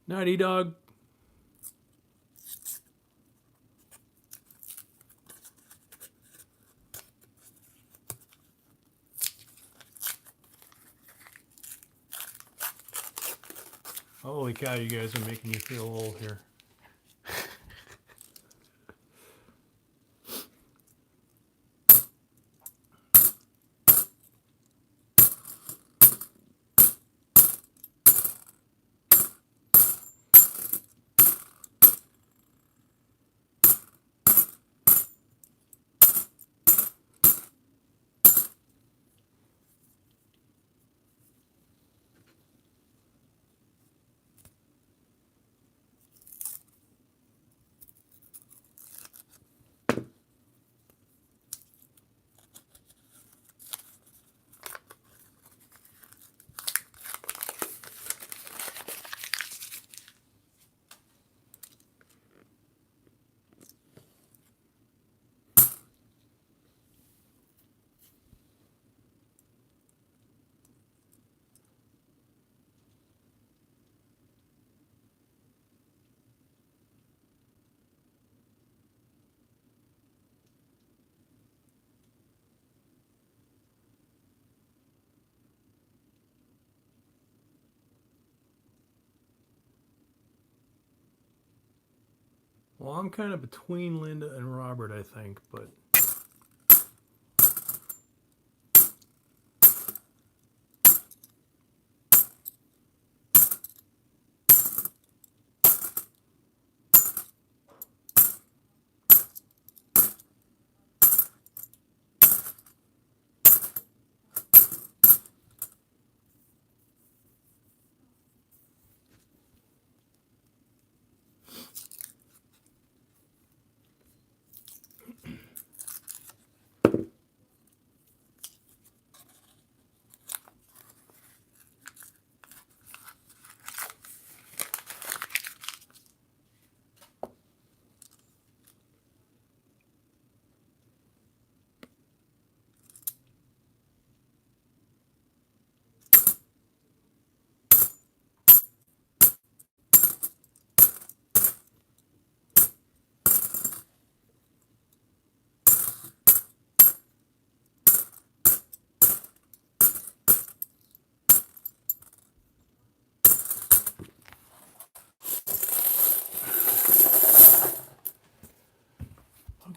Nighty dog. Holy cow, you guys are making me feel old here. Well, I'm kind of between Linda and Robert, I think, but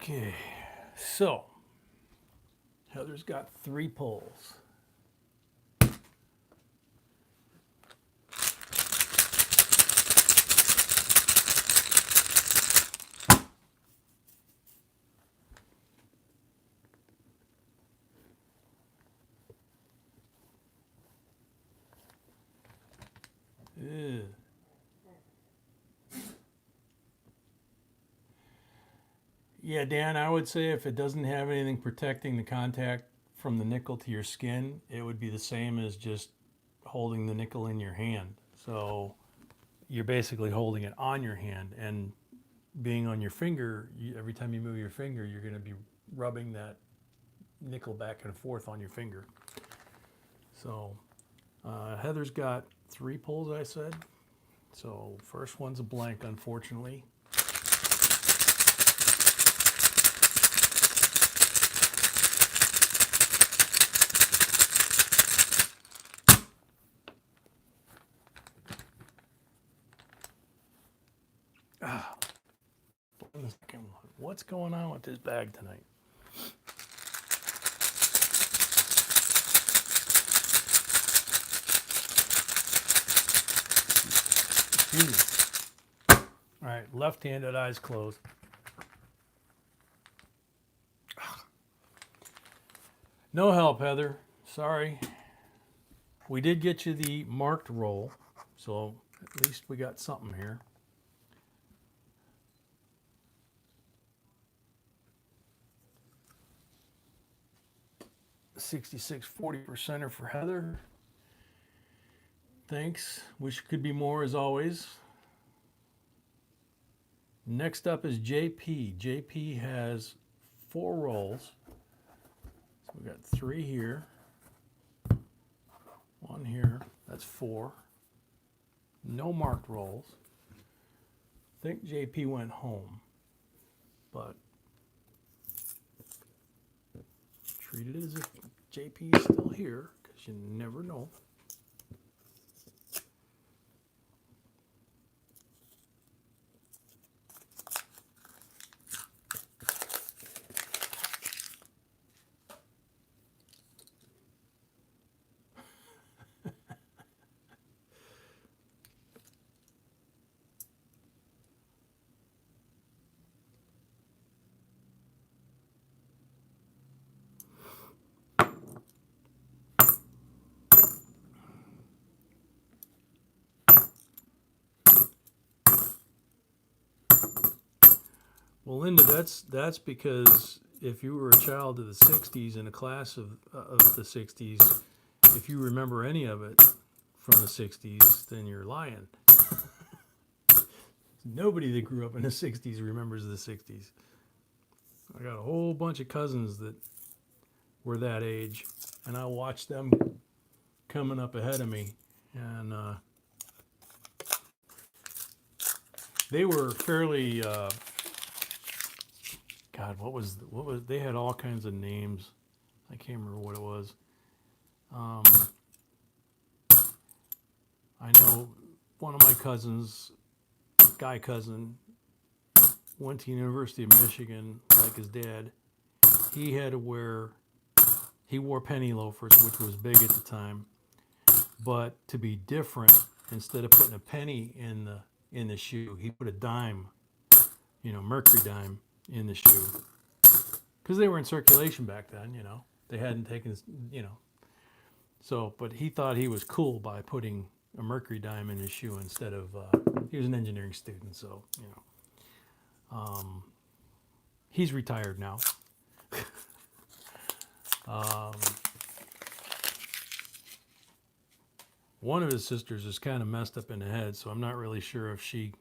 Okay, so Heather's got 3 pulls. Ew. Yeah, Dan, I would say if it doesn't have anything protecting the contact from the nickel to your skin, it would be the same as just holding the nickel in your hand. So you're basically holding it on your hand, and being on your finger, every time you move your finger, you're going to be rubbing that nickel back and forth on your finger. So Heather's got 3 pulls, I said. So first one's a blank, unfortunately. What's going on with this bag tonight? Excuse me. All right, left-handed, eyes closed. No help, Heather. Sorry. We did get you the marked roll, so at least we got something here. $66 40%er for Heather. Thanks. Wish could be more as always. Next up is JP. JP has 4 rolls. So we got 3 here. 1 here. That's 4. No marked rolls. I think JP went home, but treat it as if JP is still here, because you never know. Well, Linda, that's because if you were a child of the '60s in a class of the '60s, if you remember any of it from the '60s, then you're lying. Nobody that grew up in the '60s remembers the '60s. I got a whole bunch of cousins that were that age, and I watched them coming up ahead of me, and they were fairly. God, what was they had all kinds of names. I can't remember what it was. I know one of my cousins, guy cousin, went to University of Michigan like his dad. He had to he wore penny loafers, which was big at the time. But to be different, instead of putting a penny in the shoe, he put a dime, mercury dime in the shoe. Because they were in circulation back then, They hadn't taken, So, but he thought he was cool by putting a mercury dime in his shoe instead of, he was an engineering student, so, he's retired now. One of his sisters is kind of messed up in the head, so I'm not really sure if she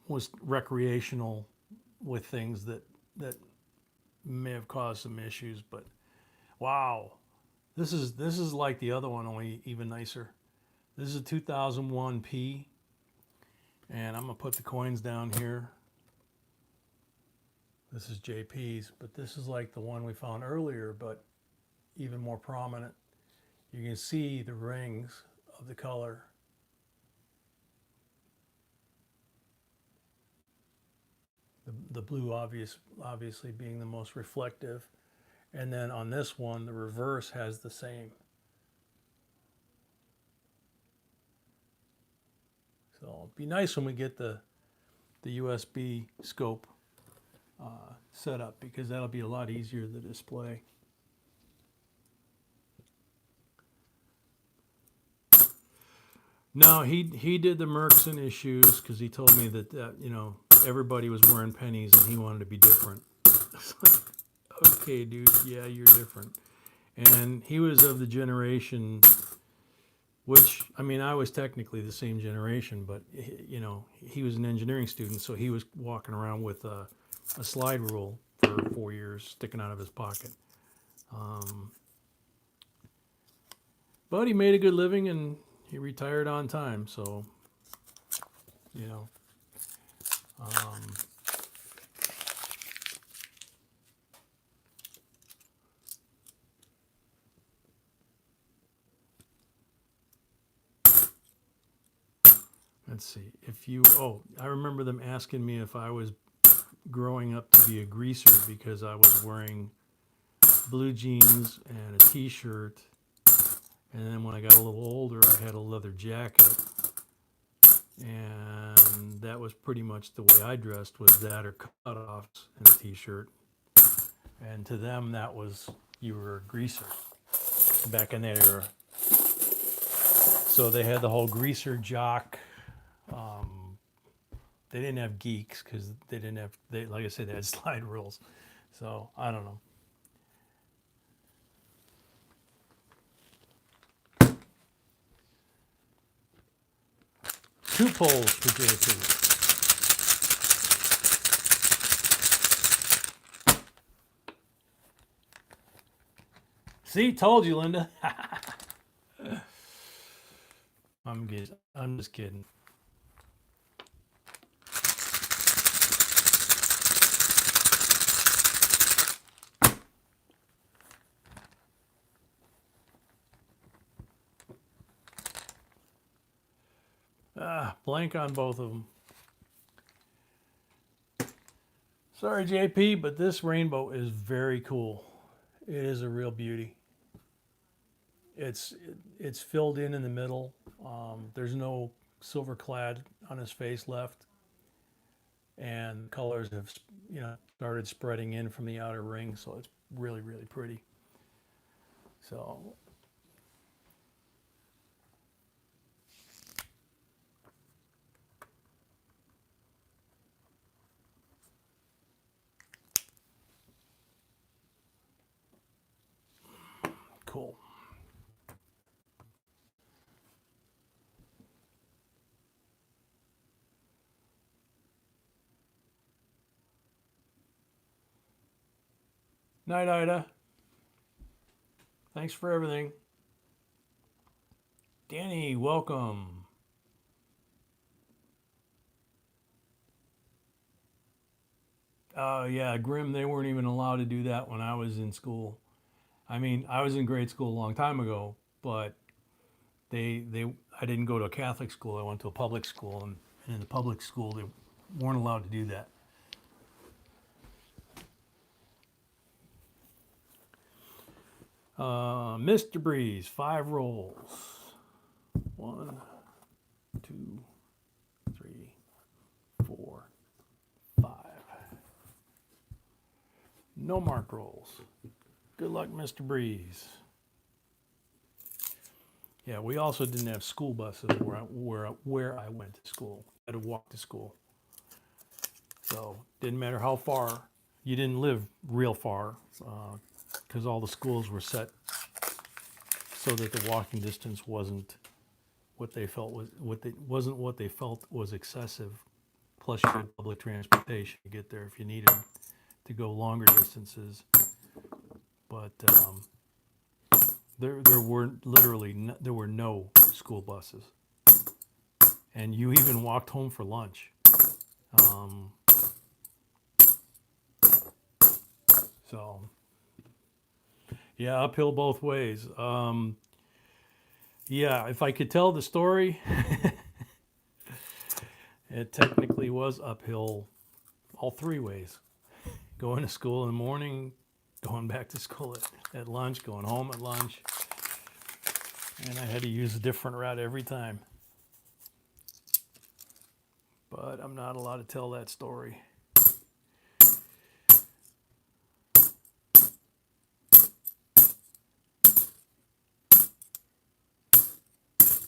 was recreational with things that may have caused some issues. But wow, this is like the other one, only even nicer. This is a 2001 P, and I'm gonna put the coins down here. This is JP's, but this is like the one we found earlier, but even more prominent. You can see the rings of the color. The blue obviously being the most reflective. And then on this one, the reverse has the same. So it'd be nice when we get the USB scope set up, because that'll be a lot easier to display. No, he did the Merckson issues because he told me that you know, everybody was wearing pennies and he wanted to be different. It's like, okay, dude, yeah, you're different. And he was of the generation, which, I mean, I was technically the same generation, but you know, he was an engineering student, so he was walking around with a slide rule for 4 years sticking out of his pocket. But he made a good living and he retired on time, so, you know. Let's see, if you, oh, I remember them asking me if I was growing up to be a greaser because I was wearing blue jeans and a t-shirt. And then when I got a little older, I had a leather jacket. And that was pretty much the way I dressed, was that or cutoffs and a t-shirt. And to them, that was, you were a greaser back in that era. So they had the whole greaser jock. They didn't have geeks because they didn't have, like I said, they had slide rules. So I don't know. Two polls for JP. See, told you, Linda. I'm just kidding. Blank on both of them. Sorry, JP, but this rainbow is very cool. It is a real beauty. It's filled in the middle. There's no silver clad on his face left, and colors have, you know, started spreading in from the outer ring, so it's really, really pretty. So. Cool. Night, Ida. Thanks for everything. Danny, welcome. Yeah, Grim, they weren't even allowed to do that when I was in school. I mean, I was in grade school a long time ago, but I didn't go to a Catholic school. I went to a public school, and in the public school, they weren't allowed to do that. Mr. Breeze, 5 rolls. 1, 2, 3, 4, 5. No marked rolls. Good luck, Mr. Breeze. Yeah, we also didn't have school buses where I went to school. I had to walk to school. So didn't matter how far. You didn't live real far, because all the schools were set so that the walking distance wasn't what they felt was excessive. Plus, you had public transportation to get there if you needed to go longer distances. But there were no school buses, and you even walked home for lunch. So yeah, uphill both ways. Yeah, if I could tell the story, it technically was uphill all three ways. Going to school in the morning, going back to school at lunch, going home at lunch. And I had to use a different route every time. But I'm not allowed to tell that story.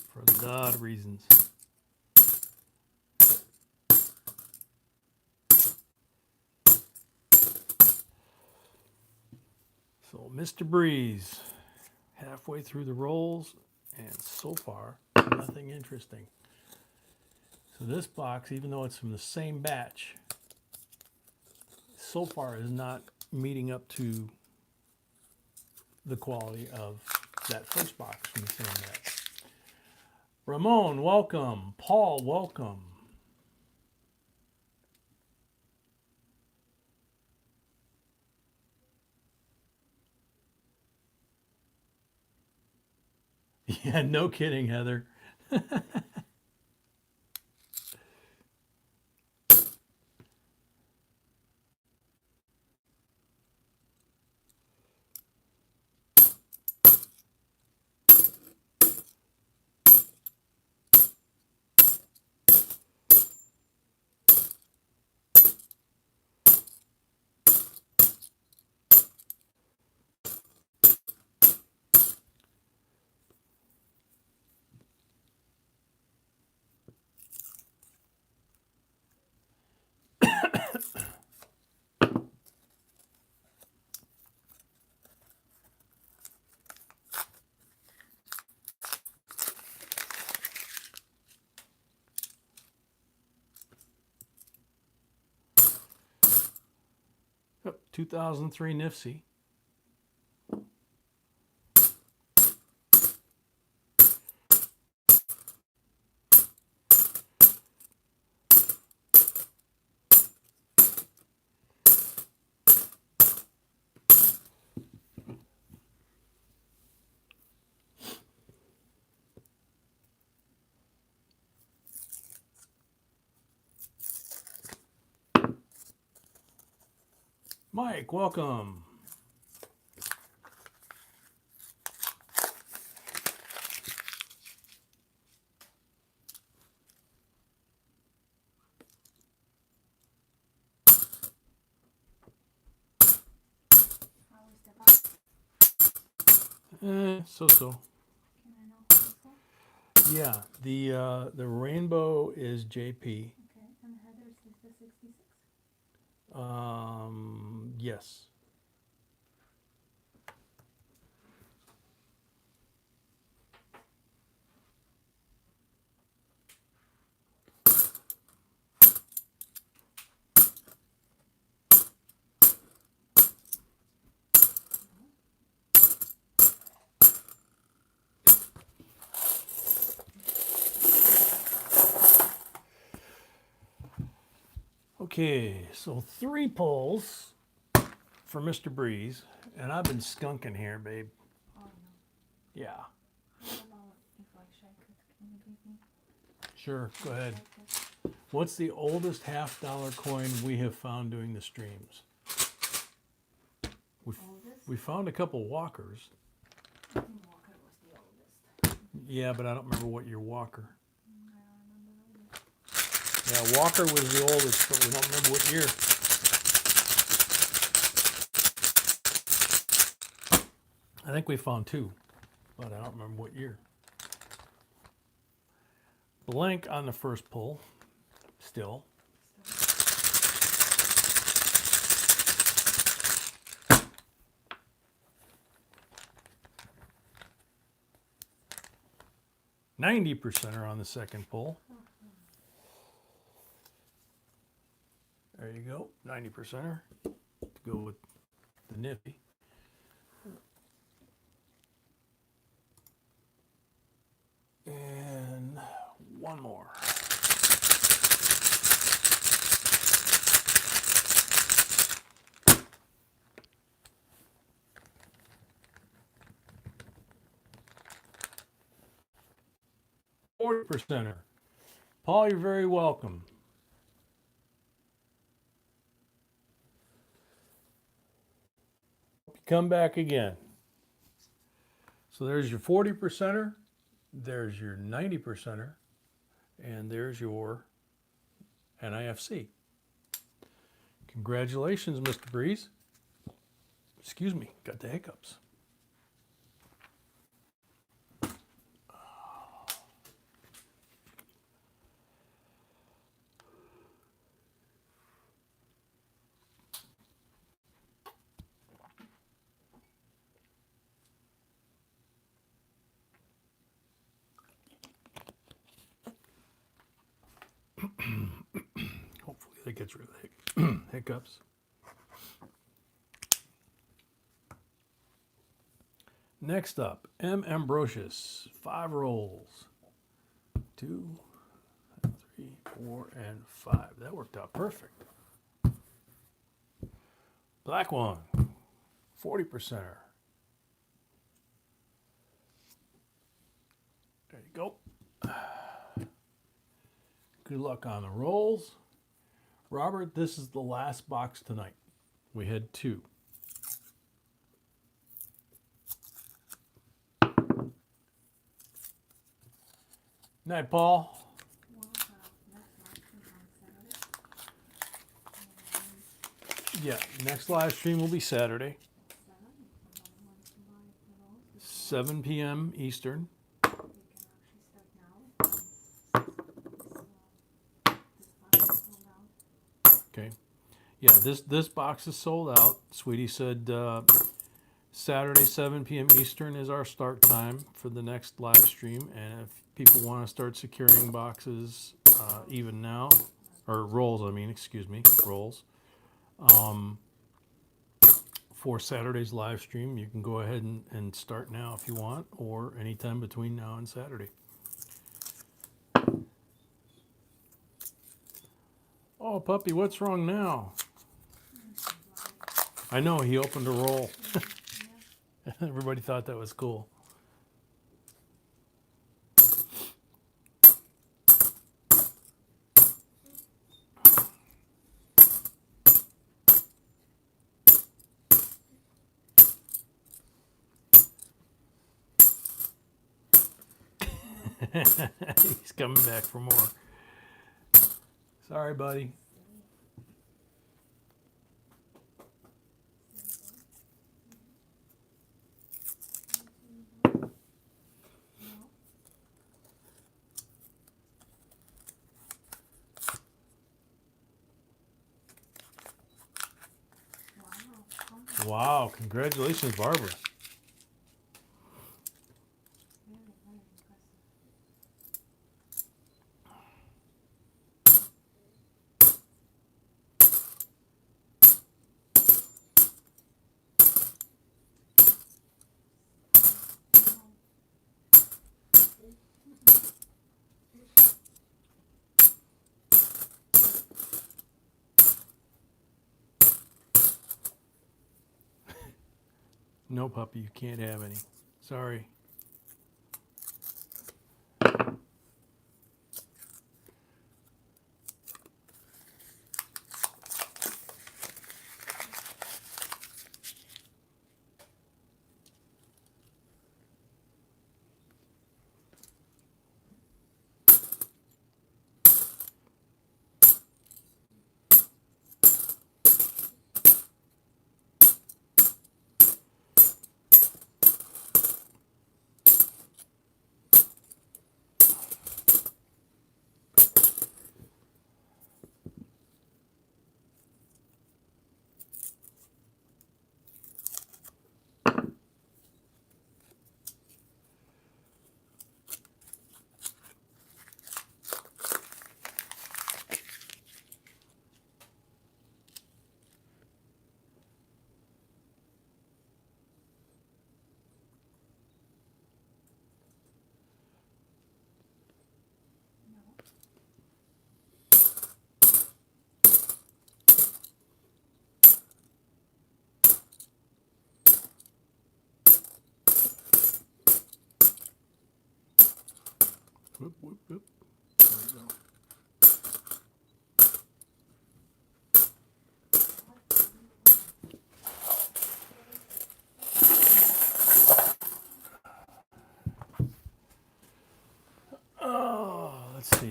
For a lot of reasons. So Mr. Breeze, halfway through the rolls, and so far, nothing interesting. So this box, even though it's from the same batch, so far is not meeting up to the quality of that first box from the same batch. Ramon, welcome. Paul, welcome. Yeah, no kidding, Heather. Yep, 2003 NIFSI. Mike, welcome. How is the box? So. Can I know also? Yeah, the rainbow is JP. Okay, and headers is the 66? Yes. Okay, so 3 pulls for Mr. Breeze, and I've been skunking here, babe. Oh no. Yeah, I don't know if I shake it. Can you give me? sure, go ahead. Shake it? What's the oldest $50 coin we have found doing the streams? Oldest? We found a couple walkers. I think Walker was the oldest. Yeah, but I don't remember what year Walker. I don't remember either. Yeah, Walker was the oldest, but we don't remember what year. I think we found 2, but I don't remember what year. Blank on the first pull, still. %90 are on the second pull. There you go, 90% to go with the Nifty. And one more. %. Paul, you're very welcome. come back again. So there's your 40%er, there's your 90%er, and there's your NIFC. Congratulations, Mr. Breeze. Excuse me, got the hiccups. Hopefully that gets rid of the hiccups. Next up, M. Ambrosius, 5 rolls. 2, 3, 4, and 5. That worked out perfect. Black one, 40%er. There you go. Good luck on the rolls. Robert, this is the last box tonight. We had 2. Night, Paul. Yeah, next live stream will be Saturday, 7 p.m. Eastern. Okay. Yeah, this box is sold out. Sweetie said Saturday, 7 p.m. Eastern is our start time for the next live stream. And if people want to start securing boxes even now, or rolls, I mean, excuse me, rolls, for Saturday's live stream, you can go ahead and start now if you want, or anytime between now and Saturday. Oh, puppy, what's wrong now? I know, he opened a roll. Everybody thought that was cool. He's coming back for more. Sorry, buddy. Wow, congratulations, Barbara. Very, very impressive. No, puppy, you can't have any. Sorry.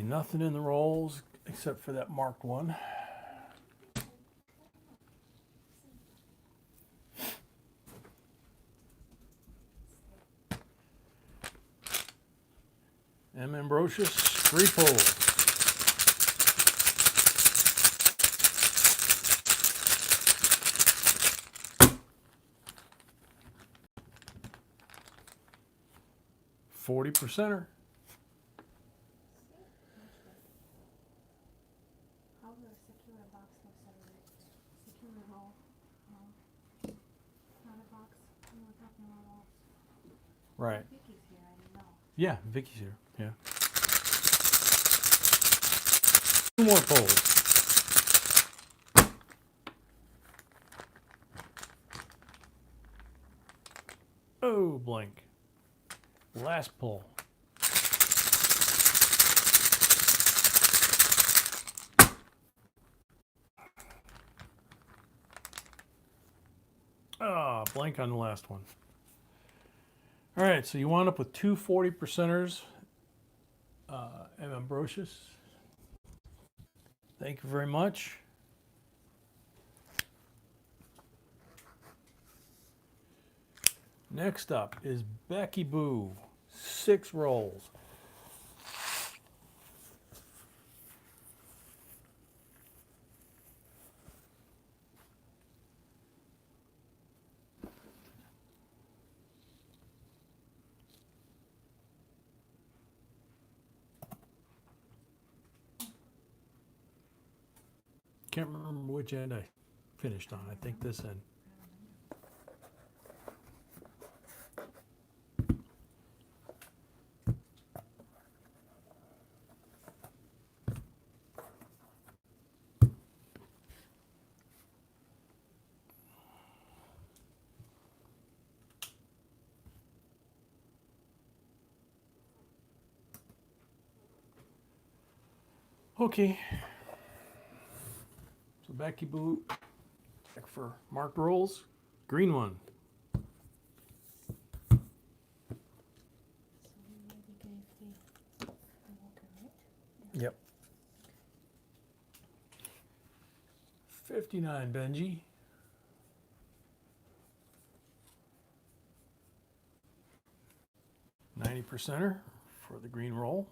nothing in the rolls except for that marked one. M. Ambrosius, 3 pulls. %. How will secure a box for Saturday? Secure a roll. Not a box. We were talking about rolls. Right. Vicky's here, I didn't know. Yeah, Vicky's here. Yeah. 2 more pulls. Oh, blank. Last pull. Ah, blank on the last one. All right, so you wound up with 2 40%ers. M. Ambrosius. Thank you very much. Next up is Becky Boo, 6 rolls. Can't remember which end I finished on. I think this end. Okay. So Becky Boo, check for marked rolls. Green one. So we already gave the Walker, right? Yep. 59 Benji. %er for the green roll.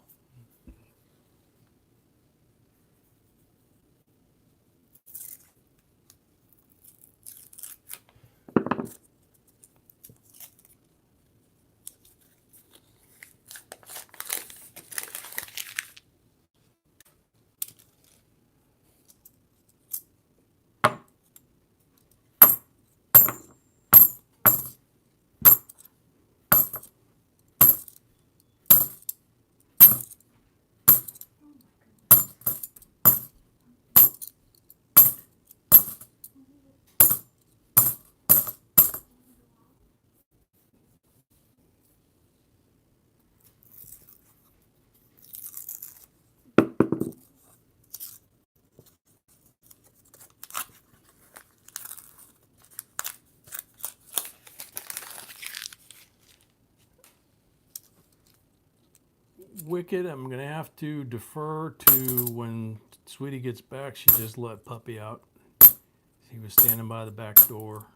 Wicked, I'm going to have to defer to when Sweetie gets back. She just let Puppy out. He was standing by the back door.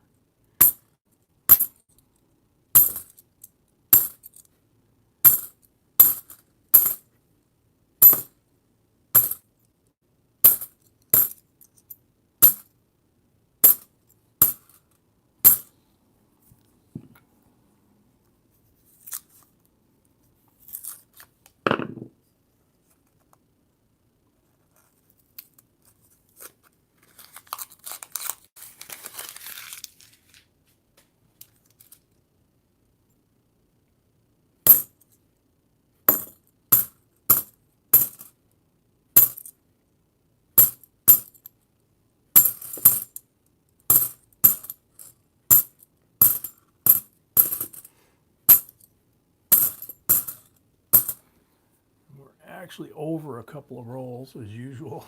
Actually over a couple of rolls as usual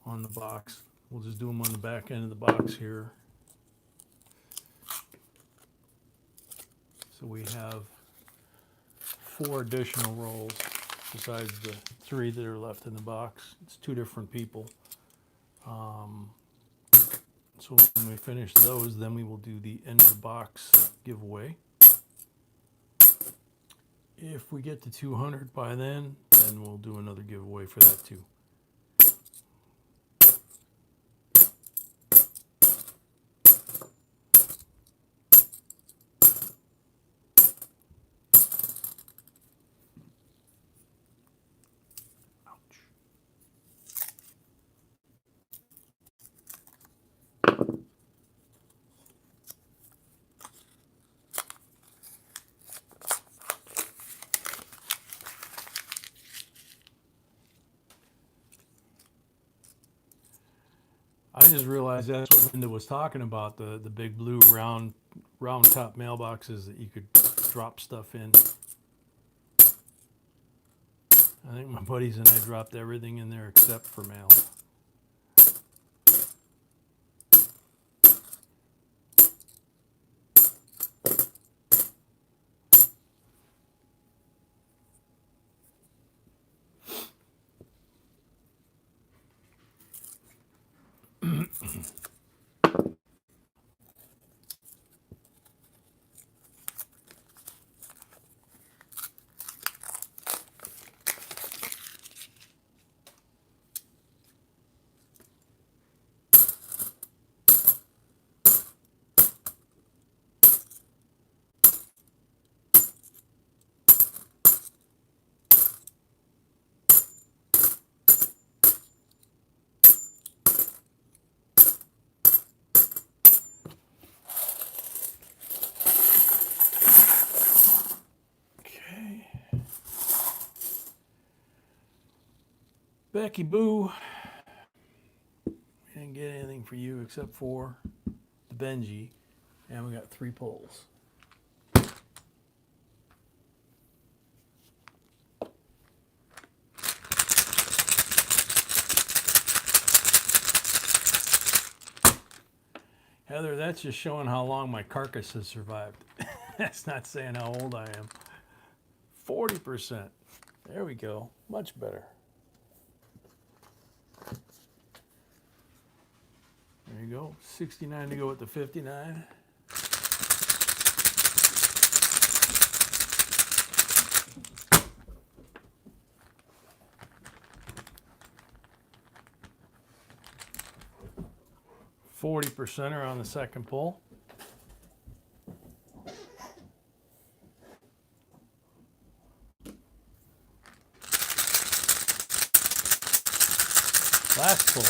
on the box. We'll just do them on the back end of the box here. So we have 4 additional rolls besides the 3 that are left in the box. It's 2 different people. So when we finish those, then we will do the end of the box giveaway. If we get to 200 by then we'll do another giveaway for that too. I just realized that's what Linda was talking about, the big blue round top mailboxes that you could drop stuff in. I think my buddies and I dropped everything in there except for mail. Becky Boo, we didn't get anything for you except for the Benji, and we got 3 pulls. Heather, that's just showing how long my carcass has survived. That's not saying how old I am. 40%. There we go. Much better. There you go. 69 to go with the 59. %er on the second pull. Last pull.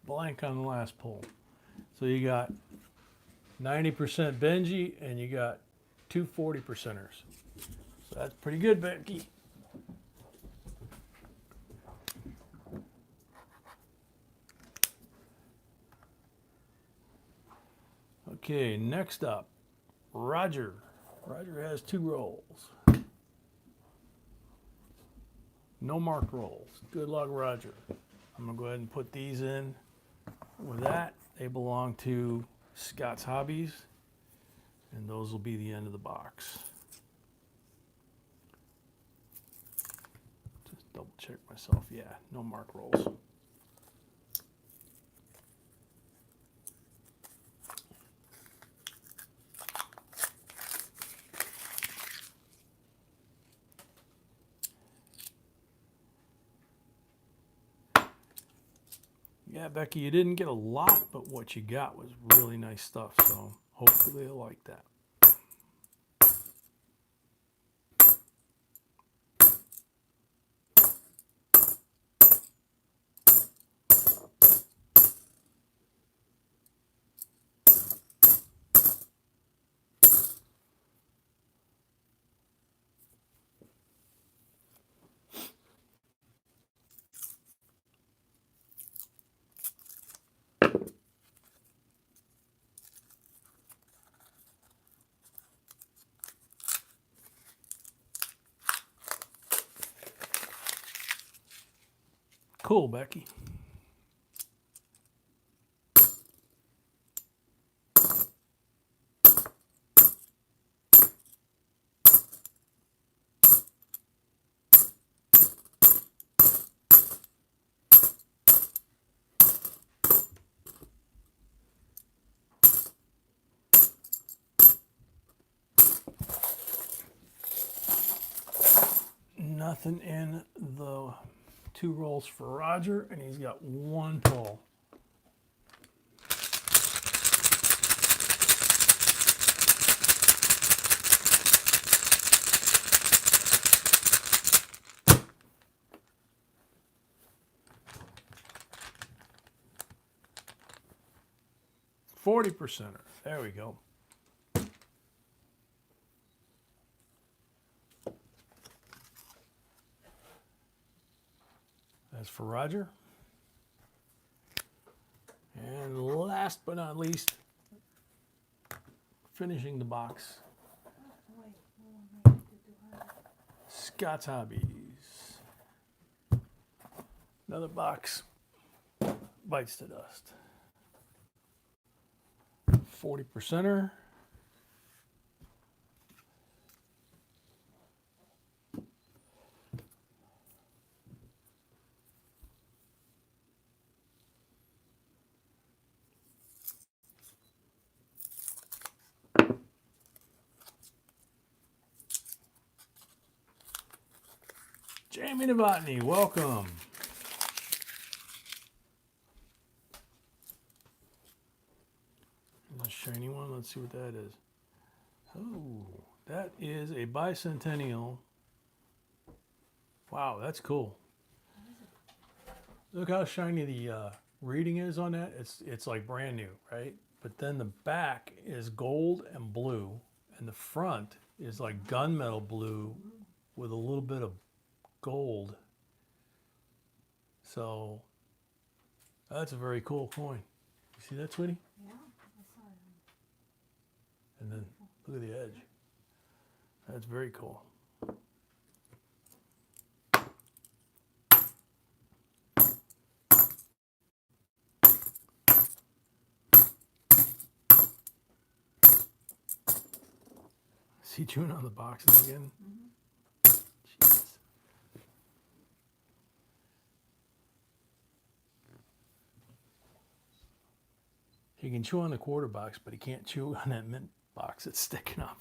Blank on the last pull. So you got 90% Benji and you got 2 40%ers. So that's pretty good, Becky. Okay, next up, Roger. Roger has 2 rolls. No marked rolls. Good luck, Roger. I'm going to go ahead and put these in with that. They belong to Scott's Hobbies, and those will be the end of the box. Just double check myself. Yeah, no marked rolls. Yeah, Becky, you didn't get a lot, but what you got was really nice stuff, so hopefully you'll like that. Cool, Becky. nothing in the 2 rolls for Roger, and he's got 1 pull. %. There we go. That's for Roger. And last but not least, finishing the box, Scott's Hobbies. Another box bites to dust. 40%er. Jamie Novotny, welcome. A shiny one. Let's see what that is. Oh, that is a bicentennial. Wow, that's cool. Look how shiny the reading is on that. It's like brand new, right? But then the back is gold and blue, and the front is like gunmetal blue with a little bit of gold. So that's a very cool coin. You see that, sweetie? Yeah, I saw it. And then look at the edge. That's very cool. Is he chewing on the boxes again? Jeez. He can chew on the quarter box, but he can't chew on that mint box that's sticking up.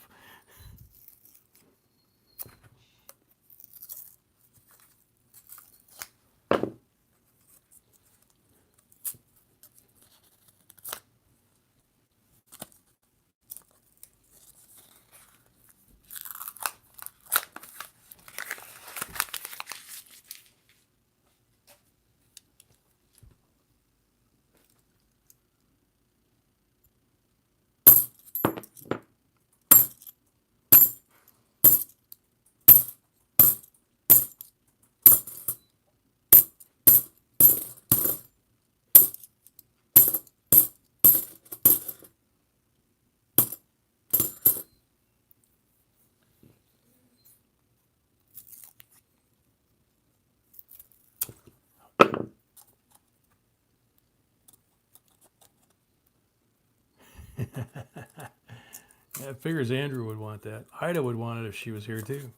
Yeah, it figures Andrew would want that. Ida would want it if she was here too.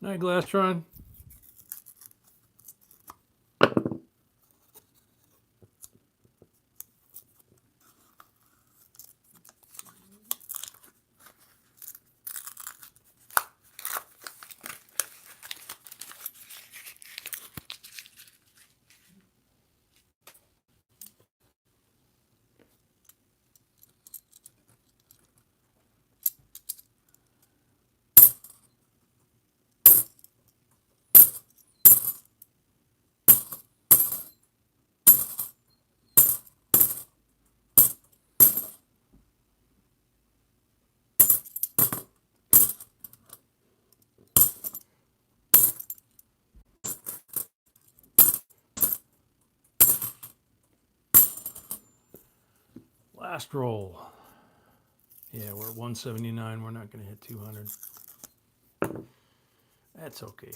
Night, Glastron. Last roll. Yeah, we're at 179. We're not going to hit 200. That's okay.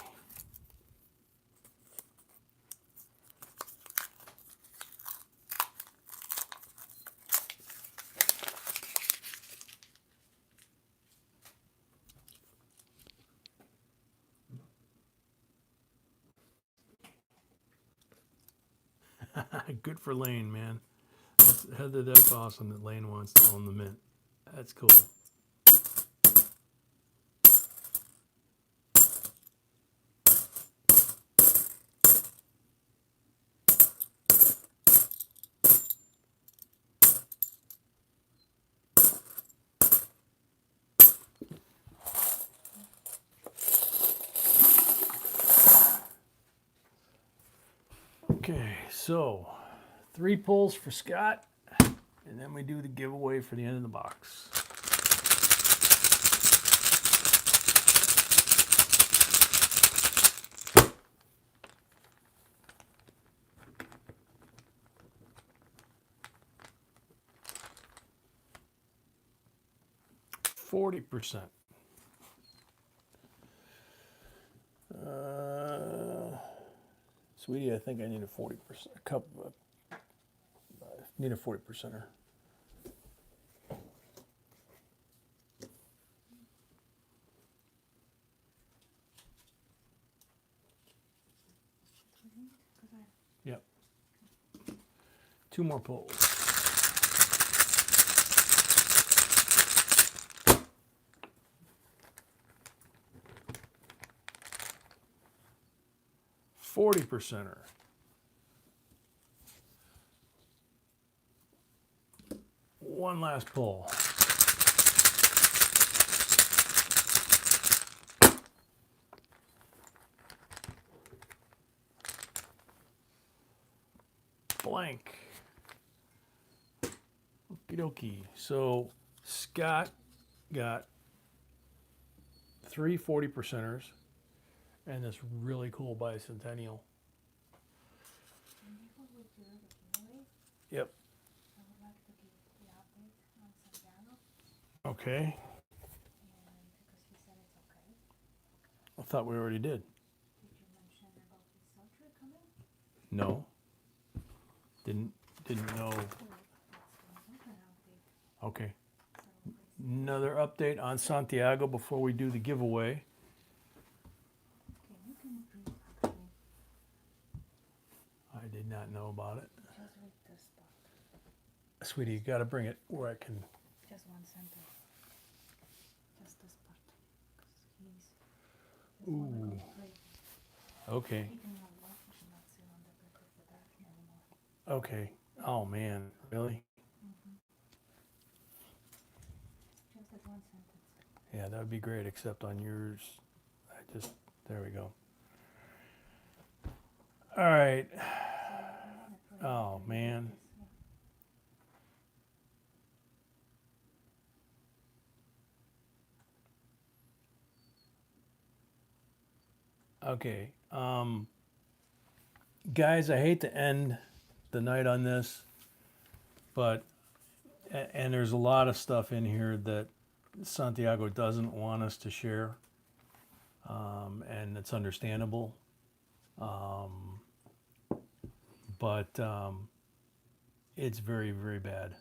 Good for Lane, man. Heather, that's awesome that Lane wants to own the mint. That's cool. Okay, so 3 pulls for Scott, and then we do the giveaway for the end of the box. %. Sweetie, I think I need a 40%. A couple. Need a 40%er. Yep. 2 more pulls. %er. One last pull. Blank. Okie dokie. So Scott got 3 40%ers and this really cool bicentennial. Yep. I would like to give the update on Santiago, Okay. and because he said it's okay. I thought we already did. Did you mention about his surgery coming? No. Didn't know. Well, that's an update. Okay. So it's, Another update on Santiago before we do the giveaway. can you read actually I did not know about it. just read this part? Sweetie, you got to bring it where I can. Just one sentence. Just this part. Because he's Ooh. one of the Okay. he cannot walk, he cannot sit on the back of the bed anymore. Okay. Oh man, really? Just that one sentence. Yeah, that would be great. Except on yours, there we go. All right. Oh man. Okay. Guys, I hate to end the night on this, but and there's a lot of stuff in here that Santiago doesn't want us to share, and it's understandable. But it's very, very bad.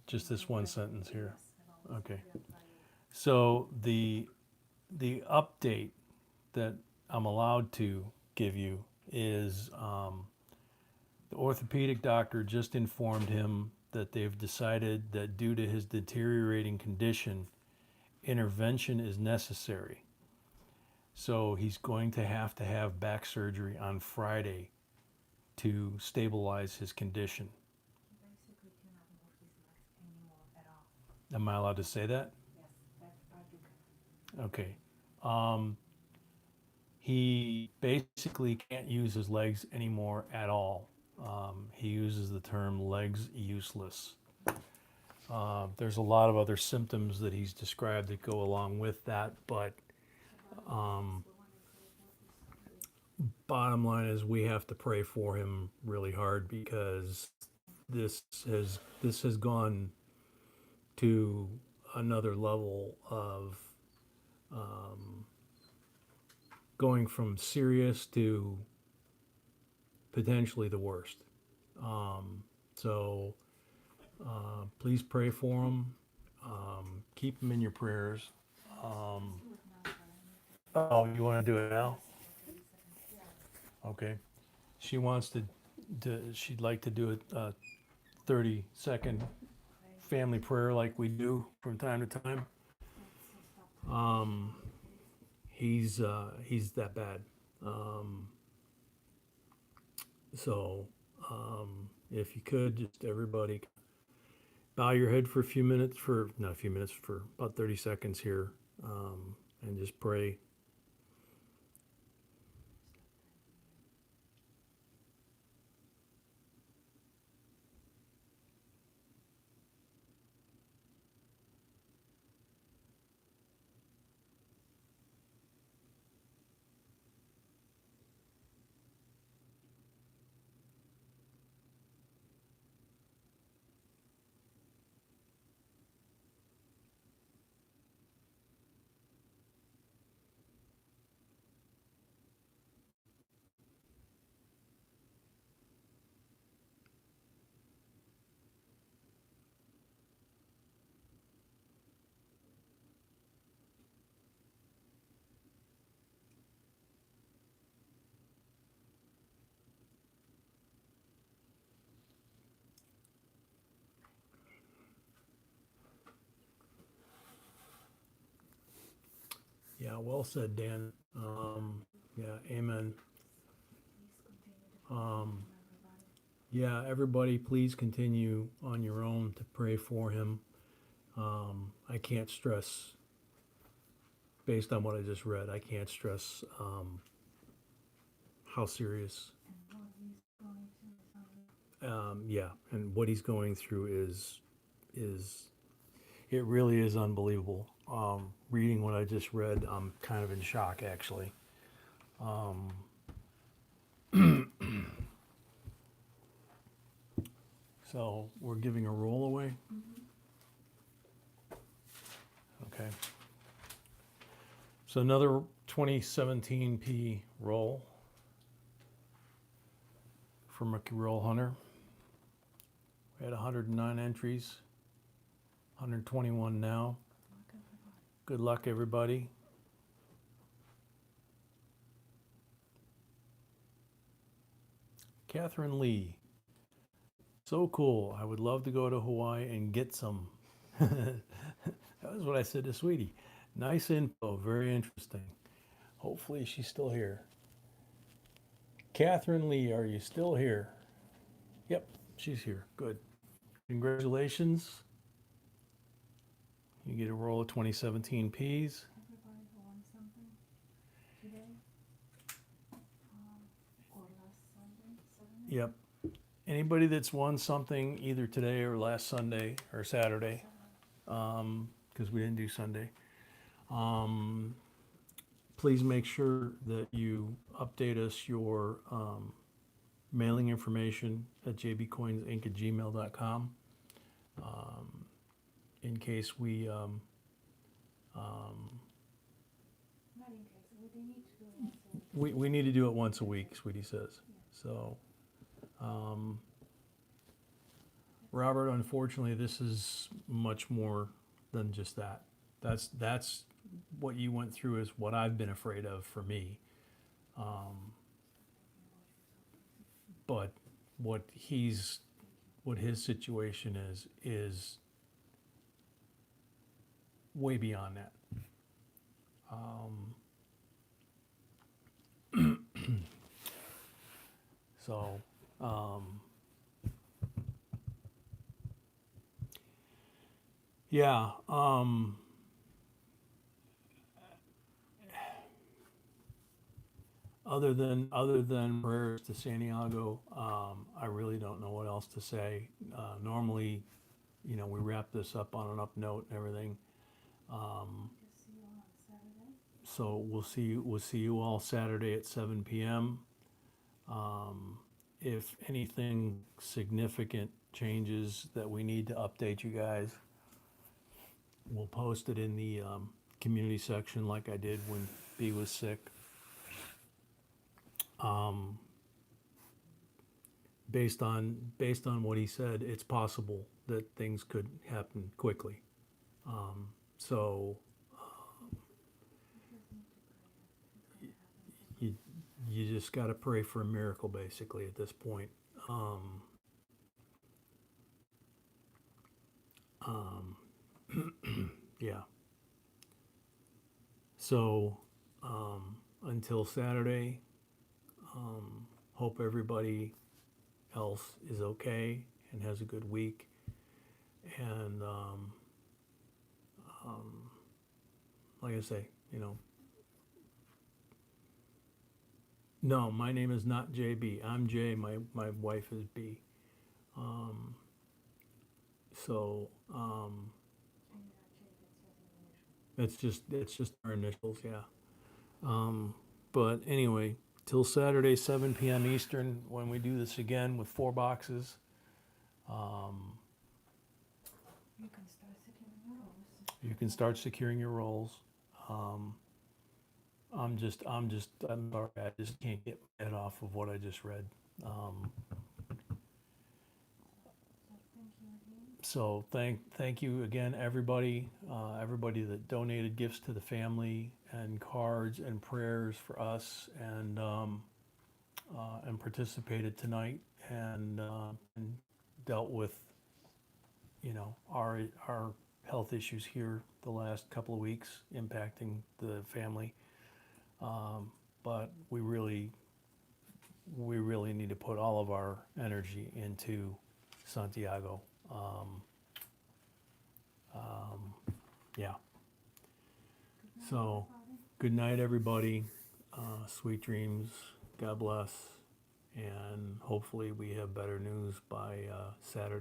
Just this one sentence here. Okay. So the update that I'm allowed to give you is the orthopedic doctor just informed him that they've decided that due to his deteriorating condition, intervention is necessary. So he's going to have back surgery on Friday to stabilize his condition. He basically cannot move his legs anymore at all. Am I allowed to say that? Yes, that part you can. Okay. He basically can't use his legs anymore at all. He uses the term legs useless. There's a lot of other symptoms that he's described that go along with that, but bottom line is we have to pray for him really hard because this has gone to another level of going from serious to potentially the worst. So please pray for him. Keep him in your prayers. Oh, you want to do it now? Okay. She wants she'd like to do a 30-second family prayer like we do from time to time. He's that bad. So if you could, just everybody bow your head for a few minutes, for not a few minutes, for about 30 seconds here, and just pray. Yeah, well said, Dan. Yeah, amen. Yeah, everybody, please continue on your own to pray for him. I can't stress, based on what I just read, I can't stress how serious. Yeah, and what he's going through is it really is unbelievable. Reading what I just read, I'm kind of in shock, actually. So we're giving a roll away? Okay. So another 2017 P roll from Rookie Roll Hunter. We had 109 entries, 121 now. Good luck, everybody. Catherine Lee. So cool. I would love to go to Hawaii and get some. That was what I said to Sweetie. Nice info. Very interesting. Hopefully she's still here. Catherine Lee, are you still here? Yep, she's here. Good. Congratulations. You get a roll of 2017 Ps. Everybody who won something today, or last Sunday. Yep. Anybody that's won something either today or last Sunday or Saturday, because we didn't do Sunday, please make sure that you update us your mailing information at jbcoinsinc@gmail.com in case we Not in case, they need to do it once a week. we need to do it once a week, Sweetie says. So Robert, unfortunately, this is much more than just that. That's what you went through is what I've been afraid of for me. But what his situation is way beyond that. So yeah, other than prayers to Santiago, I really don't know what else to say. Normally, we wrap this up on an up note and everything. Just see you on Saturday. So we'll see you all Saturday at 7 p.m. If anything significant changes that we need to update you guys. We'll post it in the community section like I did when B was sick. Based on what he said, it's possible that things could happen quickly. So you just got to pray for a miracle, basically, at this point. Yeah. So until Saturday, hope everybody else is okay and has a good week. And like I say, you know, no, my name is not JB. I'm J. My wife is B. So it's just our initials, yeah. But anyway, till Saturday, 7 p.m. Eastern, when we do this again with 4 boxes. You can start securing your rolls. I'm sorry, I just can't get my head off of what I just read. So thank you again, everybody that donated gifts to the family and cards and prayers for us and participated tonight and dealt with, you know, our health issues here the last couple of weeks impacting the family. But we really need to put all of our energy into Santiago. Yeah. So, good night, everybody. Sweet dreams. God bless. And hopefully we have better news by Saturday.